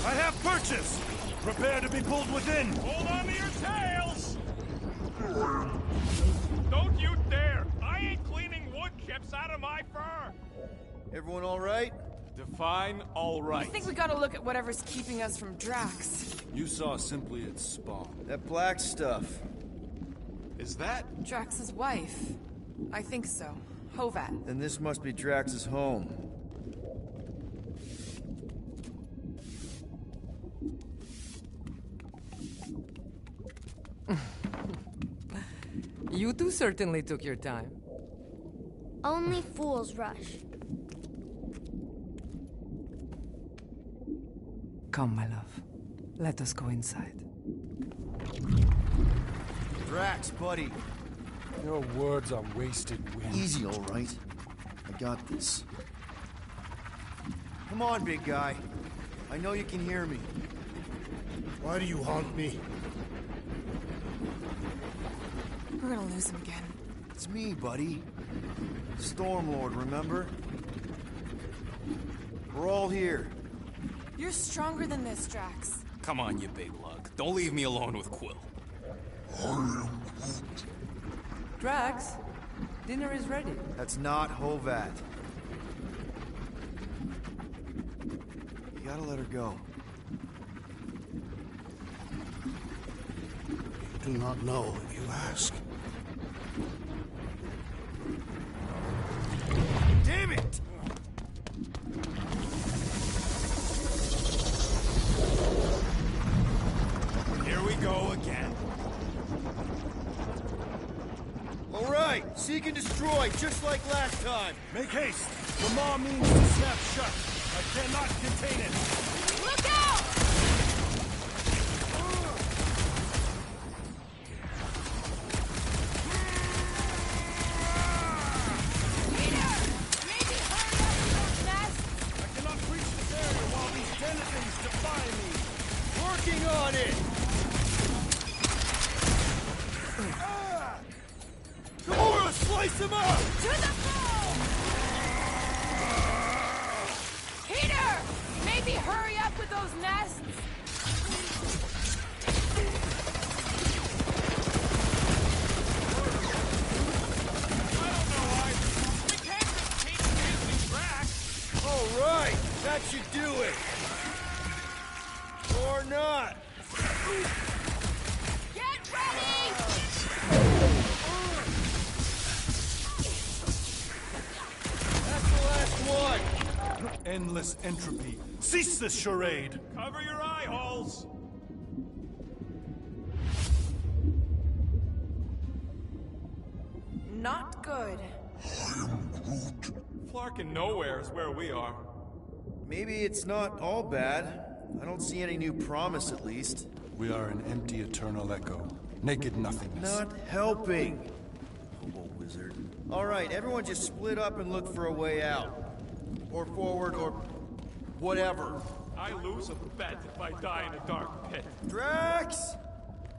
I have purchase! Prepare to be pulled within! Hold on to your tails! Don't you dare! I ain't cleaning wood chips out of my fur! Everyone all right? Define all right. I think we gotta look at whatever's keeping us from Drax. You saw simply its spawn. That black stuff. Is that? Drax's wife. I think so. Hovat. Then this must be Drax's home. You two certainly took your time. Only fools rush. Come, my love. Let us go inside. Drax, buddy. Your words are wasted wind. Easy, all right. I got this. Come on, big guy. I know you can hear me. Why do you haunt me? We're gonna lose him again. It's me, buddy. Stormlord, remember? We're all here. You're stronger than this, Drax. Come on, you big lug. Don't leave me alone with Quill. Drax, dinner is ready. That's not Hovat. You gotta let her go. You do not know if you ask. Damn it! go again. All right, seek and destroy, just like last time. Make haste. The maw means to snap shut. I cannot contain it. Look out! Peter! Maybe hurry up with those nests! I cannot reach this area while these denizens defy me. Working on it! Gamora, slice him up! To the floor! Peter! Maybe hurry up with those nests! I don't know either. We can't just keep chasing Drax. All right, that should do it. Or not. Get ready! That's the last one. Endless entropy. Cease this charade! Cover your eye holes. Not good. Flarkin' nowhere is where we are. Maybe it's not all bad. I don't see any new promise, at least. We are an empty eternal echo. Naked nothingness. Not helping. Hobo wizard. All right, everyone just split up and look for a way out. Or forward, or whatever. I lose a bet if I die in a dark pit. Drax!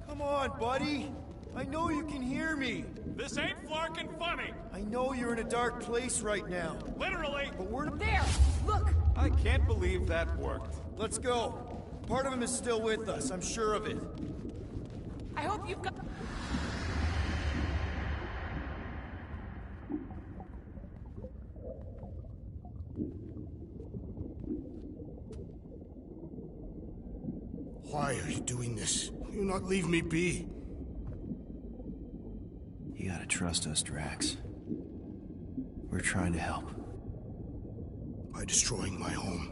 Come on, buddy. I know you can hear me. This ain't Flarkin' funny. I know you're in a dark place right now. Literally. But we're not There! Look! I can't believe that worked. Let's go. Part of him is still with us, I'm sure of it. I hope you've got... Why are you doing this? Will you not leave me be? You gotta trust us, Drax. We're trying to help. By destroying my home.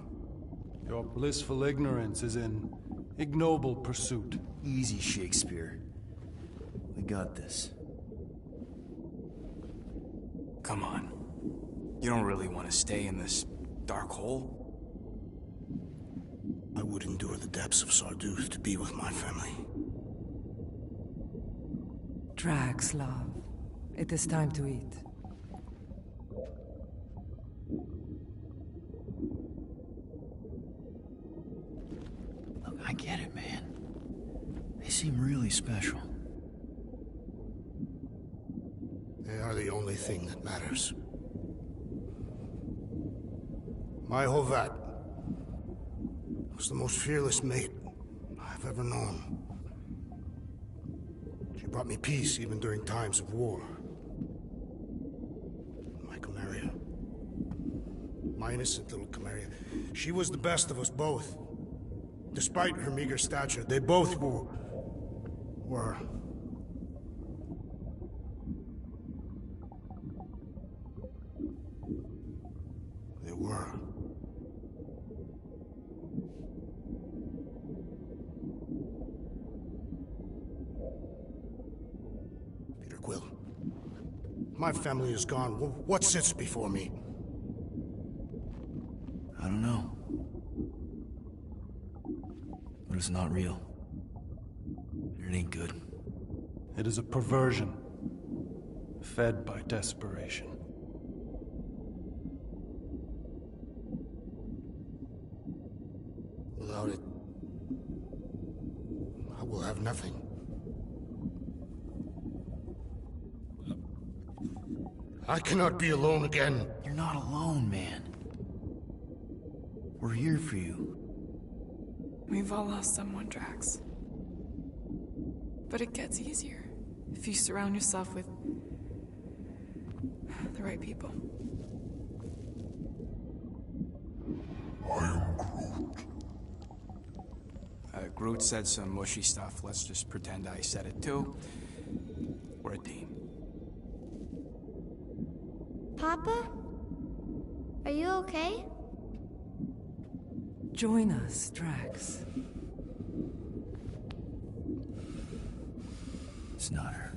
Your blissful ignorance is in ignoble pursuit. Easy, Shakespeare. We got this. Come on. You don't really want to stay in this dark hole? I would endure the depths of Sarduth to be with my family. Drax, love. It is time to eat. Look, I get it, man. They seem really special. They are the only thing that matters. My Hovat was the most fearless mate I've ever known. She brought me peace even during times of war. My Chimeria. My innocent little Chimeria. She was the best of us both. Despite her meager stature, they both were. They were. Peter Quill. My family is gone. What sits before me? I don't know. But it's not real. It ain't good. It is a perversion, fed by desperation. Without it, I will have nothing. I cannot be alone again. You're not alone, man. We're here for you. We've all lost someone, Drax. But it gets easier if you surround yourself with the right people. I am Groot. Groot said some mushy stuff. Let's just pretend I said it too. We're a team. Papa? Are you okay? Join us, Drax. It's not her.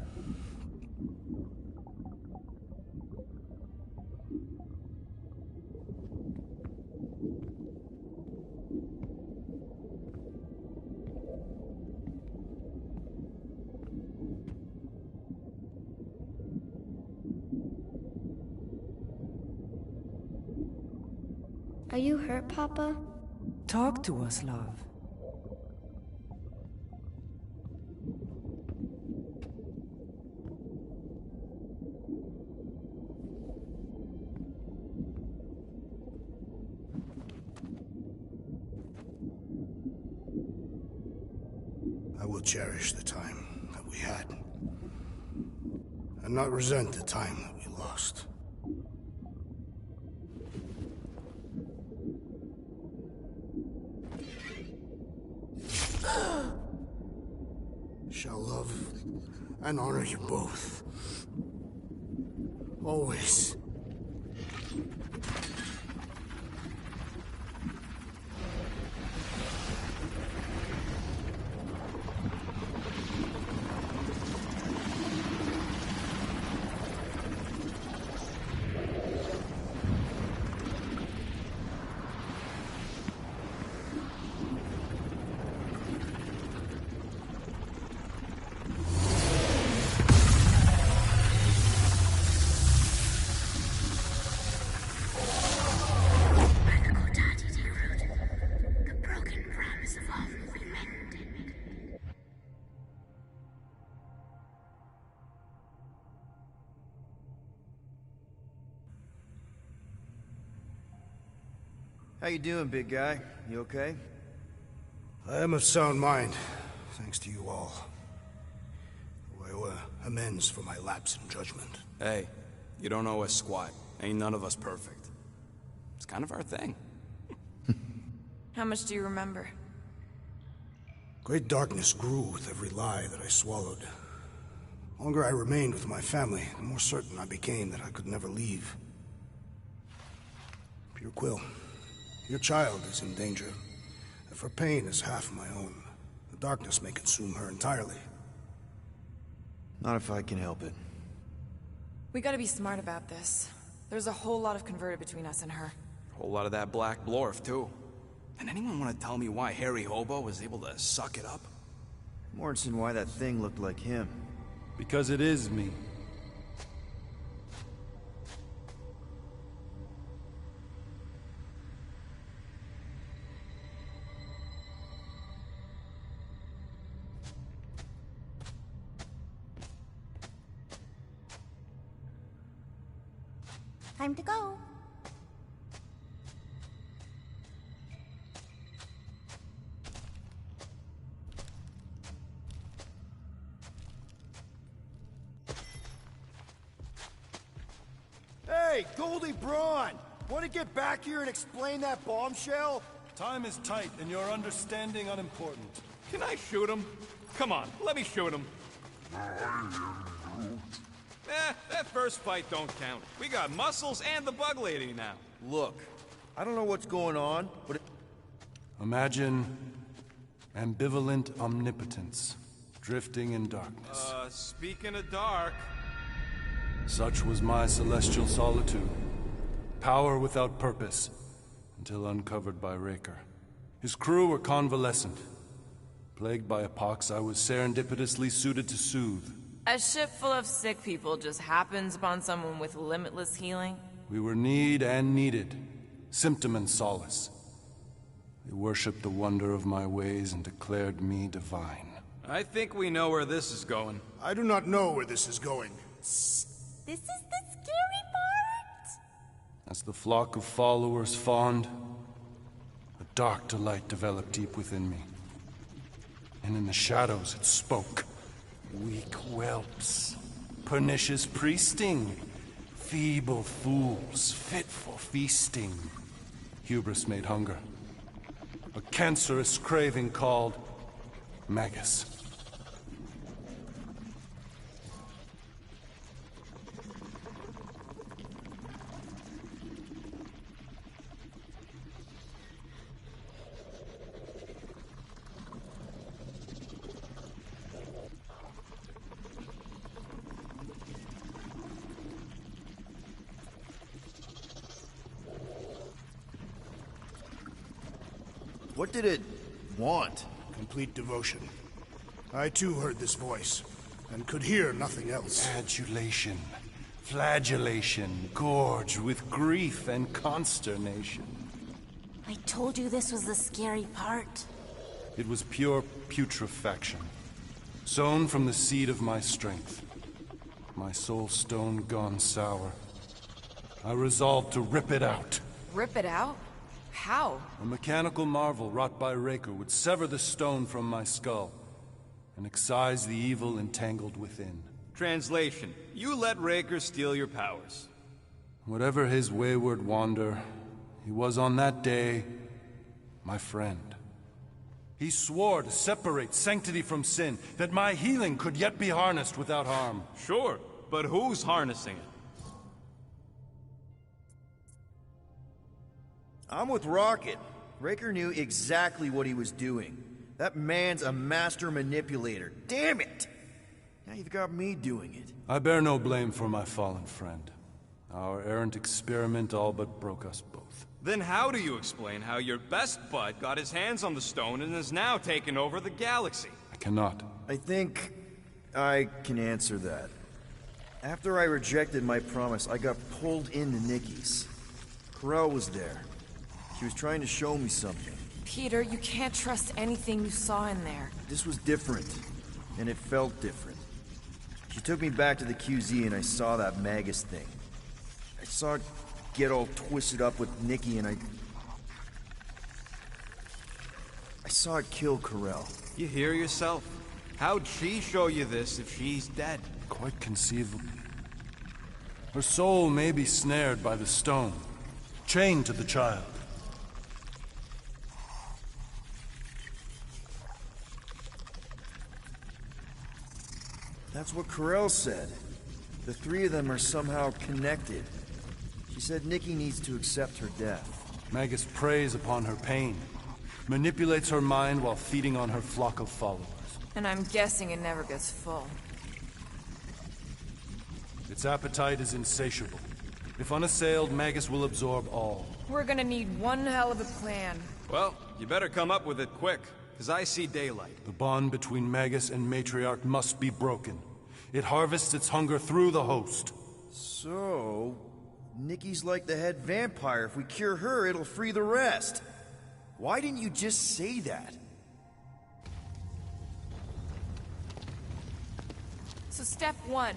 Are you hurt, Papa? Talk to us, love. I will cherish the time that we had, and not resent the time that we lost. Shall love and honor you both. Always. How you doing, big guy? You okay? I am of sound mind, thanks to you all. I owe amends for my lapse in judgment. Hey, you don't owe us squat. Ain't none of us perfect. It's kind of our thing. How much do you remember? Great darkness grew with every lie that I swallowed. The longer I remained with my family, the more certain I became that I could never leave. Pure Quill, your child is in danger. If her pain is half my own, the darkness may consume her entirely. Not if I can help it. We gotta be smart about this. There's a whole lot of converted between us and her. A whole lot of that black blorf, too. And anyone want to tell me why Harry Hobo was able to suck it up? Morrison, why that thing looked like him. Because it is me. Time to go. Hey, Goldie Braun! Want to get back here and explain that bombshell? Time is tight, and your understanding unimportant. Can I shoot him? Come on, let me shoot him. That first fight don't count. We got muscles and the bug lady now. Look, I don't know what's going on, but... Imagine ambivalent omnipotence, drifting in darkness. Speaking of dark... Such was my celestial solitude. Power without purpose, until uncovered by Raker. His crew were convalescent. Plagued by a pox I was serendipitously suited to soothe. A ship full of sick people just happens upon someone with limitless healing? We were need and needed, symptom and solace. They worshipped the wonder of my ways and declared me divine. I think we know where this is going. I do not know where this is going. This is the scary part! As the flock of followers fawned, a dark delight developed deep within me. And in the shadows it spoke. Weak whelps, pernicious priesting, feeble fools, fit for feasting. Hubris made hunger. A cancerous craving called Magus. What did it want? Complete devotion. I too heard this voice, and could hear nothing else. Adulation, flagellation, gorged with grief and consternation. I told you this was the scary part. It was pure putrefaction, sown from the seed of my strength. My soul stone gone sour. I resolved to rip it out. Rip it out? How? A mechanical marvel wrought by Raker would sever the stone from my skull and excise the evil entangled within. Translation: you let Raker steal your powers. Whatever his wayward wander, he was on that day my friend. He swore to separate sanctity from sin, that my healing could yet be harnessed without harm. Sure, but who's harnessing it? I'm with Rocket. Raker knew exactly what he was doing. That man's a master manipulator. Damn it! Now you've got me doing it. I bear no blame for my fallen friend. Our errant experiment all but broke us both. Then how do you explain how your best bud got his hands on the stone and has now taken over the galaxy? I cannot. I think I can answer that. After I rejected my promise, I got pulled into Nikki's. Corel was there. She was trying to show me something. Peter, you can't trust anything you saw in there. This was different, and it felt different. She took me back to the QZ and I saw that Magus thing. I saw it get all twisted up with Nikki and I saw it kill Corel. You hear yourself? How'd she show you this if she's dead? Quite conceivable. Her soul may be snared by the stone, chained to the child. That's what Corel said. The three of them are somehow connected. She said Nikki needs to accept her death. Magus preys upon her pain, manipulates her mind while feeding on her flock of followers. And I'm guessing it never gets full. Its appetite is insatiable. If unassailed, Magus will absorb all. We're gonna need one hell of a plan. Well, you better come up with it quick, because I see daylight. The bond between Magus and Matriarch must be broken. It harvests its hunger through the host. So, Nikki's like the head vampire. If we cure her, it'll free the rest. Why didn't you just say that? So step 1,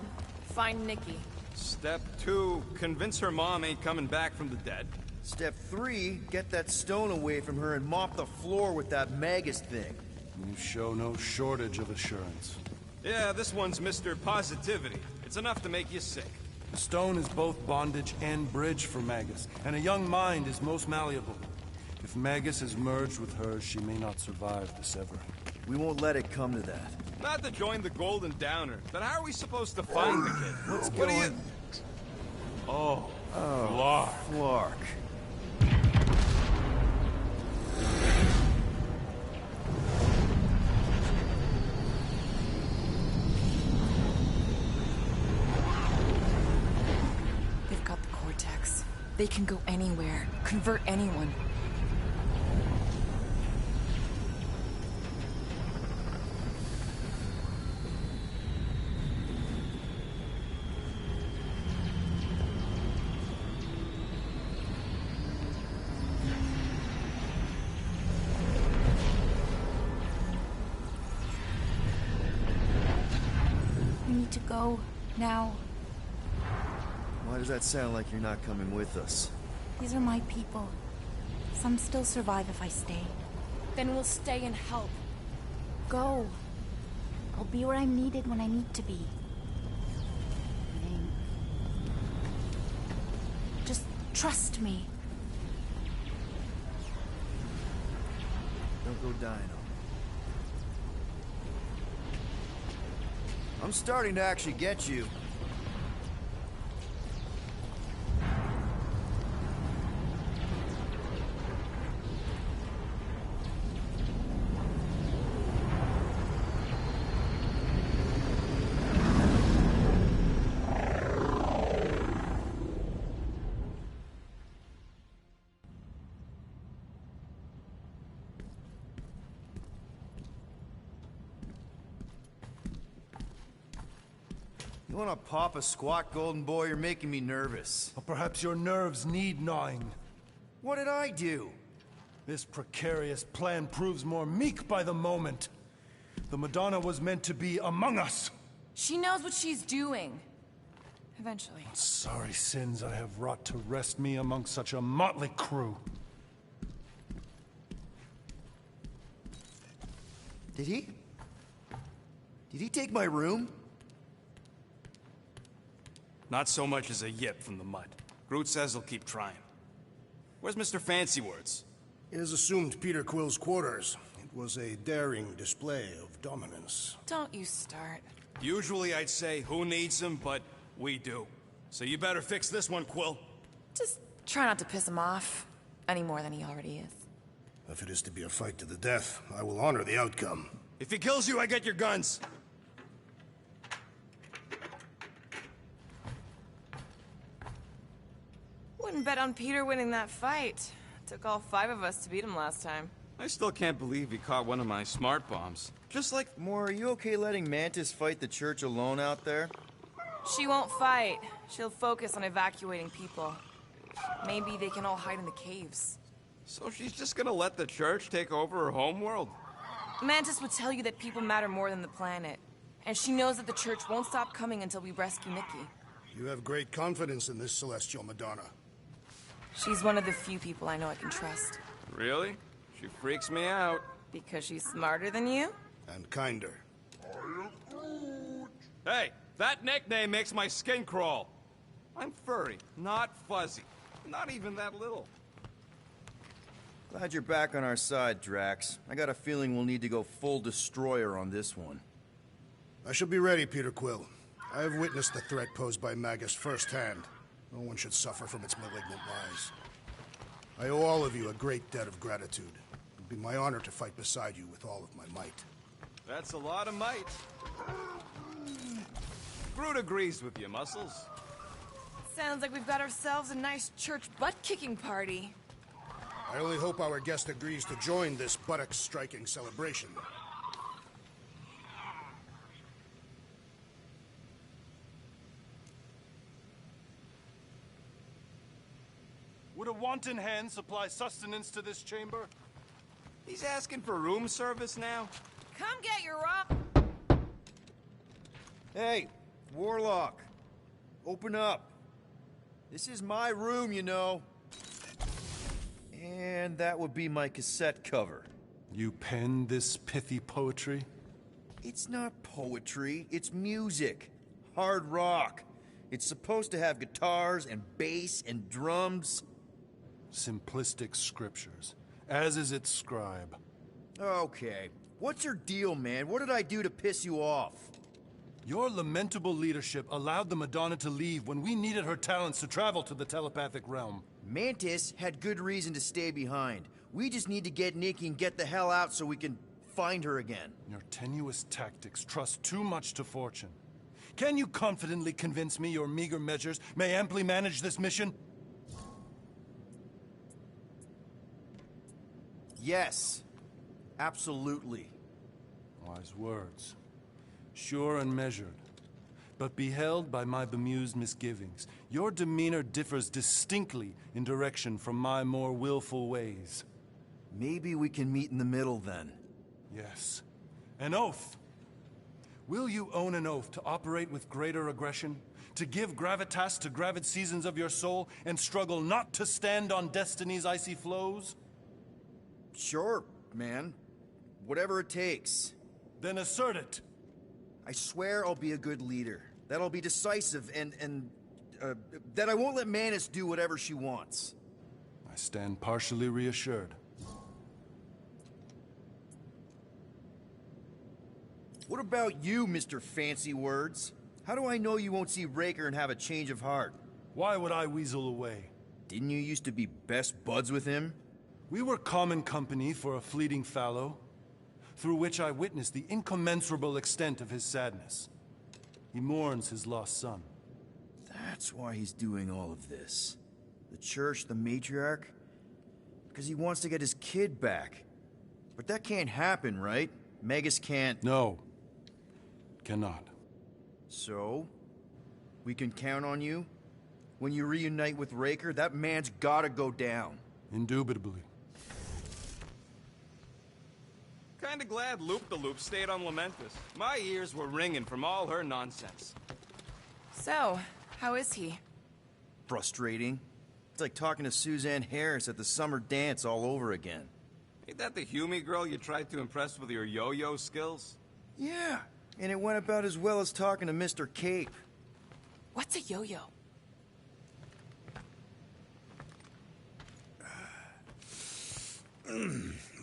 find Nikki. Step 2, convince her mom ain't coming back from the dead. Step 3, get that stone away from her and mop the floor with that Magus thing. You show no shortage of assurance. Yeah, this one's Mr. Positivity. It's enough to make you sick. The stone is both bondage and bridge for Magus, and a young mind is most malleable. If Magus is merged with hers, she may not survive the severing. We won't let it come to that. Not to join the Golden Downer, but how are we supposed to find the kid? What's what going... are you... Oh, Flark. Flark. They've got the Cortex. They can go anywhere, convert anyone. We need to go now. Why does that sound like you're not coming with us? These are my people. Some still survive if I stay. Then we'll stay and help. Go. I'll be where I'm needed when I need to be. Just trust me. Don't go dying on me. I'm starting to actually get you. You wanna pop a squat, Golden Boy? You're making me nervous. Or perhaps your nerves need gnawing. What did I do? This precarious plan proves more meek by the moment. The Madonna was meant to be among us. She knows what she's doing. Eventually. Sorry sins I have wrought to rest me among such a motley crew. Did he? Did he take my room? Not so much as a yip from the mud. Groot says he'll keep trying. Where's Mr. Fancy Words? It is assumed Peter Quill's quarters. It was a daring display of dominance. Don't you start. Usually I'd say, who needs him, but we do. So you better fix this one, Quill. Just try not to piss him off any more than he already is. If it is to be a fight to the death, I will honor the outcome. If he kills you, I get your guns. Wouldn't bet on Peter winning that fight. Took all 5 of us to beat him last time. I still can't believe he caught one of my smart bombs. Just like... Moore, are you okay letting Mantis fight the church alone out there? She won't fight. She'll focus on evacuating people. Maybe they can all hide in the caves. So she's just gonna let the church take over her homeworld? Mantis would tell you that people matter more than the planet. And she knows that the church won't stop coming until we rescue Nikki. You have great confidence in this celestial Madonna. She's one of the few people I know I can trust. Really? She freaks me out. Because she's smarter than you? And kinder. Hey, that nickname makes my skin crawl. I'm furry, not fuzzy. Not even that little. Glad you're back on our side, Drax. I got a feeling we'll need to go full destroyer on this one. I shall be ready, Peter Quill. I have witnessed the threat posed by Magus firsthand. No one should suffer from its malignant lies. I owe all of you a great debt of gratitude. It would be my honor to fight beside you with all of my might. That's a lot of might. Groot agrees with you, Muscles. Sounds like we've got ourselves a nice church butt-kicking party. I only hope our guest agrees to join this buttocks-striking celebration. Would a wanton hand supply sustenance to this chamber? He's asking for room service now? Come get your rock. Hey, Warlock. Open up. This is my room, you know. And that would be my cassette cover. You penned this pithy poetry? It's not poetry, it's music. Hard rock. It's supposed to have guitars and bass and drums. Simplistic scriptures, as is its scribe. Okay. What's your deal, man? What did I do to piss you off? Your lamentable leadership allowed the Madonna to leave when we needed her talents to travel to the telepathic realm. Mantis had good reason to stay behind. We just need to get Nikki and get the hell out so we can find her again. Your tenuous tactics trust too much to fortune. Can you confidently convince me your meager measures may amply manage this mission? Yes. Absolutely. Wise words. Sure and measured. But beheld by my bemused misgivings, your demeanor differs distinctly in direction from my more willful ways. Maybe we can meet in the middle then. Yes. An oath. Will you own an oath to operate with greater aggression? To give gravitas to gravid seasons of your soul and struggle not to stand on destiny's icy flows? Sure, man. Whatever it takes. Then assert it. I swear I'll be a good leader. That I'll be decisive and that I won't let Mantis do whatever she wants. I stand partially reassured. What about you, Mr. Fancy Words? How do I know you won't see Raker and have a change of heart? Why would I weasel away? Didn't you used to be best buds with him? We were common company for a fleeting fallow, through which I witnessed the incommensurable extent of his sadness. He mourns his lost son. That's why he's doing all of this. The church, the matriarch? Because he wants to get his kid back. But that can't happen, right? Magus can't... No. Cannot. So? We can count on you? When you reunite with Raker, that man's gotta go down. Indubitably. Kinda glad Loop-the-Loop stayed on Lamentus. My ears were ringing from all her nonsense. So, how is he? Frustrating. It's like talking to Suzanne Harris at the summer dance all over again. Ain't that the Hume girl you tried to impress with your yo-yo skills? Yeah, and it went about as well as talking to Mr. Cape. What's a yo-yo?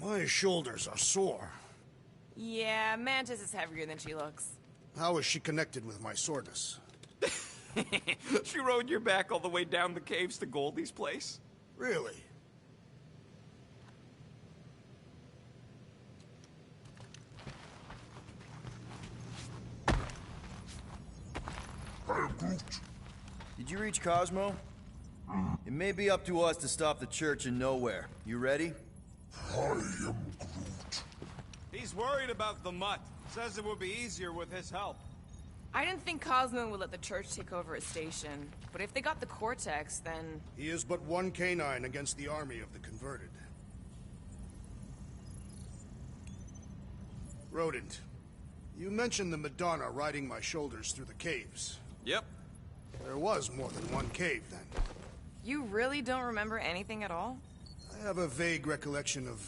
My shoulders are sore. Yeah, Mantis is heavier than she looks. How is she connected with my soreness? She rode your back all the way down the caves to Goldie's place? Really? Did you reach Cosmo? It may be up to us to stop the Church in Nowhere. You ready? I am Groot. He's worried about the mutt. Says it would be easier with his help. I didn't think Cosmo would let the Church take over his station. But if they got the Cortex, then... He is but one canine against the army of the converted. Rodent, you mentioned the Madonna riding my shoulders through the caves. Yep. There was more than one cave, then. You really don't remember anything at all? I have a vague recollection of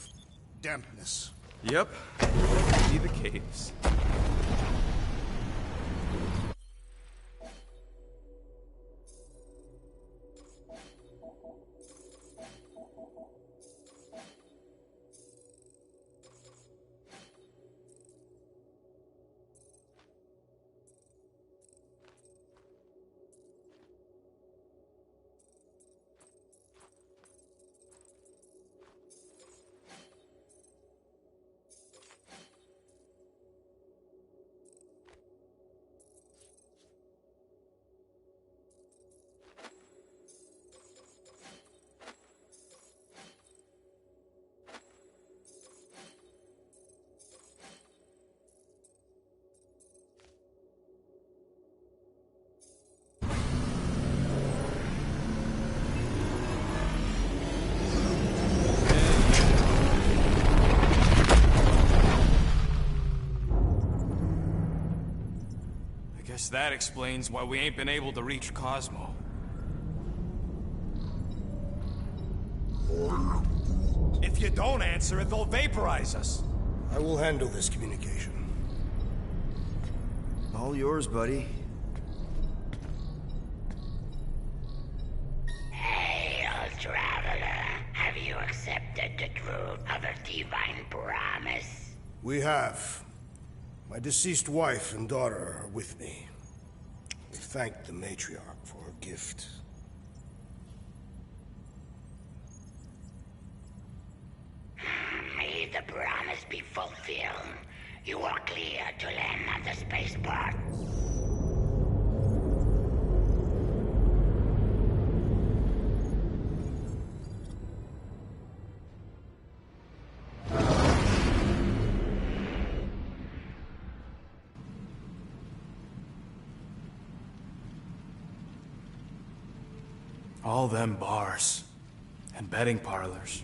dampness. Yep. See the caves. Guess that explains why we ain't been able to reach Cosmo. If you don't answer it, they'll vaporize us. I will handle this communication. All yours, buddy. Hey, old traveler. Have you accepted the truth of a divine promise? We have. My deceased wife and daughter are with me. We thank the matriarch for her gift. May the promise be fulfilled. You are clear to land at the spaceport. All them bars. And betting parlors.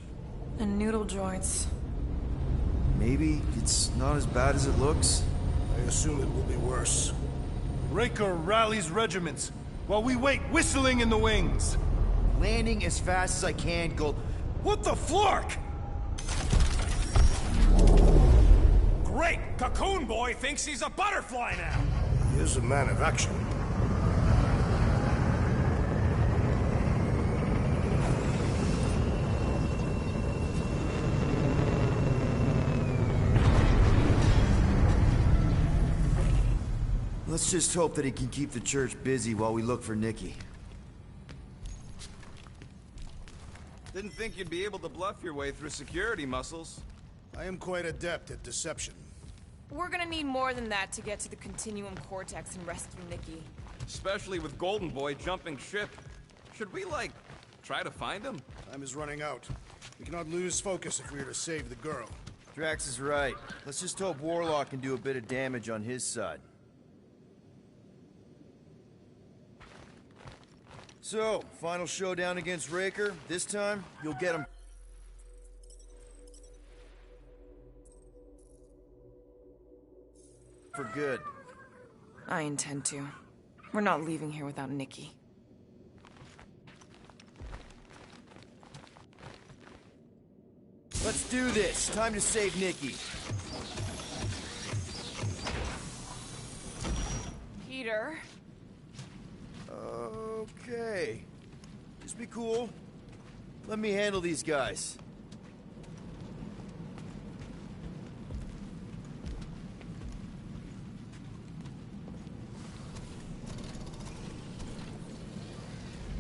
And noodle joints. Maybe it's not as bad as it looks. I assume it will be worse. Raker rallies regiments, while we wait whistling in the wings. Landing as fast as I can, Gold. What the flark? Great! Cocoon Boy thinks he's a butterfly now! He is a man of action. Let's just hope that he can keep the Church busy while we look for Nikki. Didn't think you'd be able to bluff your way through security muscles. I am quite adept at deception. We're gonna need more than that to get to the Continuum Cortex and rescue Nikki. Especially with Golden Boy jumping ship. Should we, like, try to find him? Time is running out. We cannot lose focus if we are to save the girl. Drax is right. Let's just hope Warlock can do a bit of damage on his side. So, final showdown against Raker. This time, you'll get him. For good. I intend to. We're not leaving here without Nikki. Let's do this. Time to save Nikki. Peter? Okay. Just be cool. Let me handle these guys.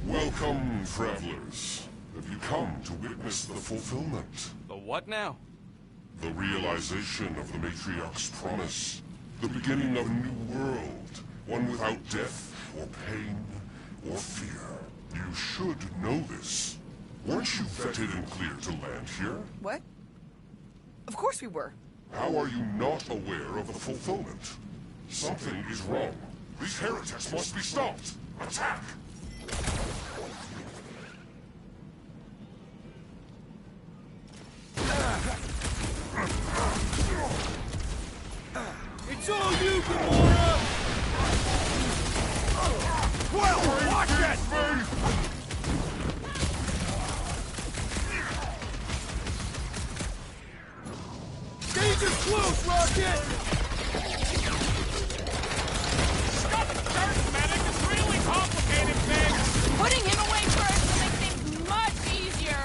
Welcome, travelers. Have you come to witness the fulfillment? The what now? The realization of the Matriarch's promise. The beginning of a new world. One without death, or pain, or fear. You should know this. Weren't you vetted and cleared to land here? What? Of course we were. How are you not aware of the fulfillment? Something is wrong. These heretics must be stopped. Attack! It's all you, Gamora! Well, watch it! Danger close, Rocket! Stop the dirt, medic! It's really complicated things! Putting him away first will make things much easier.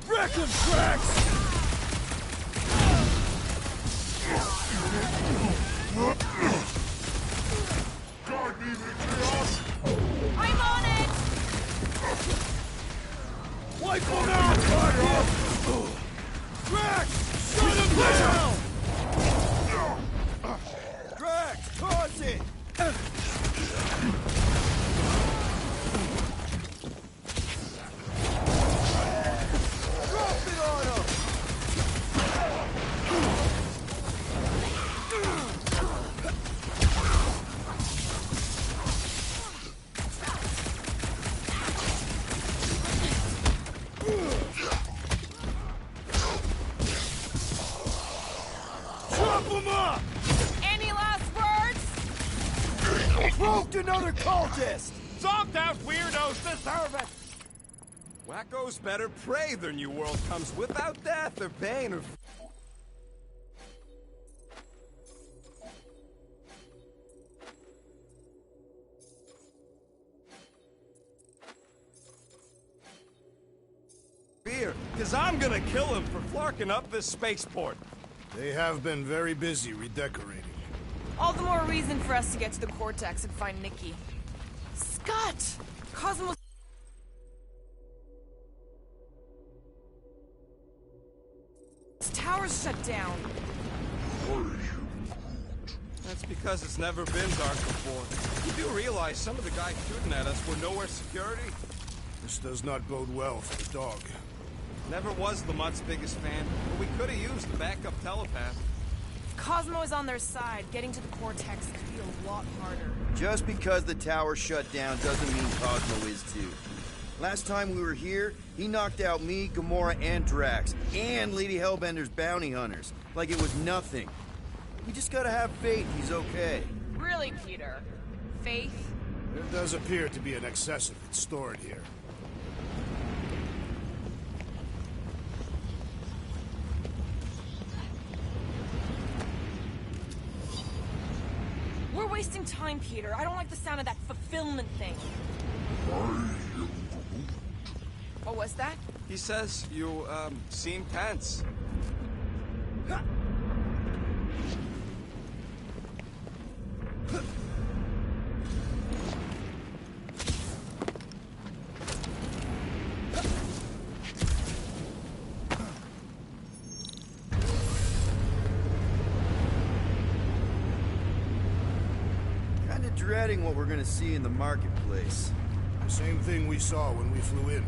Wreck him, Drax! Guard me, Matriarch! I'm on it! Wipe him out, Rocket! Drax! Shut him down! Drax, toss it! Drop it on him! Chop him up! Any last words? Roped another cultist! Zonked out weirdos deserve it! Wackos better pray their new world comes without death or pain or... fear, because I'm gonna kill him for flarking up this spaceport. They have been very busy redecorating. All the more reason for us to get to the Cortex and find Nikki. Scott! Cosmos... This tower's shut down. That's because it's never been dark before. You do realize some of the guys shooting at us were nowhere security? This does not bode well for the dog. Never was Lamott's biggest fan, but we could have used the backup telepath. Cosmo is on their side. Getting to the Cortex could be a lot harder. Just because the tower shut down doesn't mean Cosmo is too. Last time we were here, he knocked out me, Gamora, and Drax, and Lady Hellbender's bounty hunters, like it was nothing. We just gotta have faith he's okay. Really, Peter? Faith? There does appear to be an excess of it stored here. We're wasting time, Peter. I don't like the sound of that fulfillment thing. What was that? He says you, seem tense. Kinda dreading what we're gonna see in the marketplace. The same thing we saw when we flew in.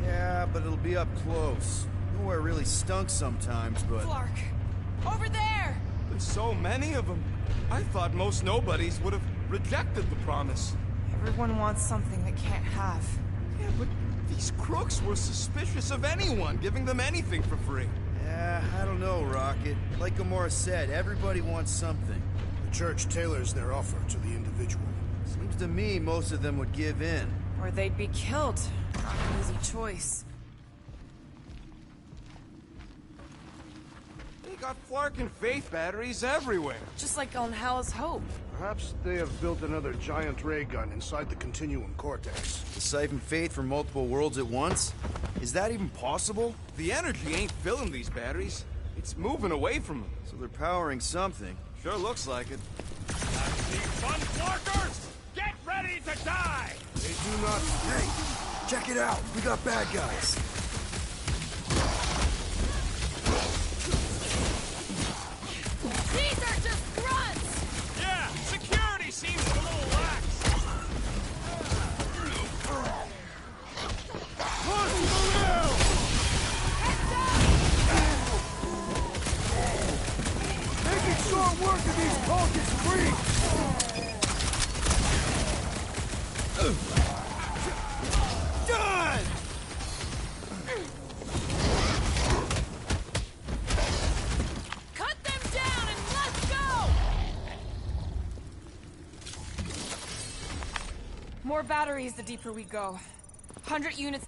Yeah, but it'll be up close. Nowhere really stunk sometimes, but... Clark! Over there! The There's so many of them. I thought most nobodies would have rejected the promise. Everyone wants something they can't have. Yeah, but these crooks were suspicious of anyone giving them anything for free. Yeah, I don't know, Rocket. Like Gamora said, everybody wants something. The church tailors their offer to the individual. Seems to me most of them would give in. Or they'd be killed. Not an easy choice. They got Flarkin faith batteries everywhere. Just like on Hal's Hope. Perhaps they have built another giant ray gun inside the Continuum Cortex. To siphon faith from multiple worlds at once? Is that even possible? The energy ain't filling these batteries. It's moving away from them. So they're powering something. Sure looks like it. These fun Flarkers! Get ready to die! They do not... Hey, check it out. We got bad guys. These are just grunts! Yeah, security seems a little lax. Making short work of these cultists free! Done! Cut them down and let's go! More batteries the deeper we go. 100 units.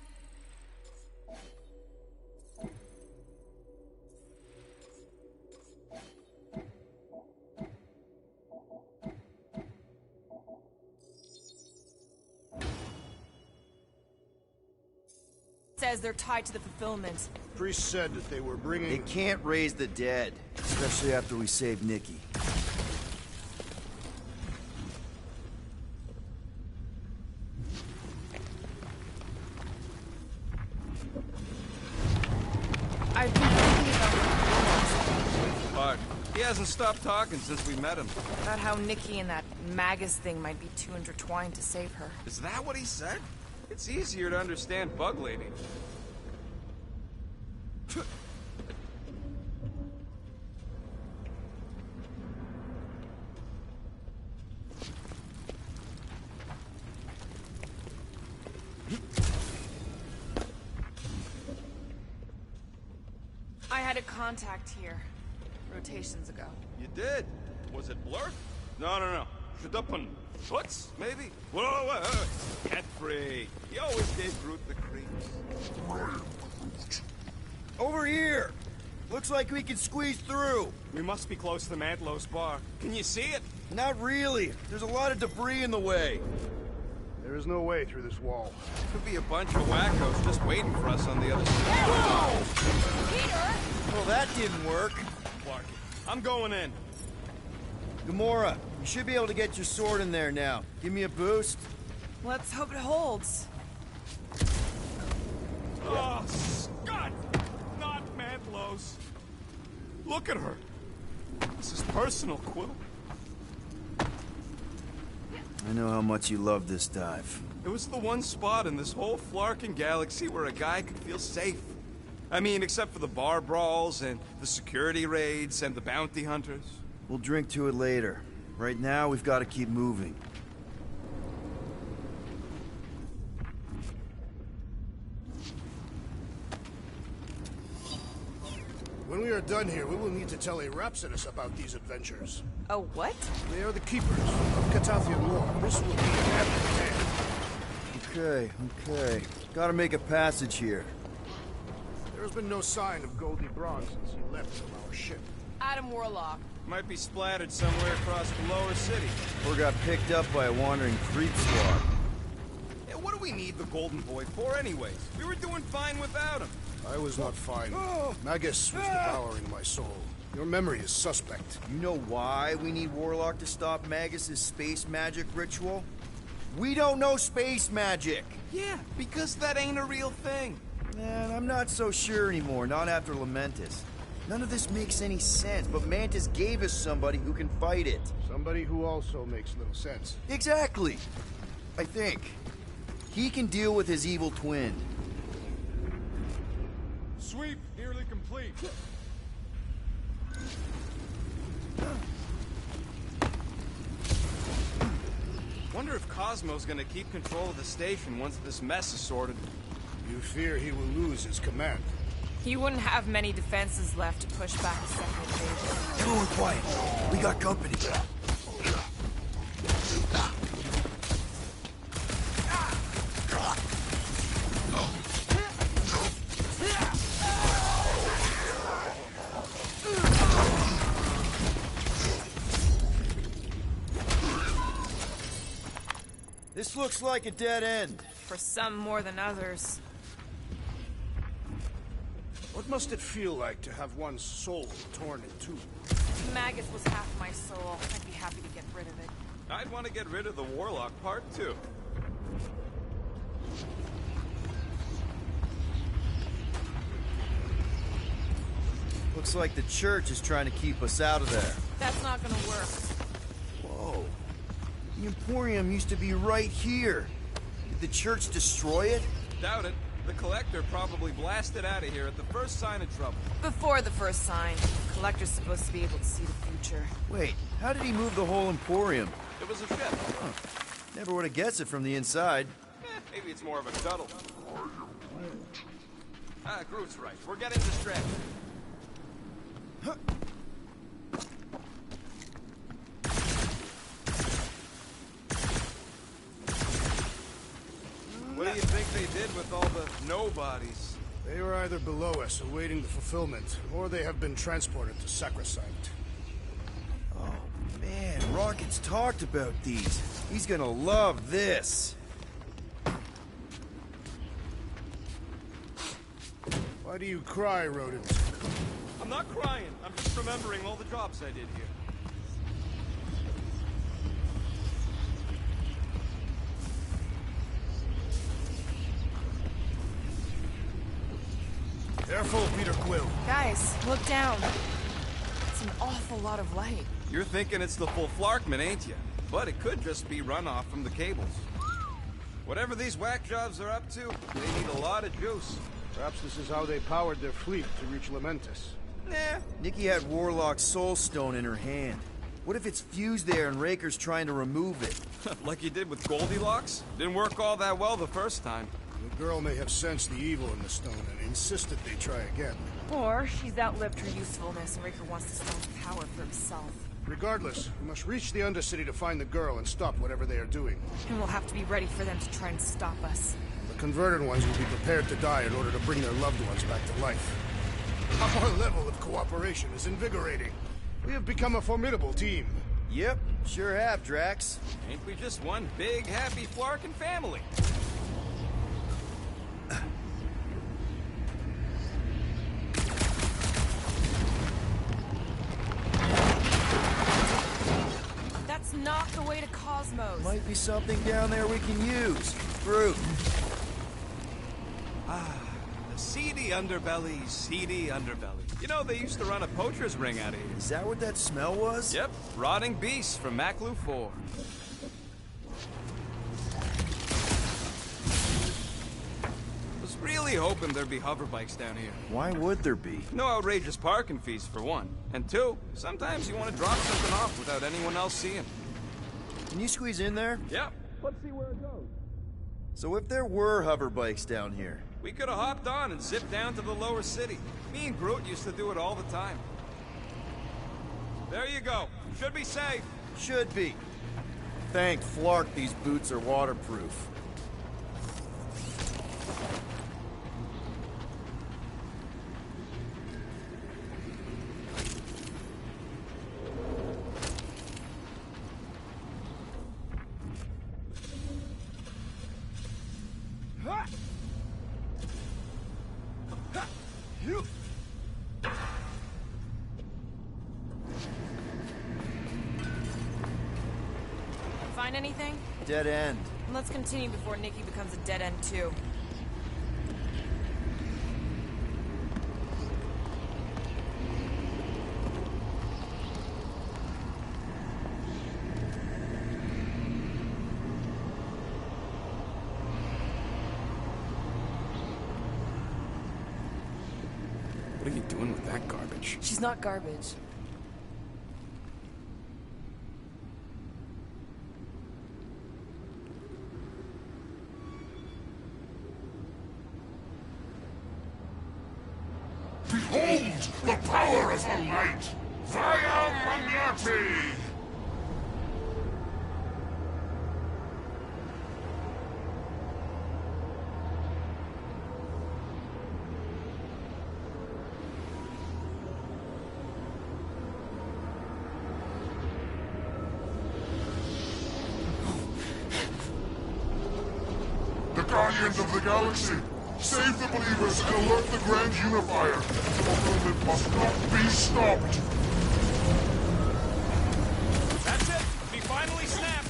Says they're tied to the fulfillment. Priest said that they were bringing... They can't raise the dead, especially after we saved Nikki. I've been thinking about But he hasn't stopped talking since we met him. about how Nikki and that Magus thing might be too intertwined to save her. Is that what he said? It's easier to understand Bug Lady. I had a contact here, rotations ago. You did? Was it Blur? No. Shadupun. Schutz, maybe? Whoa. Get free. He always gave Groot the creeps. Over here! Looks like we can squeeze through. We must be close to Mantlo's bar. Can you see it? Not really. There's a lot of debris in the way. There is no way through this wall. Could be a bunch of wackos just waiting for us on the other side. Whoa! Peter! Well, that didn't work. Clark, I'm going in. Gamora, you should be able to get your sword in there now. Give me a boost. Let's hope it holds. Oh, Scott! Not Mantlo's. Look at her. This is personal, Quill. I know how much you love this dive. It was the one spot in this whole Flarkin galaxy where a guy could feel safe. I mean, except for the bar brawls and the security raids and the bounty hunters. We'll drink to it later. Right now, we've got to keep moving. When we are done here, we will need to tell a Rhapsodus about these adventures. A what? They are the keepers of Catathian lore. This will be an epic tale. Okay. Gotta make a passage here. There has been no sign of Goldie Braun since he left from our ship. Adam Warlock. Might be splattered somewhere across the lower city. Or got picked up by a wandering creep squad. Yeah, what do we need the Golden Boy for anyways? We were doing fine without him. I was not fine. Magus was devouring my soul. Your memory is suspect. You know why we need Warlock to stop Magus's space magic ritual? We don't know space magic! Yeah, because that ain't a real thing. Man, I'm not so sure anymore, not after Lamentus. None of this makes any sense, but Mantis gave us somebody who can fight it. Somebody who also makes little sense. Exactly! I think. He can deal with his evil twin. Sweep nearly complete. Wonder if Cosmo's gonna keep control of the station once this mess is sorted. You fear he will lose his command? He wouldn't have many defenses left to push back a second invasion. Everyone quiet. We got company. This looks like a dead end. For some more than others. What must it feel like to have one's soul torn in two? Magus was half my soul. I'd be happy to get rid of it. I'd want to get rid of the Warlock part, too. Looks like the church is trying to keep us out of there. That's not gonna work. Whoa. The Emporium used to be right here. Did the church destroy it? Doubt it. The Collector probably blasted out of here at the first sign of trouble. Before the first sign. The Collector's supposed to be able to see the future. Wait, how did he move the whole Emporium? It was a ship. Huh. Never would have guessed it from the inside. Maybe it's more of a shuttle. Groot's right. We're getting distracted. Huh. What do you think they did with all the nobodies? They were either below us awaiting the fulfillment, or they have been transported to Sacrosanct. Oh man, Rocket's talked about these. He's gonna love this. Why do you cry, rodent? I'm not crying. I'm just remembering all the jobs I did here. Careful, Peter Quill. Guys, look down. It's an awful lot of light. You're thinking it's the full Flarkman, ain't you? But it could just be runoff from the cables. Whatever these whack jobs are up to, they need a lot of juice. Perhaps this is how they powered their fleet to reach Lamentus. Nah. Nikki had Warlock's soul stone in her hand. What if it's fused there and Raker's trying to remove it? Like he did with Goldilocks? Didn't work all that well the first time. The girl may have sensed the evil in the stone and insisted they try again. Or she's outlived her usefulness and Raker wants the stone's power for himself. Regardless, we must reach the Undercity to find the girl and stop whatever they are doing. And we'll have to be ready for them to try and stop us. The converted ones will be prepared to die in order to bring their loved ones back to life. Our level of cooperation is invigorating. We have become a formidable team. Yep, sure have, Drax. Ain't we just one big, happy Flarkin family? That's not the way to Cosmos. Might be something down there we can use. Groot. The seedy underbelly. You know, they used to run a poacher's ring out of here. Is that what that smell was? Yep, rotting beasts from Maklu 4. Was really hoping there'd be hoverbikes down here. Why would there be? No outrageous parking fees, for one. And two, sometimes you want to drop something off without anyone else seeing. Can you squeeze in there? Yep. Let's see where it goes. So if there were hoverbikes down here... We could have hopped on and zipped down to the lower city. Me and Groot used to do it all the time. There you go. Should be safe. Should be. Thank Flark these boots are waterproof. Find anything? Dead end. Let's continue before Nikki becomes a dead end too. What are you doing with that garbage? She's not garbage. as the light! Vaya Magnati! The Guardians of the Galaxy! Save the believers and alert the Grand Unifier! The fulfillment must not be stopped! That's it! We finally snapped!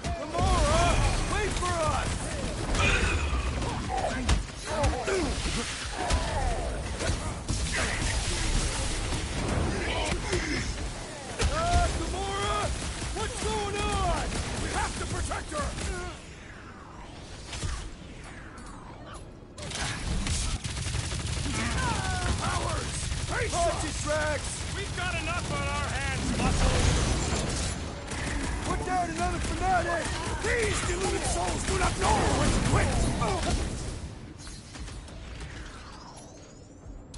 Gamora! Wait for us! Gamora! What's going on? We have to protect her! Drax! We've got enough on our hands, Muscles! Put down another fanatic! These deluded souls do not know when to quit!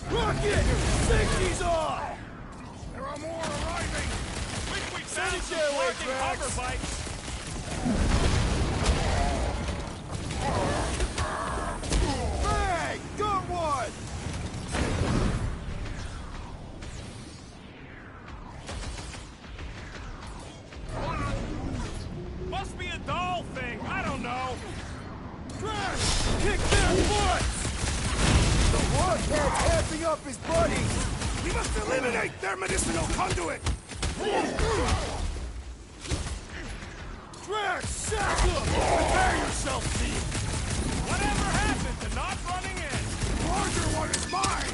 Rocket! Safety's on! There are more arriving! Think we found some away, working Drax. hover bikes! Hey! Got one! Must be a doll thing, I don't know! Drax! Kick their butts! The Warcat's amping up his buddies! We must eliminate their medicinal conduit! Drax, sack up! Prepare yourself, Steve! Whatever happened to not running in? The larger one is mine!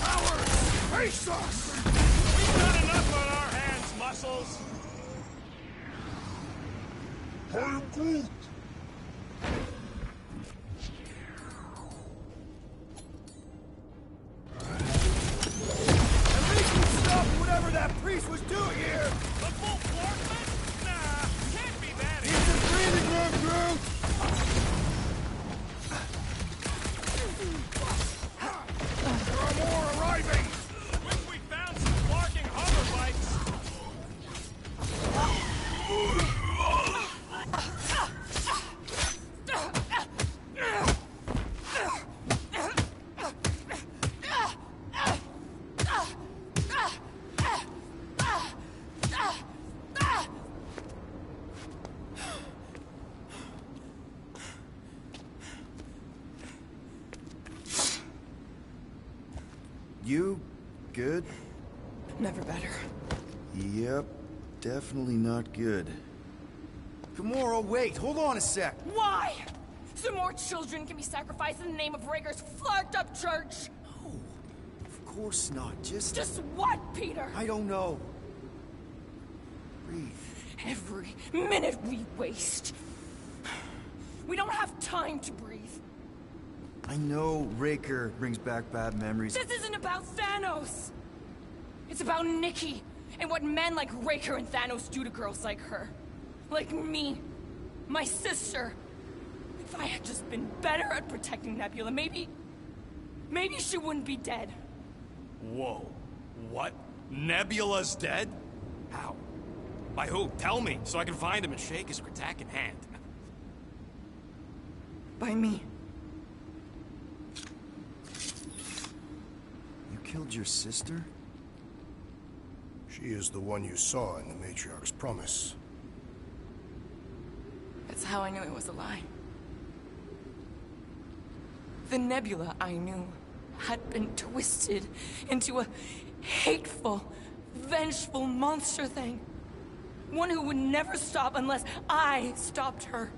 Cowards! Face us! We've got enough on our hands, Muscles! I am Groot! At least we stopped whatever that priest was doing here! The full Florkman? Nah, can't be that Need some breathing room, Groot! There are more arriving! Wish we found some Flarking hover bikes! You good? Never better. Yep, definitely not good. Gamora, wait! Hold on a sec! Why? So more children can be sacrificed in the name of Raker's flarked up church? Of course not, just what, Peter? I don't know. Breathe. Every minute we waste. We don't have time to breathe. I know Raker brings back bad memories. This isn't about Thanos. It's about Nikki and what men like Raker and Thanos do to girls like her. Like me. My sister. If I had just been better at protecting Nebula, maybe she wouldn't be dead. Whoa. What? Nebula's dead? How? By who? Tell me, so I can find him and shake his Kratak in hand. By me. You killed your sister? She is the one you saw in the Matriarch's promise. That's how I knew it was a lie. The Nebula I knew had been twisted into a hateful, vengeful monster thing. One who would never stop unless I stopped her.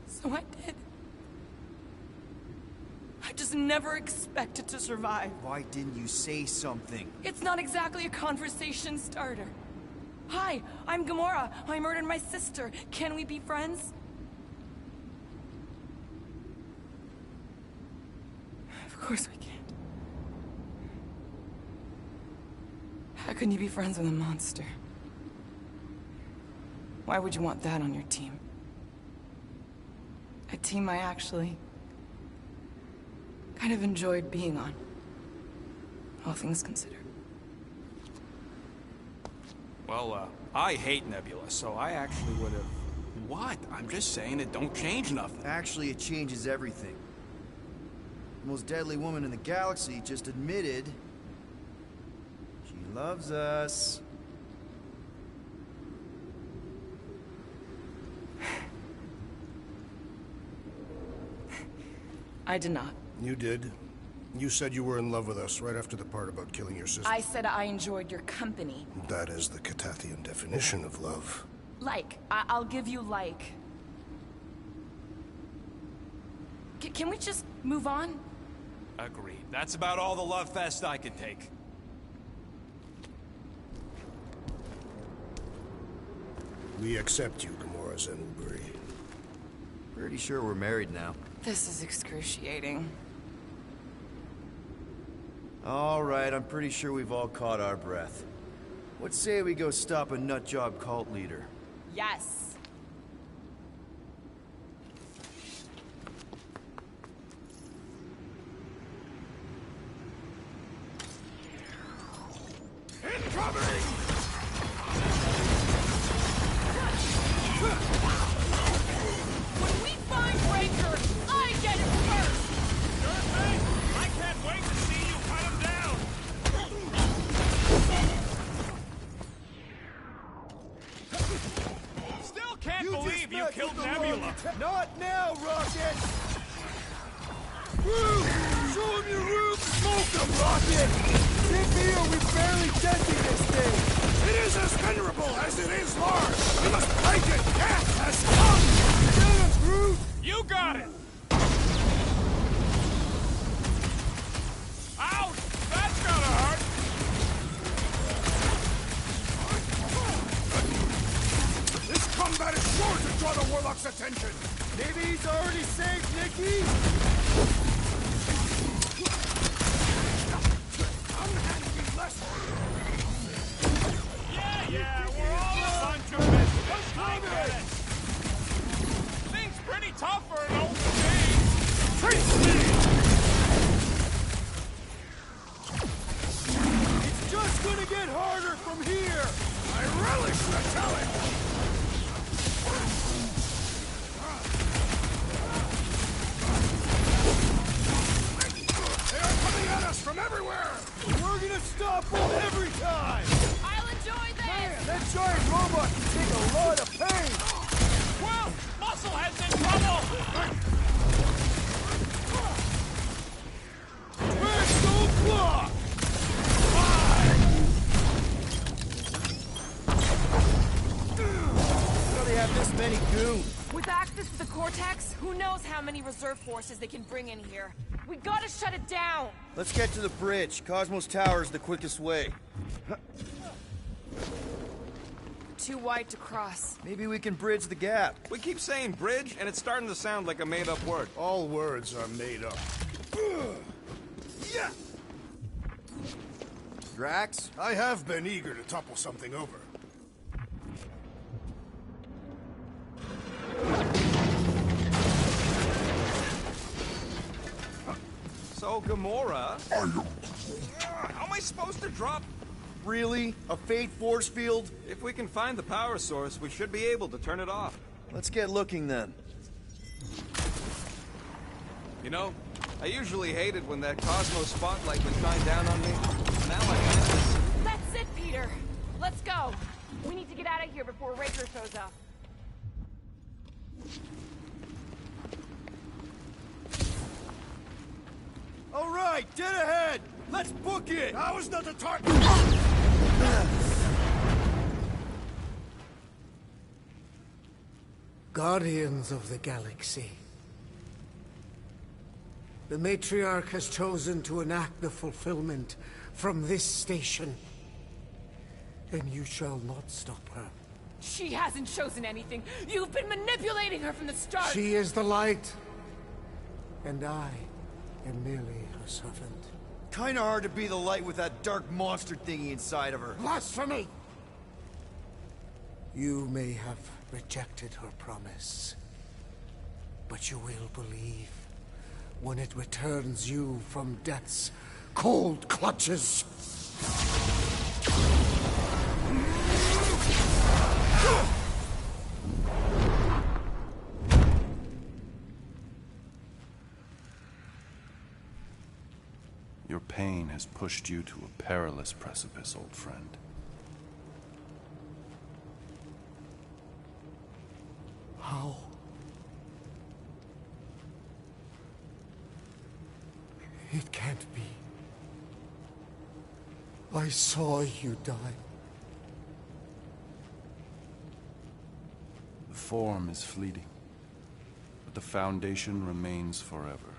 So I did. I just never expected to survive. Why didn't you say something? It's not exactly a conversation starter. Hi, I'm Gamora. I murdered my sister. Can we be friends? Of course we can't. How can you be friends with a monster? Why would you want that on your team? A team I actually kind of enjoyed being on. All things considered. Well, I hate Nebula, so I actually would have... What? I'm just saying it don't change nothing. Actually, it changes everything. The most deadly woman in the galaxy just admitted she loves us. I did not. You did. You said you were in love with us right after the part about killing your sister. I said I enjoyed your company. That is the Catathian definition of love. Like. I'll give you like. Can we just move on? Agreed. That's about all the love fest I could take. We accept you, Gamora Zenuburi. Pretty sure we're married now. This is excruciating. All right, I'm pretty sure we've all caught our breath. What say we go stop a nutjob cult leader? Yes. Incoming! When we find Raker, I get it first! Sure thing! I can't wait to see you cut him down! Still can't believe you killed Nebula! Not now, Rocket! Woo! Show him your roof! Smoke him, Rocket! Sit here, we're barely denting this thing! It is as venerable as it is large! We must break it! Death has come! Kill him, Groot! You got it! Ouch! That's gotta hurt! This combat is sure to draw the Warlock's attention! Maybe he's already saved Nikki? Unhandy less! Yeah, we're all a bunch of misfits. I get it. Things pretty tough for an old team. Face me! It's just gonna get harder from here! I relish the challenge! They are coming at us from everywhere! We're gonna stop them every time! I'll enjoy this! That giant robot can take a lot of pain! Well, Musclehead's in trouble! Smash those blocks! How do they have this many goons? With access to the Cortex, who knows how many reserve forces they can bring in here. We gotta shut it down! Let's get to the bridge. Cosmos Tower is the quickest way. Too wide to cross. Maybe we can bridge the gap. We keep saying bridge, and it's starting to sound like a made-up word. All words are made up. Yeah! Drax? I have been eager to topple something over. So, Gamora... How am I supposed to drop... Really? A fate force field? If we can find the power source, we should be able to turn it off. Let's get looking then. You know, I usually hated when that Cosmos spotlight would shine down on me. Now I kind of... That's it, Peter! Let's go! We need to get out of here before Raker shows up. All right, dead ahead! Let's book it! Now is not the time! Guardians of the Galaxy. The Matriarch has chosen to enact the fulfillment from this station. And you shall not stop her. She hasn't chosen anything. You've been manipulating her from the start. She is the light. And I am merely her servant. Kinda hard to be the light with that dark monster thingy inside of her. Blasphemy! You may have rejected her promise, But you will believe when it returns you from death's cold clutches. Your pain has pushed you to a perilous precipice, old friend. How? It can't be. I saw you die. The form is fleeting, but the foundation remains forever.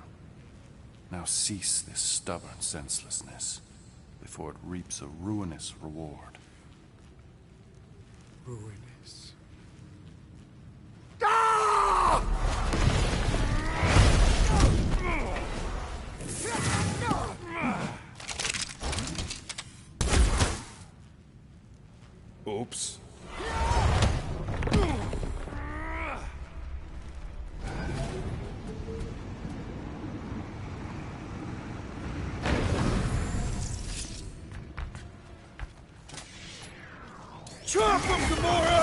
Now cease this stubborn senselessness before it reaps a ruinous reward. Ruinous. Oops. Chop him, Gamora!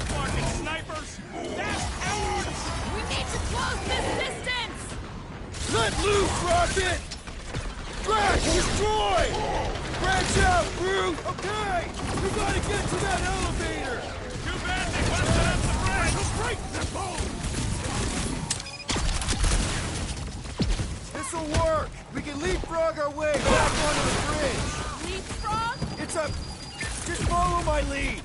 Fucking snipers! That's cowards! We need to close this distance! Let loose, Rocket! Crash! Destroy! Branch out, Groot! Okay! We gotta get to that elevator! Too bad they busted up the bridge! We'll break the bone! This'll work! We can leapfrog our way back onto the bridge! Leapfrog? It's a... Just follow my lead!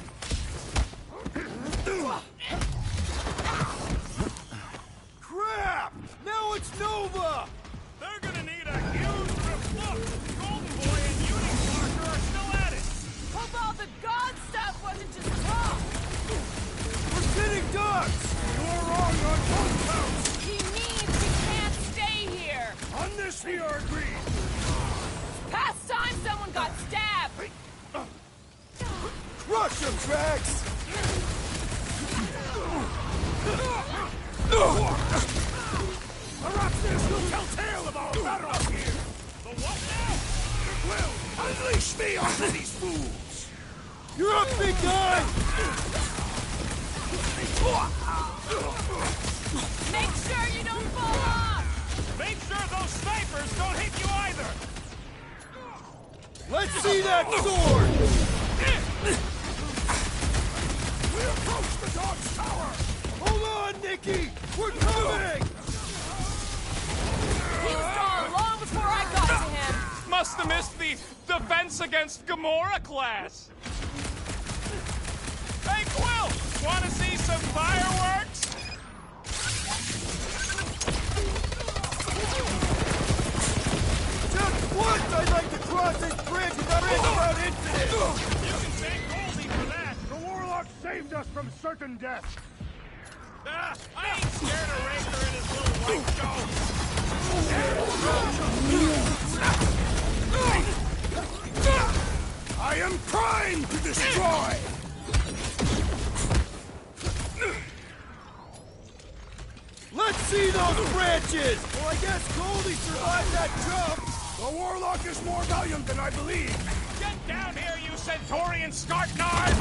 Crap! Now it's Nova! They're gonna need a huge look! Golden Boy and Unitmarker are still at it! Hope all the god stuff wasn't just talk! We're sitting ducks! You're wrong on both counts! He means we can't stay here! On this we are agreed! Past time someone got stabbed! Crush him, Drax! Arachnids will tell tale of our battle up here! The what now? Well, unleash me onto these fools! You're up, big guy! Make sure you don't fall off! Make sure those snipers don't hit you either! Let's see that sword! We approach the dog's tower! Hold on, Nikki! We're coming! He was gone long before I got to him! Must have missed the Defense Against Gamora class! Hey, Quill! Wanna see some fireworks? Just once I'd like to cross this bridge without incident! You can thank Goldie for that! The Warlock saved us from certain death! I ain't scared of Raker and his little white show! I am primed to destroy! Let's see those branches! Well, I guess Goldie survived that jump! The Warlock is more valiant than I believe! Get down here, you Centaurian Skartnard!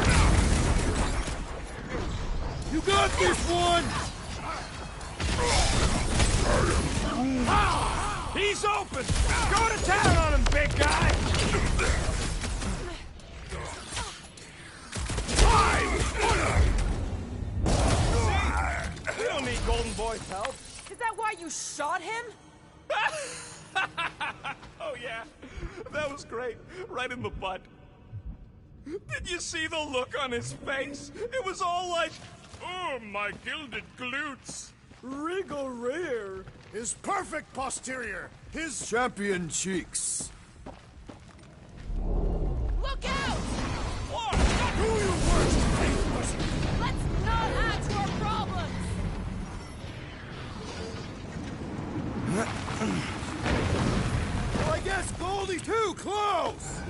You got this one! He's open! Go to town on him, big guy! We don't need Golden Boy's help. Is that why you shot him? Oh yeah, that was great. Right in the butt. Did you see the look on his face? It was all like, oh, my gilded glutes. Regal rear. His perfect posterior. His champion cheeks. Look out! What? Do your worst, faithless. Let's not add to our problems. Well, I guess Goldie's too close. Thanos!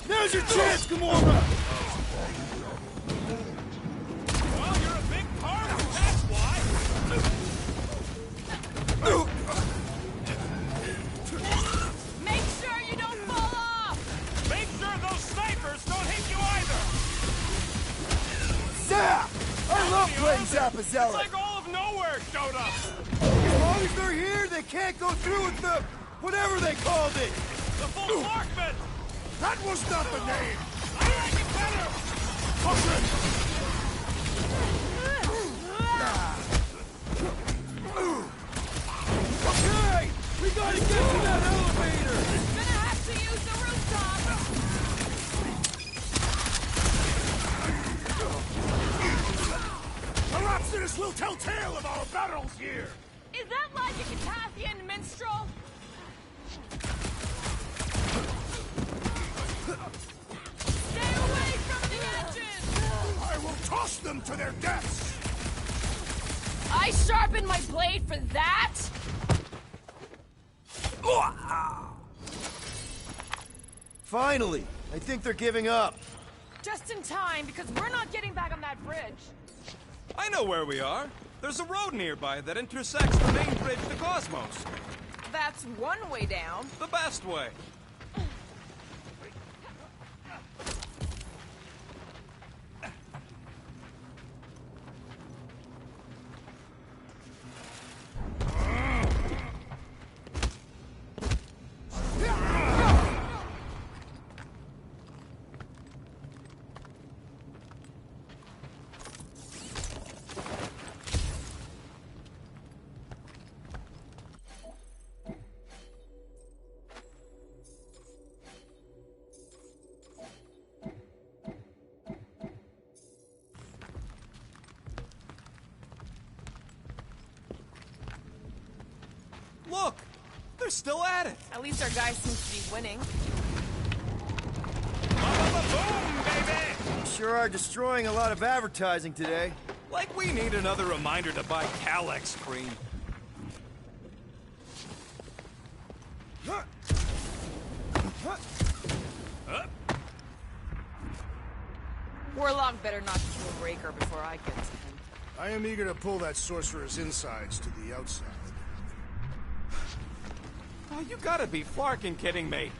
Now's your chance, Gamora! Well, you're a big part of it, that's why! Make sure you don't fall off! Make sure those snipers don't hit you either! Zap! I love playing It's Zappazella! like all of nowhere showed up! As long as they're here, they can't go through with the... whatever they called it! The full Flarkman! That was not the name! I like it better! Okay! We gotta get to that elevator! Gonna have to use the rooftop! Perhaps this will tell tale of our battles here! Is that like a Cathathian minstrel? Stay away from the edges! I will toss them to their deaths! I sharpened my blade for that? Finally! I think they're giving up. Just in time, because we're not getting back on that bridge. I know where we are. There's a road nearby that intersects the main bridge to Cosmos. That's one way down. The best way. Look! They're still at it! At least our guy seems to be winning. Boom, baby! Sure are destroying a lot of advertising today. Like we need another reminder to buy Calex cream. Warlock better not kill Raker before I get to him. I am eager to pull that sorcerer's insides to the outside. Oh, you gotta be flarking kidding me.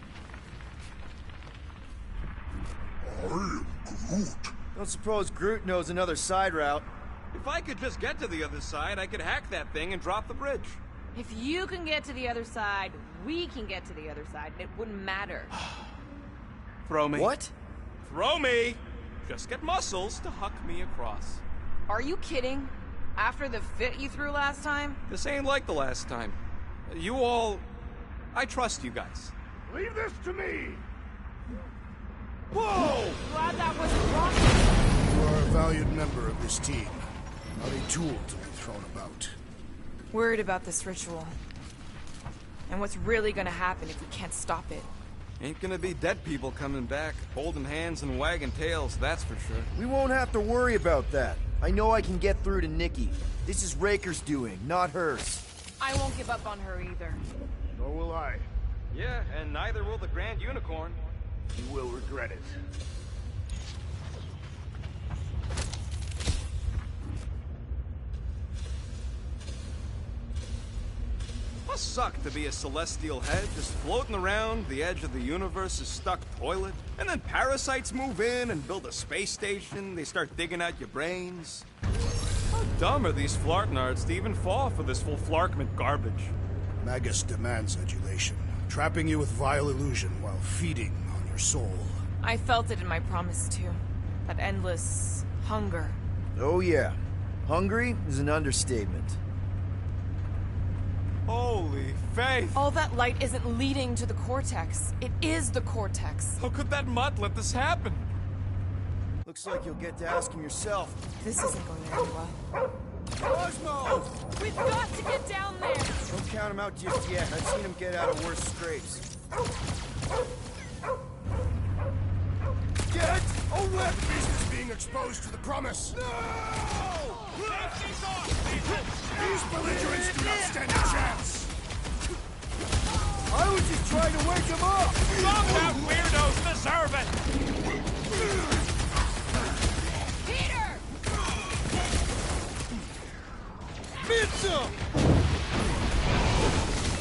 I am Groot. Don't suppose Groot knows another side route. If I could just get to the other side, I could hack that thing and drop the bridge. If you can get to the other side, we can get to the other side, and it wouldn't matter. Throw me. What? Throw me! Just get muscles to huck me across. Are you kidding? After the fit you threw last time? This ain't like the last time. You all... I trust you guys. Leave this to me! Whoa! Glad that wasn't wrong. You are a valued member of this team, not a tool to be thrown about. Worried about this ritual. And what's really gonna happen if we can't stop it. Ain't gonna be dead people coming back, holding hands and wagging tails, that's for sure. We won't have to worry about that. I know I can get through to Nikki. This is Raker's doing, not hers. I won't give up on her either. Nor will I. Yeah, and neither will the Grand Unicorn. You will regret it. Must suck to be a celestial head, just floating around the edge of the universe's stuck toilet. And then parasites move in and build a space station. They start digging out your brains. How dumb are these Flartnards to even fall for this full Flarkment garbage? Magus demands adulation, trapping you with vile illusion while feeding on your soul. I felt it in my promise too. That endless hunger. Oh yeah. Hungry is an understatement. Holy faith! All that light isn't leading to the Cortex. It is the Cortex. How could that mutt let this happen? Looks like you'll get to ask him yourself. This isn't going very well. Cosmo! We've got to get down there! Don't count him out just yet. I've seen him get out of worse scrapes. Get away! The beast is being exposed to the promise. No! These belligerents do not stand a chance. I was just trying to wake him up! Some that weirdos deserve it! Peter! Mitsu!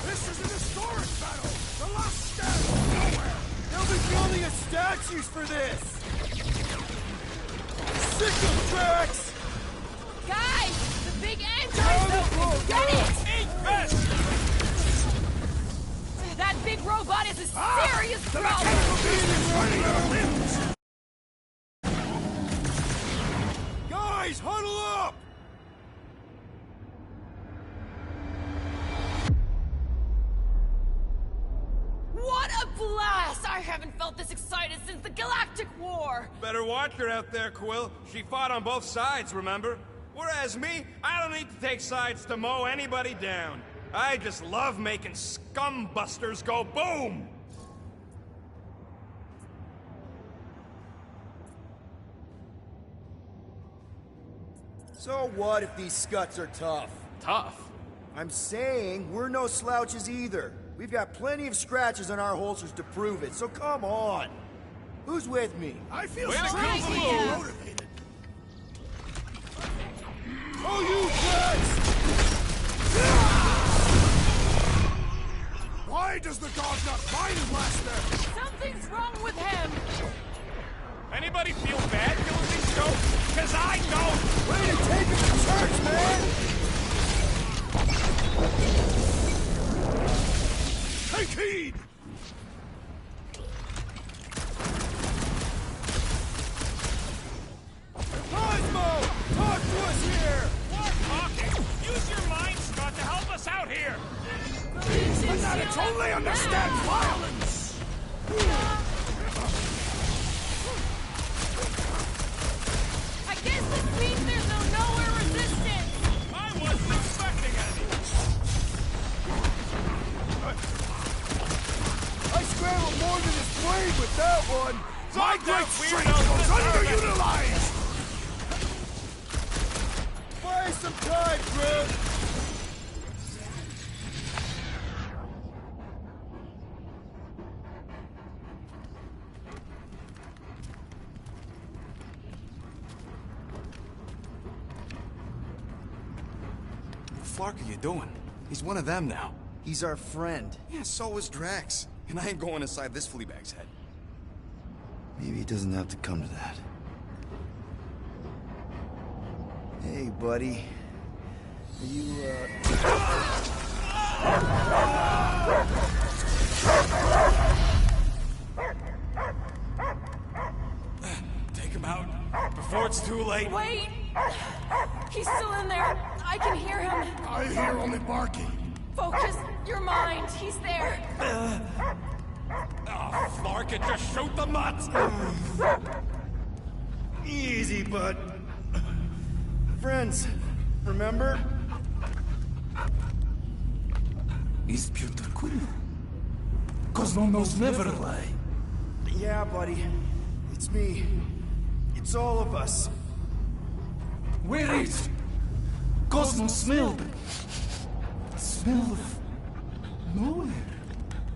This is an historic battle! The last stand of nowhere! They'll be building us statues for this! Sickle tracks! Guys! The big engine is open! Get it! Eat this! That big robot is a serious problem! Guys, huddle up! What a blast! I haven't felt this excited since the Galactic War! Better watch her out there, Quill. She fought on both sides, remember? Whereas me, I don't need to take sides to mow anybody down. I just love making scumbusters go boom! So what if these scuts are tough? Tough? I'm saying we're no slouches either. We've got plenty of scratches on our holsters to prove it, so come on. Who's with me? I feel Right strangely here. motivated. Oh, you guts! Why does the dog not find Blaster? Something's wrong with him! Anybody feel bad killing these goats? Cause I don't! Way to take him to church, man! Take heed! Cosmo! Talk to us here! More talking! Use your mind, Scott, to help us out here! But that it only understands violence! I guess this means there's no nowhere resistance! I wasn't expecting any! I scrambled more than his brain with that one! My great strength goes underutilized! Buy some time, Groot! What the fuck are you doing? He's one of them now. He's our friend. Yeah, so was Drax. And I ain't going inside this fleabag's head. Maybe it doesn't have to come to that. Hey, buddy. Are you, Take him out before it's too late. Wait! He's still in there. I can hear him. I hear only barking. Focus your mind. He's there. Oh, Flark, it just shoot the nuts! Easy, bud. Friends, remember? Is Peter Quill? Cosmo knows never lie. Yeah, buddy. It's me. It's all of us. Where is? Cosmo smelled. Smell of nowhere.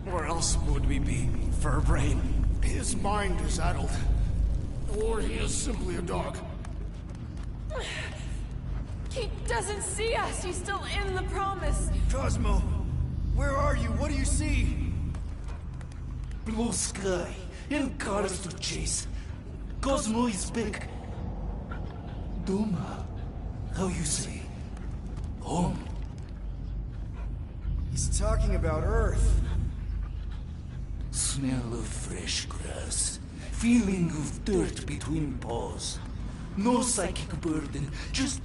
Where else would we be, Furbrain? His mind is addled. Or he is simply a dog. He doesn't see us. He's still in the promise. Cosmo, where are you? What do you see? Blue sky and cars to chase. Cosmo is back. Doma, how you say? Home. He's talking about Earth. Smell of fresh grass. Feeling of dirt between paws. No psychic burden, just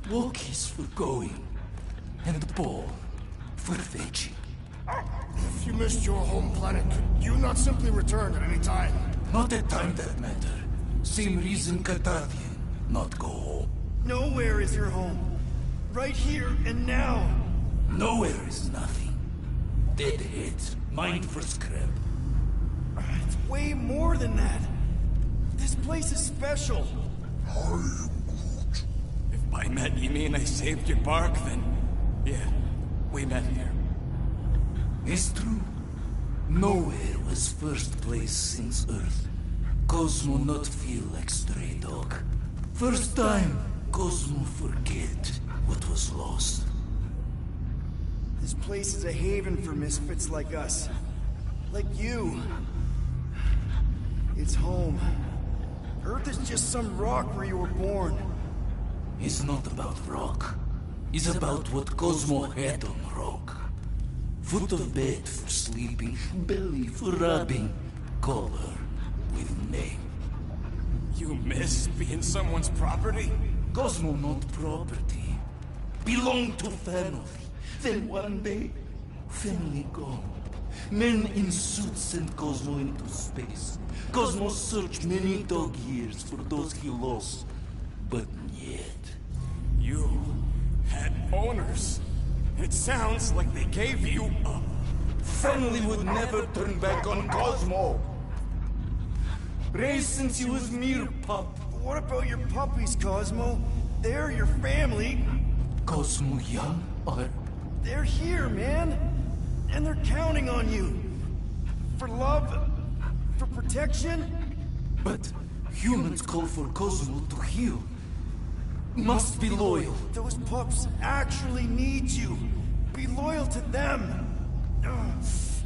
walkies for going. And the ball for fetching. If you missed your home planet, could you not simply return at any time? Not at time that matter. Same reason Cartadian, not go home. Nowhere is your home. Right here and now. Nowhere is nothing. Dead heads, mind for scrap. It's way more than that. This place is special. If by met you mean I saved your bark, then... yeah, we met here. It's true. Nowhere was first place since Earth. Cosmo not feel like stray dog. First time, Cosmo forget what was lost. This place is a haven for misfits like us. Like you. It's home. Earth is just some rock where you were born. It's not about rock. It's about what Cosmo had on rock. Foot of bed for sleeping, belly for rubbing, color with name. You miss being someone's property? Cosmo not property. Belong to family. Then one day, family gone. Men in suits sent Cosmo into space. Cosmo searched many dog years for those he lost. But yet... You had owners. It sounds like they gave you up. Family would never turn back on Cosmo. Raised since he was mere pup. What about your puppies, Cosmo? They're your family. Cosmo young or... They're here, man. And they're counting on you. For love, for protection. But humans call for Cosmo to heal. Must be loyal. Those pups actually need you. Be loyal to them.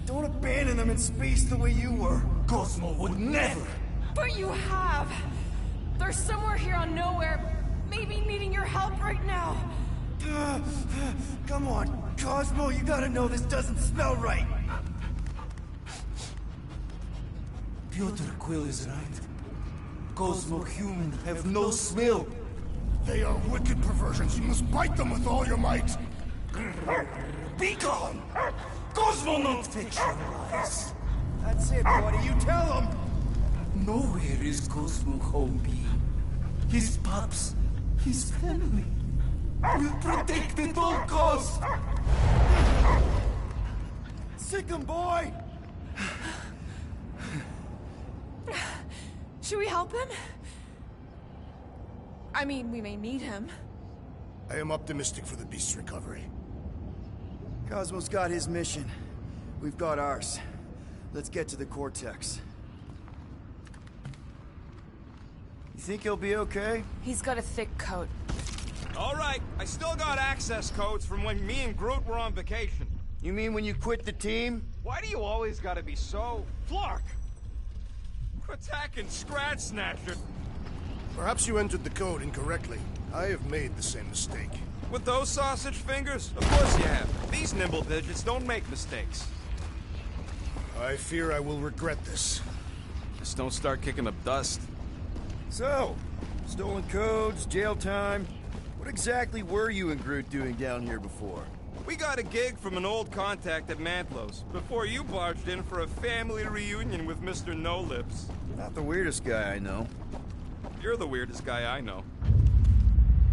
Don't abandon them in space the way you were. Cosmo would never. But you have. They're somewhere here on Nowhere, maybe needing your help right now. Come on, Cosmo, you gotta know this doesn't smell right. Piotr Quill is right. Cosmo human have no smell. They are wicked perversions. You must bite them with all your might. Be gone! Cosmo not fictionalize. That's it, buddy. You tell him. Nowhere is Cosmo home be. His pups, his family. Will protect at all costs. Sick 'em, boy. Should we help him? I mean, we may need him. I am optimistic for the beast's recovery. Cosmo's got his mission. We've got ours. Let's get to the Cortex. You think he'll be okay? He's got a thick coat. All right, I still got access codes from when me and Groot were on vacation. You mean when you quit the team? Why do you always gotta be so... Flark! Attacking Scratch Snatcher. Perhaps you entered the code incorrectly. I have made the same mistake. With those sausage fingers? Of course you have. These nimble digits don't make mistakes. I fear I will regret this. Just don't start kicking up dust. So, stolen codes, jail time. What exactly were you and Groot doing down here before? We got a gig from an old contact at Mantlos, before you barged in for a family reunion with Mr. No Lips. Not the weirdest guy I know. You're the weirdest guy I know.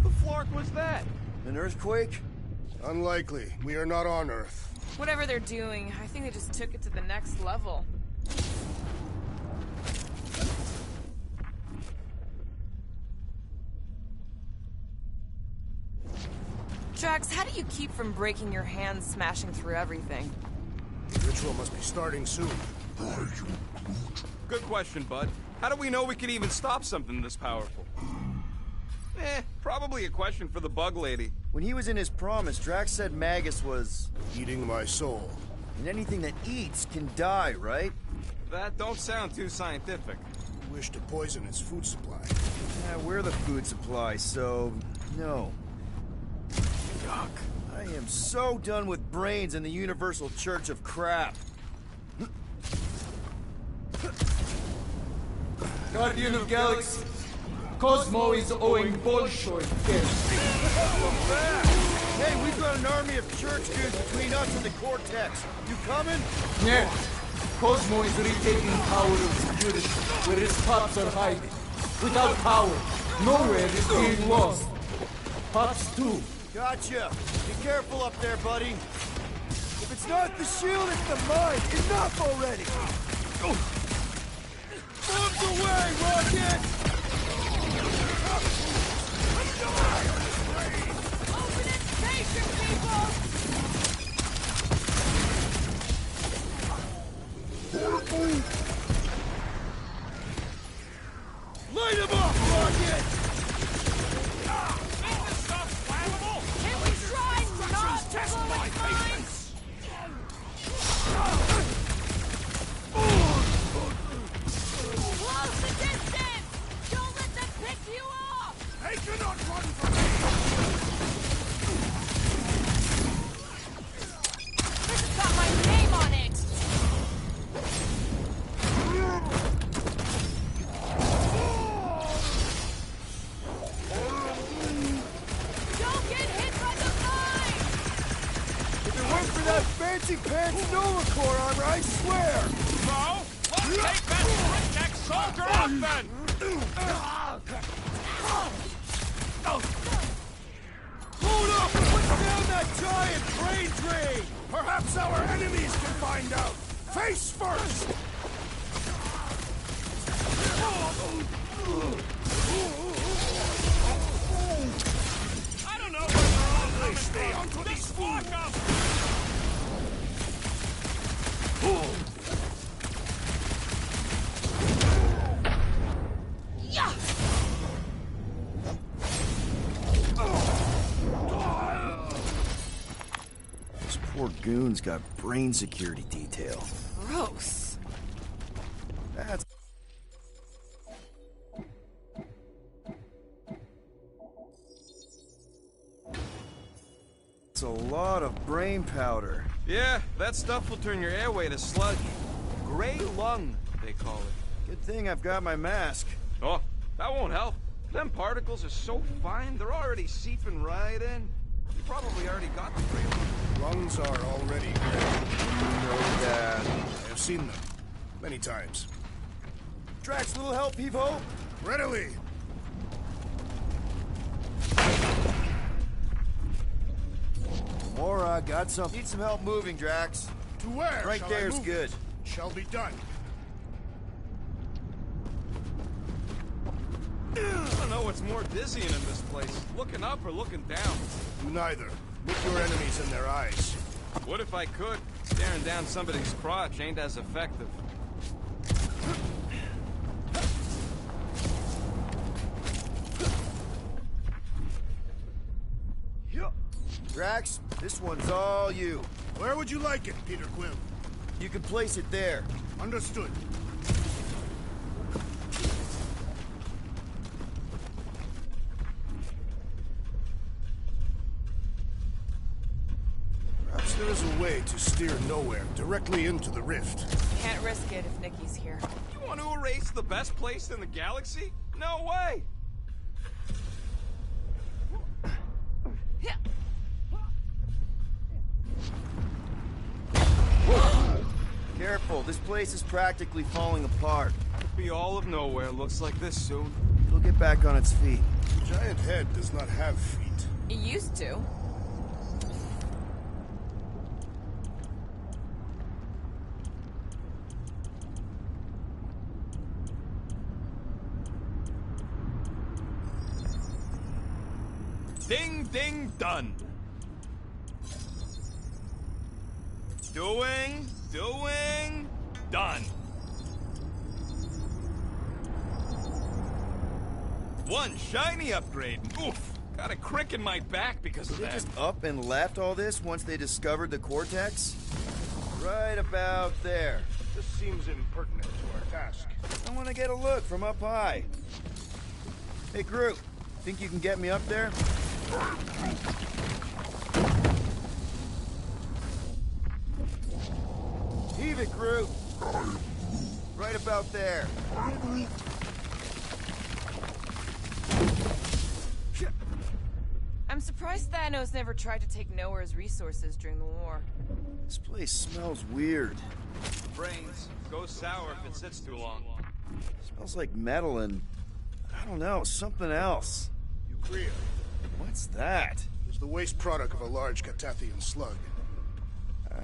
The Flark was that? An earthquake? Unlikely. We are not on Earth. Whatever they're doing, I think they just took it to the next level. Drax, how do you keep from breaking your hands smashing through everything? The ritual must be starting soon. Good question, bud. How do we know we can even stop something this powerful? Probably a question for the bug lady. When he was in his promise, Drax said Magus was... eating my soul. And anything that eats can die, right? That don't sound too scientific. You wish to poison its food supply. Yeah, we're the food supply, so... no. Yuck. I am so done with brains and the Universal Church of Crap. Guardian of Galaxies. Cosmo is owing Bolshoi gifts. Hey, we've got an army of church dudes between us and the Cortex. You coming? Yeah. Cosmo is retaking power of security, where his pups are hiding. Without power, Nowhere is being lost. Pups too. Gotcha. Be careful up there, buddy. If it's not the shield, it's the mine. Enough already. Move away, Rocket! Open it, station, people! Fancy pants Nova Corps armor, I swear! So, let's take that trick-neck soldier off then! Hold up! Put down that giant brain drain! Perhaps our enemies can find out! Face first! I don't know where they're all coming Stay from. onto these Just fuck fools! up! Yeah! Those poor goons got brain security detail. Gross. That's... It's a lot of brain powder. Yeah, that stuff will turn your airway to sludge. Gray lung, they call it. Good thing I've got my mask. Oh, that won't help. Them particles are so fine, they're already seeping right in. You probably already got the gray lung. Lungs are already gray. No, Dad. I have seen them. Many times. Drax, little help, Evo? Readily! Mora, got some. Need some help moving, Drax. To where? Right shall there's I move? good. Shall be done. I don't know what's more dizzying in this place, looking up or looking down. Do neither. Look your enemies in their eyes. What if I could? Staring down somebody's crotch ain't as effective. Drax, this one's all you. Where would you like it, Peter Quill? You can place it there. Understood. Perhaps there is a way to steer nowhere directly into the rift. Can't risk it if Nikki's here. You want to erase the best place in the galaxy? No way! Careful, this place is practically falling apart. Be all of nowhere looks like this soon. It'll get back on its feet. The giant head does not have feet. It used to. Ding, ding, done. Doing, done. One shiny upgrade. Oof, got a crick in my back because of They that. just up and left all this once they discovered the Cortex? Right about there. This seems impertinent to our task. I want to get a look from up high. Hey, Groot, think you can get me up there? Heave it, Groot. Right about there. I'm surprised Thanos never tried to take Nowhere's resources during the war. This place smells weird. Brains go sour if it sits too long. Smells like metal and, I don't know, something else. Urea. What's that? It's the waste product of a large Catathian slug.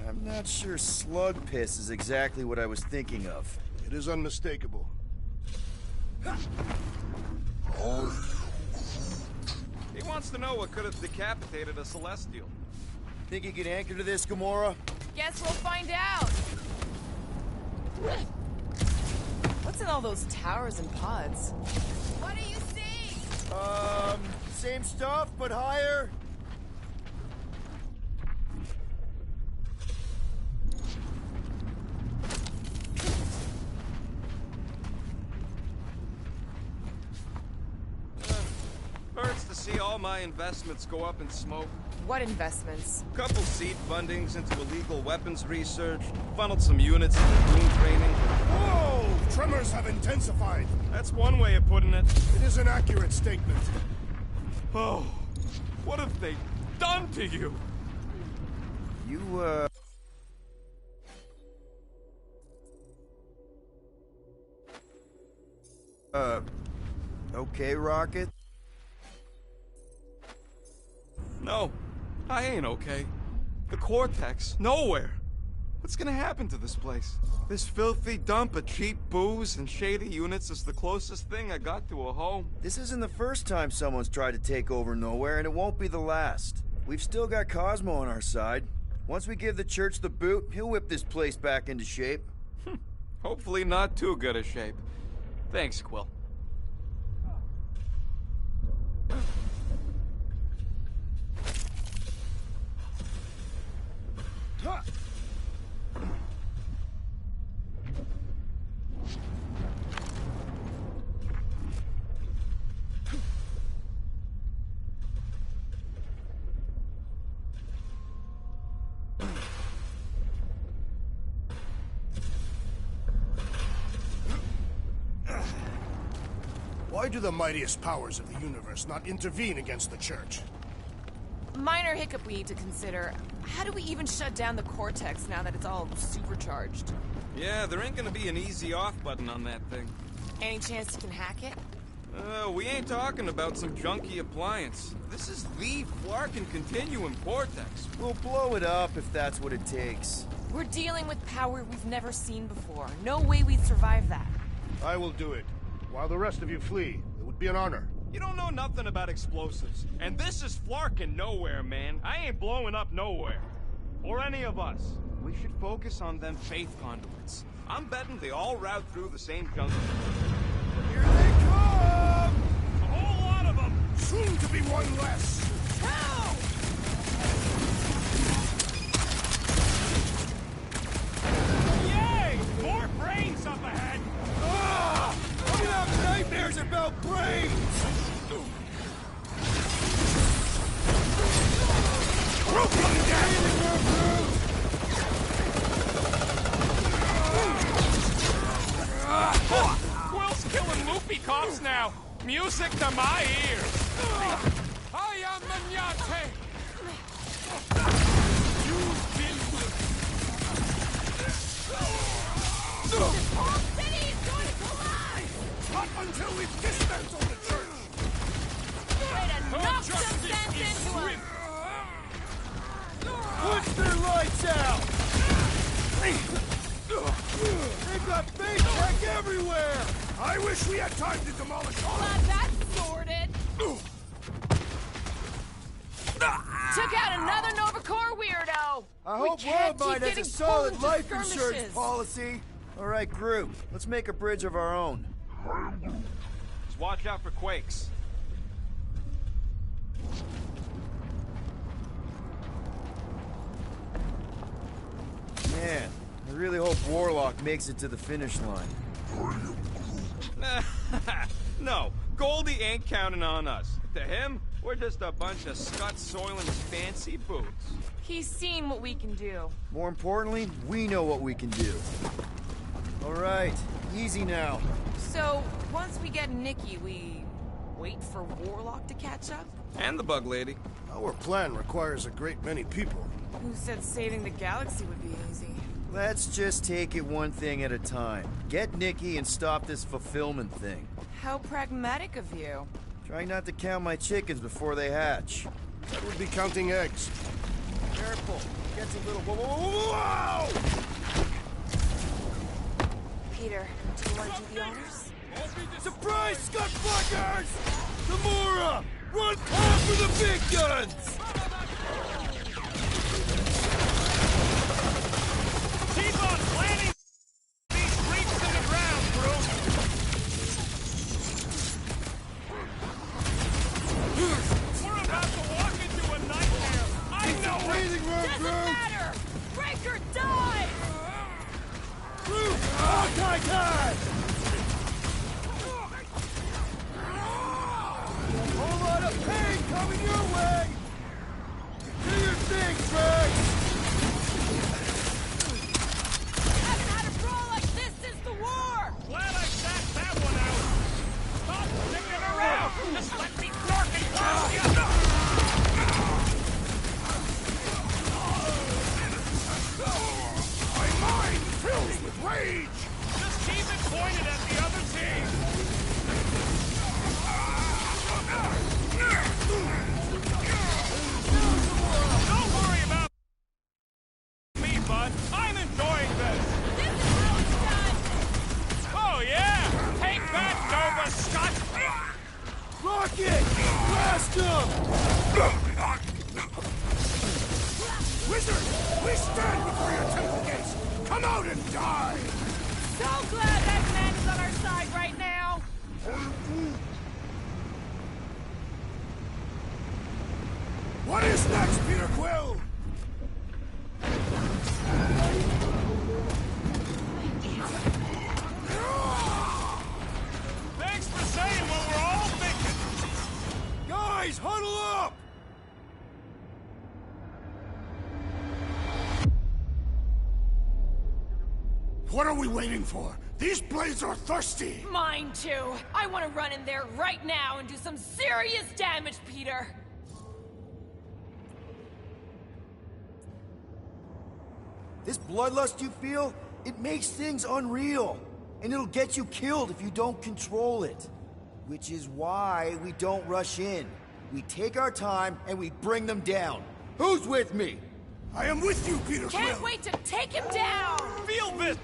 I'm not sure slug piss is exactly what I was thinking of. It is unmistakable. He wants to know what could have decapitated a Celestial. Think you could anchor to this, Gamora? Guess we'll find out. What's in all those towers and pods? What do you see? Same stuff, but higher. Hurts to see all my investments go up in smoke. What investments? Couple seed fundings into illegal weapons research, funneled some units into Doom training. Whoa! Tremors have intensified. That's one way of putting it. It is an accurate statement. Oh, what have they done to you? You, Okay, Rocket? No, I ain't okay. The Cortex, nowhere. What's gonna happen to this place? This filthy dump of cheap booze and shady units is the closest thing I got to a home. This isn't the first time someone's tried to take over Nowhere, and it won't be the last. We've still got Cosmo on our side. Once we give the church the boot, he'll whip this place back into shape. Hopefully not too good a shape. Thanks, Quill. Why do the mightiest powers of the universe not intervene against the Church? Minor hiccup we need to consider. How do we even shut down the Cortex now that it's all supercharged? Yeah, there ain't gonna be an easy off button on that thing. Any chance you can hack it? We ain't talking about some junky appliance. This is the Flarkin Continuum Cortex. We'll blow it up if that's what it takes. We're dealing with power we've never seen before. No way we'd survive that. I will do it. While the rest of you flee, it would be an honor. You don't know nothing about explosives. And this is Flarkin Nowhere, man. I ain't blowing up Nowhere. Or any of us. We should focus on them faith conduits. I'm betting they all route through the same junction. Here they come! A whole lot of them! Soon to be one less! Help! Yay! More brains up ahead! Ah! I'm gonna have nightmares about brains! Broken down! Quill's killing loopy cops now. Music to my ears. I am Magnate. You've been This whole city is going to collapse! Not until we've dismantled the Church! Way to knock some sense into us! Push their lights out! They've got bait tech everywhere! I wish we had time to demolish all Glad that's sorted. Took out another Nova Corps weirdo. I We hope can't Worldmind keep has a getting solid pulled into life insurance skirmishes. policy. All right, group. Let's make a bridge of our own. Just watch out for quakes. Man, I really hope Warlock makes it to the finish line. No, Goldie ain't counting on us. To him, we're just a bunch of scut soiling fancy boots. He's seen what we can do. More importantly, we know what we can do. All right, easy now. So, once we get Nikki, we wait for Warlock to catch up? And the bug lady. Our plan requires a great many people. Who said saving the galaxy would be easy? Let's just take it one thing at a time. Get Nikki and stop this fulfillment thing. How pragmatic of you. Trying not to count my chickens before they hatch. That would be counting eggs. Careful. Gets a little... Whoa! Peter, do you want to do the honors? Surprise, scut fuckers! Tamura! Run hard for the big guns! Keep on planting these creeps in the ground, bro. We're about to walk into a nightmare. I know it. Breathing room, Doesn't Groot! matter! Breaker, die! Groot! Oh, tie! Whole lot of pain coming your way! Do your thing, Drax! Haven't had a brawl like this since the war! Glad I sat that one out. Stop sticking around. Just let me snork and blast you. My mind fills with rage! Just keep it pointed at the other team. Take it! Blast him! Wizard! We stand before your temple gates! Come out and die! So glad that man is on our side right now! What is next, Peter Quill? Thanks for saying what we're all thinking! Guys, huddle up! What are we waiting for? These blades are thirsty! Mine too. I want to run in there right now and do some serious damage, Peter. This bloodlust you feel, it makes things unreal. And it'll get you killed if you don't control it. Which is why we don't rush in. We take our time and we bring them down. Who's with me? I am with you, Peter Quill! Can't wait to take him down! Feel this!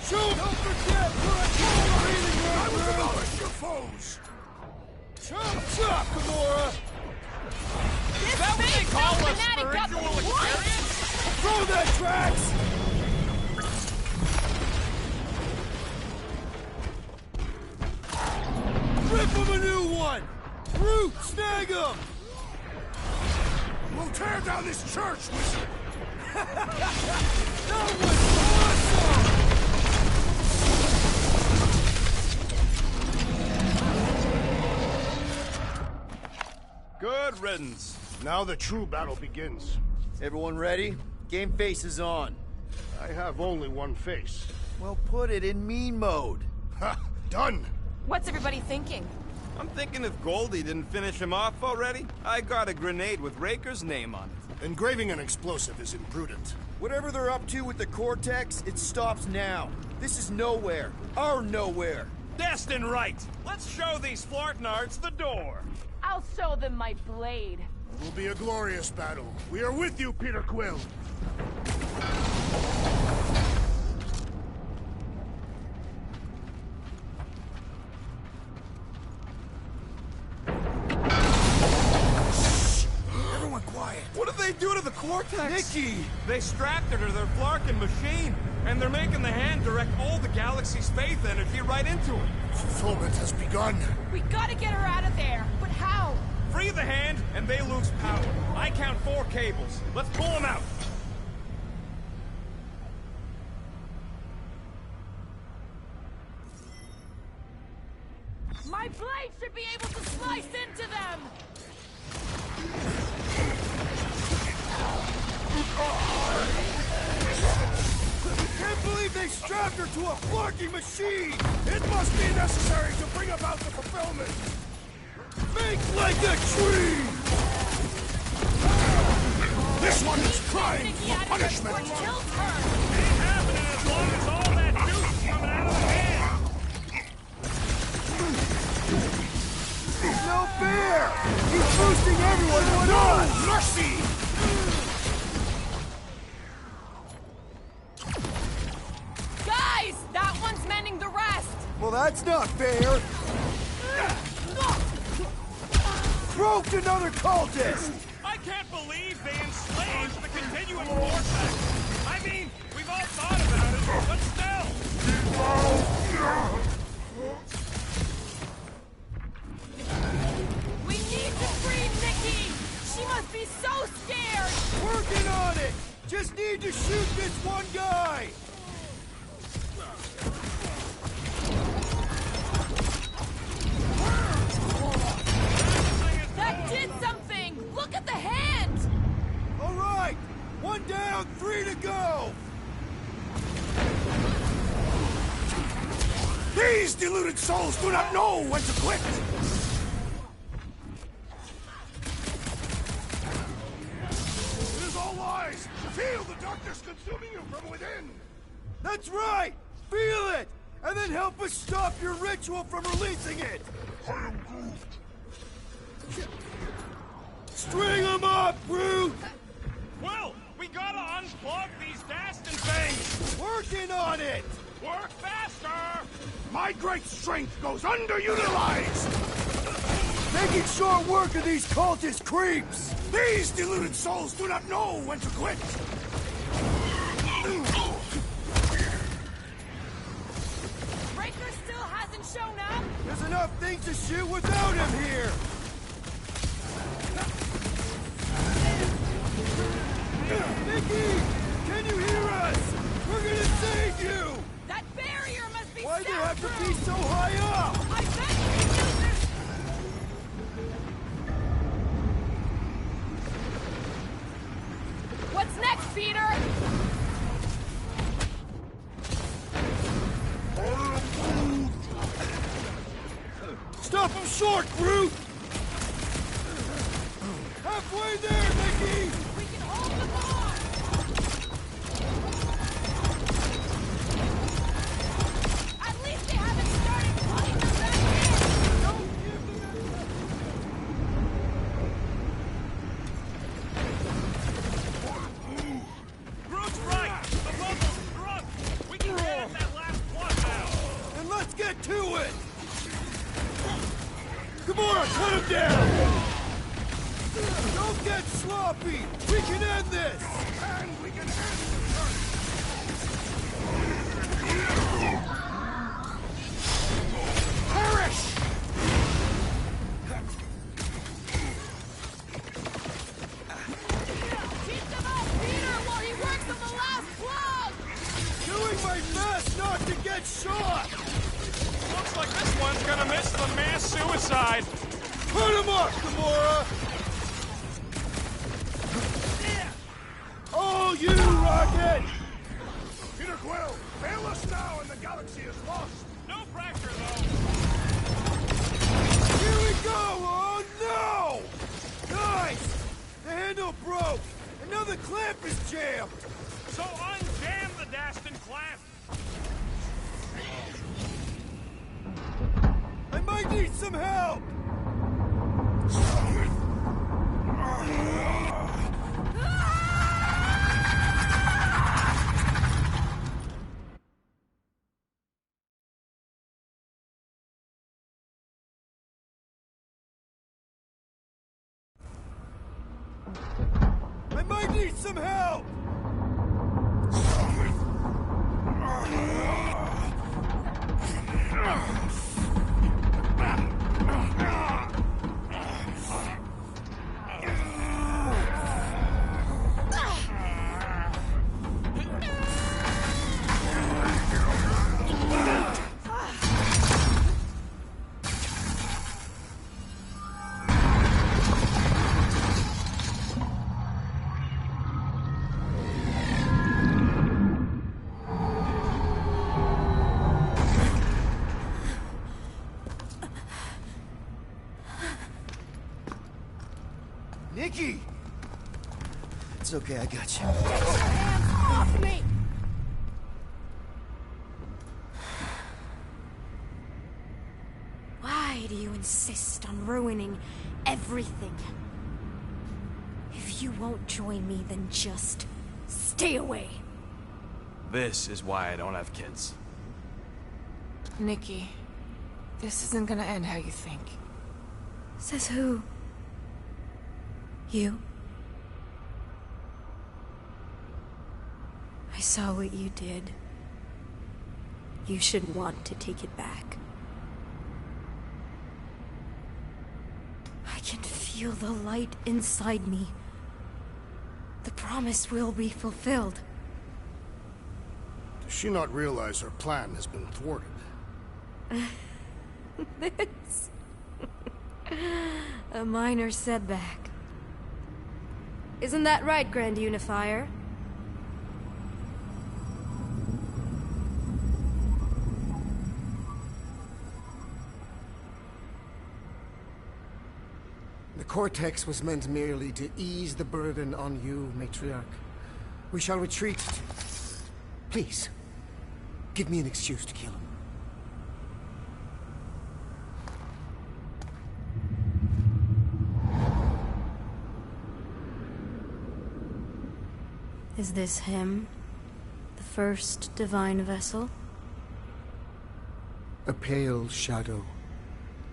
Shoot! Don't forget, I will demolish your foes! Chop, chop, Gamora! Is that what they call a spiritual experience? Throw that tracks! Rip him a new one! Root, snag him! We'll tear down this church, wizard! That was awesome! Good riddance. Now the true battle begins. Everyone ready? Game face is on. I have only one face. Well, put it in mean mode. Ha! Done! What's everybody thinking? I'm thinking if Goldie didn't finish him off already, I got a grenade with Raker's name on it. Engraving an explosive is imprudent. Whatever they're up to with the Cortex, it stops now. This is nowhere. Our nowhere. Destin right! Let's show these Flartnards the door! I'll show them my blade. It will be a glorious battle. We are with you, Peter Quill! Everyone quiet. What did they do to the Cortex? Nikki! They strapped her to their Flarkin machine, and they're making the hand direct all the galaxy's faith energy right into it. Fulfillment has begun. We gotta get her out of there. But how? Free the hand, and they lose power. I count 4 cables. Let's pull them out. My blade should be able to slice into them! Can't believe they strapped her to a flunky machine! It must be necessary to bring about the fulfillment! Make like a tree! This one is crying for punishment! Ain't happening as long as all that juice is coming out of the hand. No fair! He's boosting everyone No mercy! Guys! That one's mending the rest! Well, that's not fair! Broke another cultist! I can't believe they enslaved the continuum vortex. I mean, we've all thought about it, but still. We need to free Nikki! She must be so scared! Working on it! Just need to shoot this one guy! That did something! Look at the hand! All right! One down, 3 to go! These deluded souls do not know when to quit! It is all lies! Feel the darkness consuming you from within! That's right! Feel it! And then help us stop your ritual from releasing it! String them up, Groot! Well, we gotta unplug these Dastin things. Working on it! Work faster! My great strength goes underutilized! Making short work of these cultist creeps! These deluded souls do not know when to quit! Raker still hasn't shown up? There's enough things to shoot without him here! Nikki! Can you hear us? We're gonna save you! That barrier must be Why'd you have to be so high up? I bet you use this! What's next, Peter? Stop him short, Groot! Halfway there, Nikki! We can hold them on! At least they haven't started putting them back in! Don't give them Groot's right! The bubble's drunk! We can get at that last one now! Then let's get to it! Come on, cut him down! Don't get sloppy! We can end this! And we can end Perish! Keep them up, Peter, while he works on the last plug! Doing my best not to get shot! Looks like this one's gonna miss the mass suicide. Put him up, Gamora! All you, Rocket! Peter Quill, fail us now and the galaxy is lost! No pressure, though. Here we go! Oh, no! Guys! The handle broke! And now the clamp is jammed! So unjam the Dastan clamp. I might need some help! I might need some help! Nikki! It's okay, I got you. Hands off me! Why do you insist on ruining everything? If you won't join me, then just stay away. This is why I don't have kids. Nikki, this isn't gonna end how you think. Says who? You? I saw what you did. You should want to take it back. I can feel the light inside me. The promise will be fulfilled. Does she not realize her plan has been thwarted? This... a minor setback. Isn't that right, Grand Unifier? The Cortex was meant merely to ease the burden on you, Matriarch. We shall retreat. Please, give me an excuse to kill him. Is this him? The first divine vessel? A pale shadow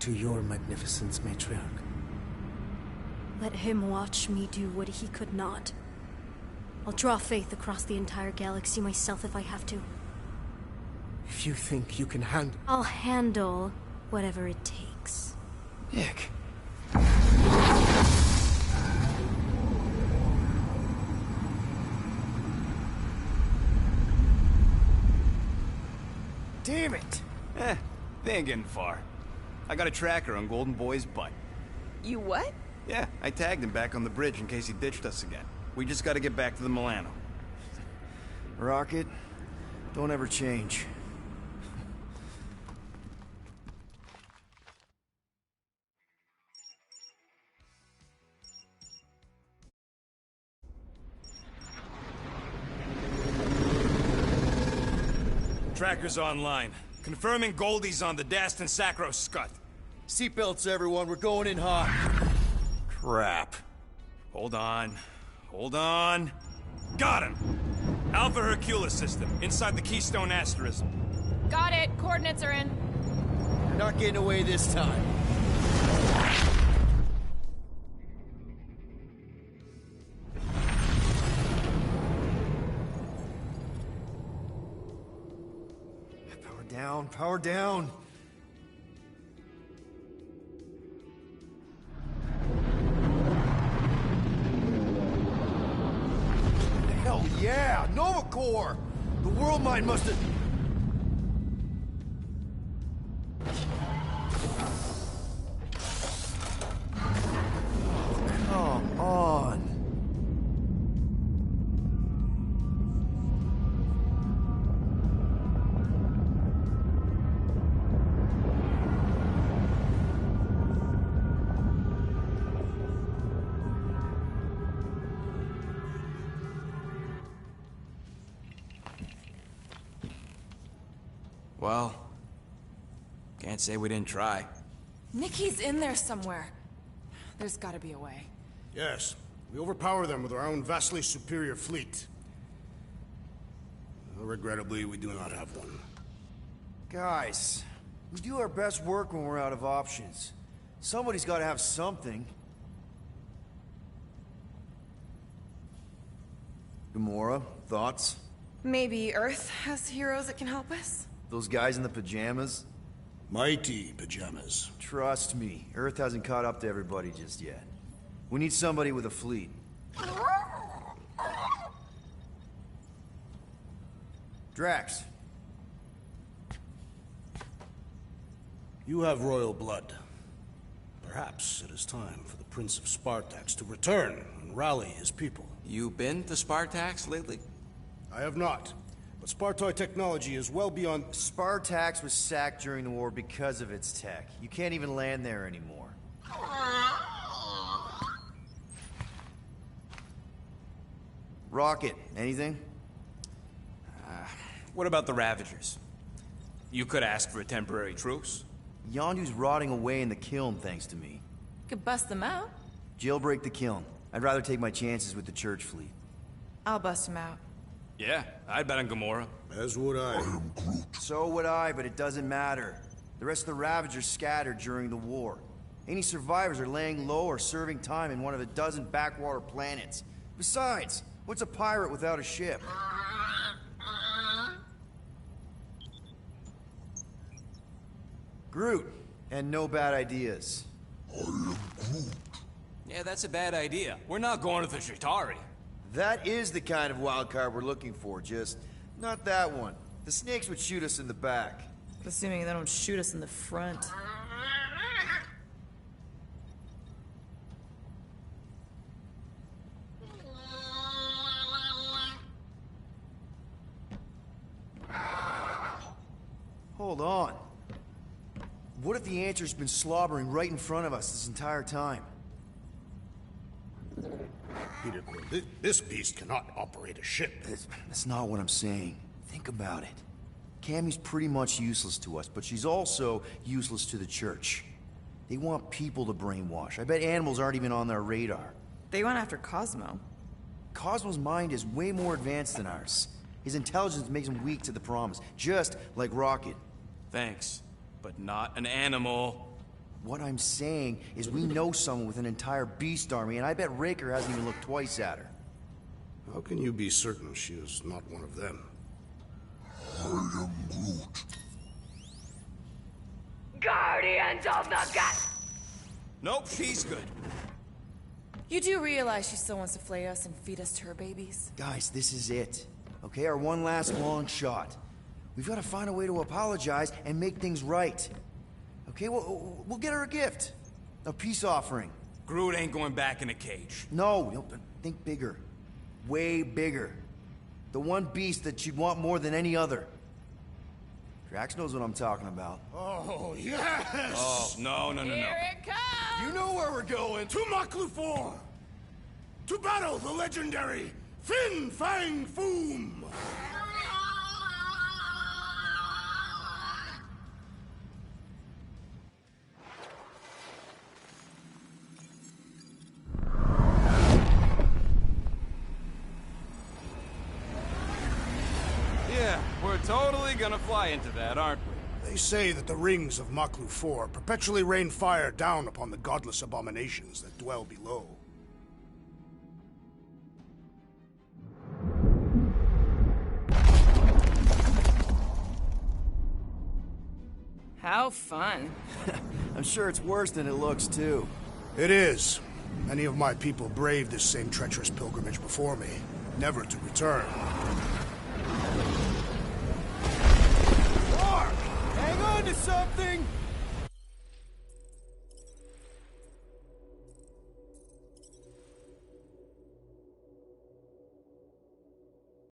to your magnificence, Matriarch. Let him watch me do what he could not. I'll draw faith across the entire galaxy myself if I have to. If you think you can handle... I'll handle whatever it takes. Nick. Damn it! They ain't getting far. I got a tracker on Golden Boy's butt. You what? Yeah, I tagged him back on the bridge in case he ditched us again. We just gotta get back to the Milano. Rocket, don't ever change. Tracker's online. Confirming Goldie's on the Dastan Sacro Scut. Seatbelts, everyone. We're going in hot. Crap. Hold on. Hold on. Got him! Alpha Hercules system, inside the Keystone Asterism. Got it. Coordinates are in. You're not getting away this time. Power down, power down. Hell yeah! Nova Corps! The World Mine must have... Come on. Well, can't say we didn't try. Nikki's in there somewhere. There's gotta be a way. Yes, we overpower them with our own vastly superior fleet. Regrettably, we do not have one. Guys, we do our best work when we're out of options. Somebody's got to have something. Gamora, thoughts? Maybe Earth has heroes that can help us? Those guys in the pajamas? Mighty pajamas. Trust me, Earth hasn't caught up to everybody just yet. We need somebody with a fleet. Drax. You have royal blood. Perhaps it is time for the Prince of Spartax to return and rally his people. You been to Spartax lately? I have not. But Spartoid technology is well beyond... Spartax was sacked during the war because of its tech. You can't even land there anymore. Rocket, anything? What about the Ravagers? You could ask for a temporary truce. Yondu's rotting away in the kiln thanks to me. Could bust them out. Jailbreak the kiln. I'd rather take my chances with the church fleet. I'll bust them out. Yeah, I'd bet on Gamora. As would I. So would I, but it doesn't matter. The rest of the Ravagers scattered during the war. Any survivors are laying low or serving time in one of a dozen backwater planets. Besides, what's a pirate without a ship? Groot, and no bad ideas. Yeah, that's a bad idea. We're not going to the Chitauri. That is the kind of wild card we're looking for, just not that one. The snakes would shoot us in the back. Assuming they don't shoot us in the front. Hold on. What if the Answer's been slobbering right in front of us this entire time? Peter, this beast cannot operate a ship. That's not what I'm saying. Think about it. Cammy's pretty much useless to us, but she's also useless to the Church. They want people to brainwash. I bet animals aren't even on their radar. They went after Cosmo. Cosmo's mind is way more advanced than ours. His intelligence makes him weak to the promise, just like Rocket. Thanks. but not an animal. What I'm saying is we know someone with an entire beast army, and I bet Raker hasn't even looked twice at her. How can you be certain she is not one of them? I am Groot. Guardians of the Galaxy! Nope, she's good. You do realize she still wants to flay us and feed us to her babies? Guys, this is it. Okay, our one last long shot. We've got to find a way to apologize and make things right. Okay, we'll get her a gift. A peace offering. Groot ain't going back in a cage. No, think bigger. Way bigger. The one beast that she'd want more than any other. Drax knows what I'm talking about. Oh, yes! Oh, no. Here it comes! You know where we're going. To Maklu 4! To battle the legendary Fin Fang Foom! Yeah, we're totally gonna fly into that, aren't we? They say that the rings of Maklu 4 perpetually rain fire down upon the godless abominations that dwell below. How fun. I'm sure it's worse than it looks, too. It is. Many of my people braved this same treacherous pilgrimage before me, never to return. Mark! Hang on to something!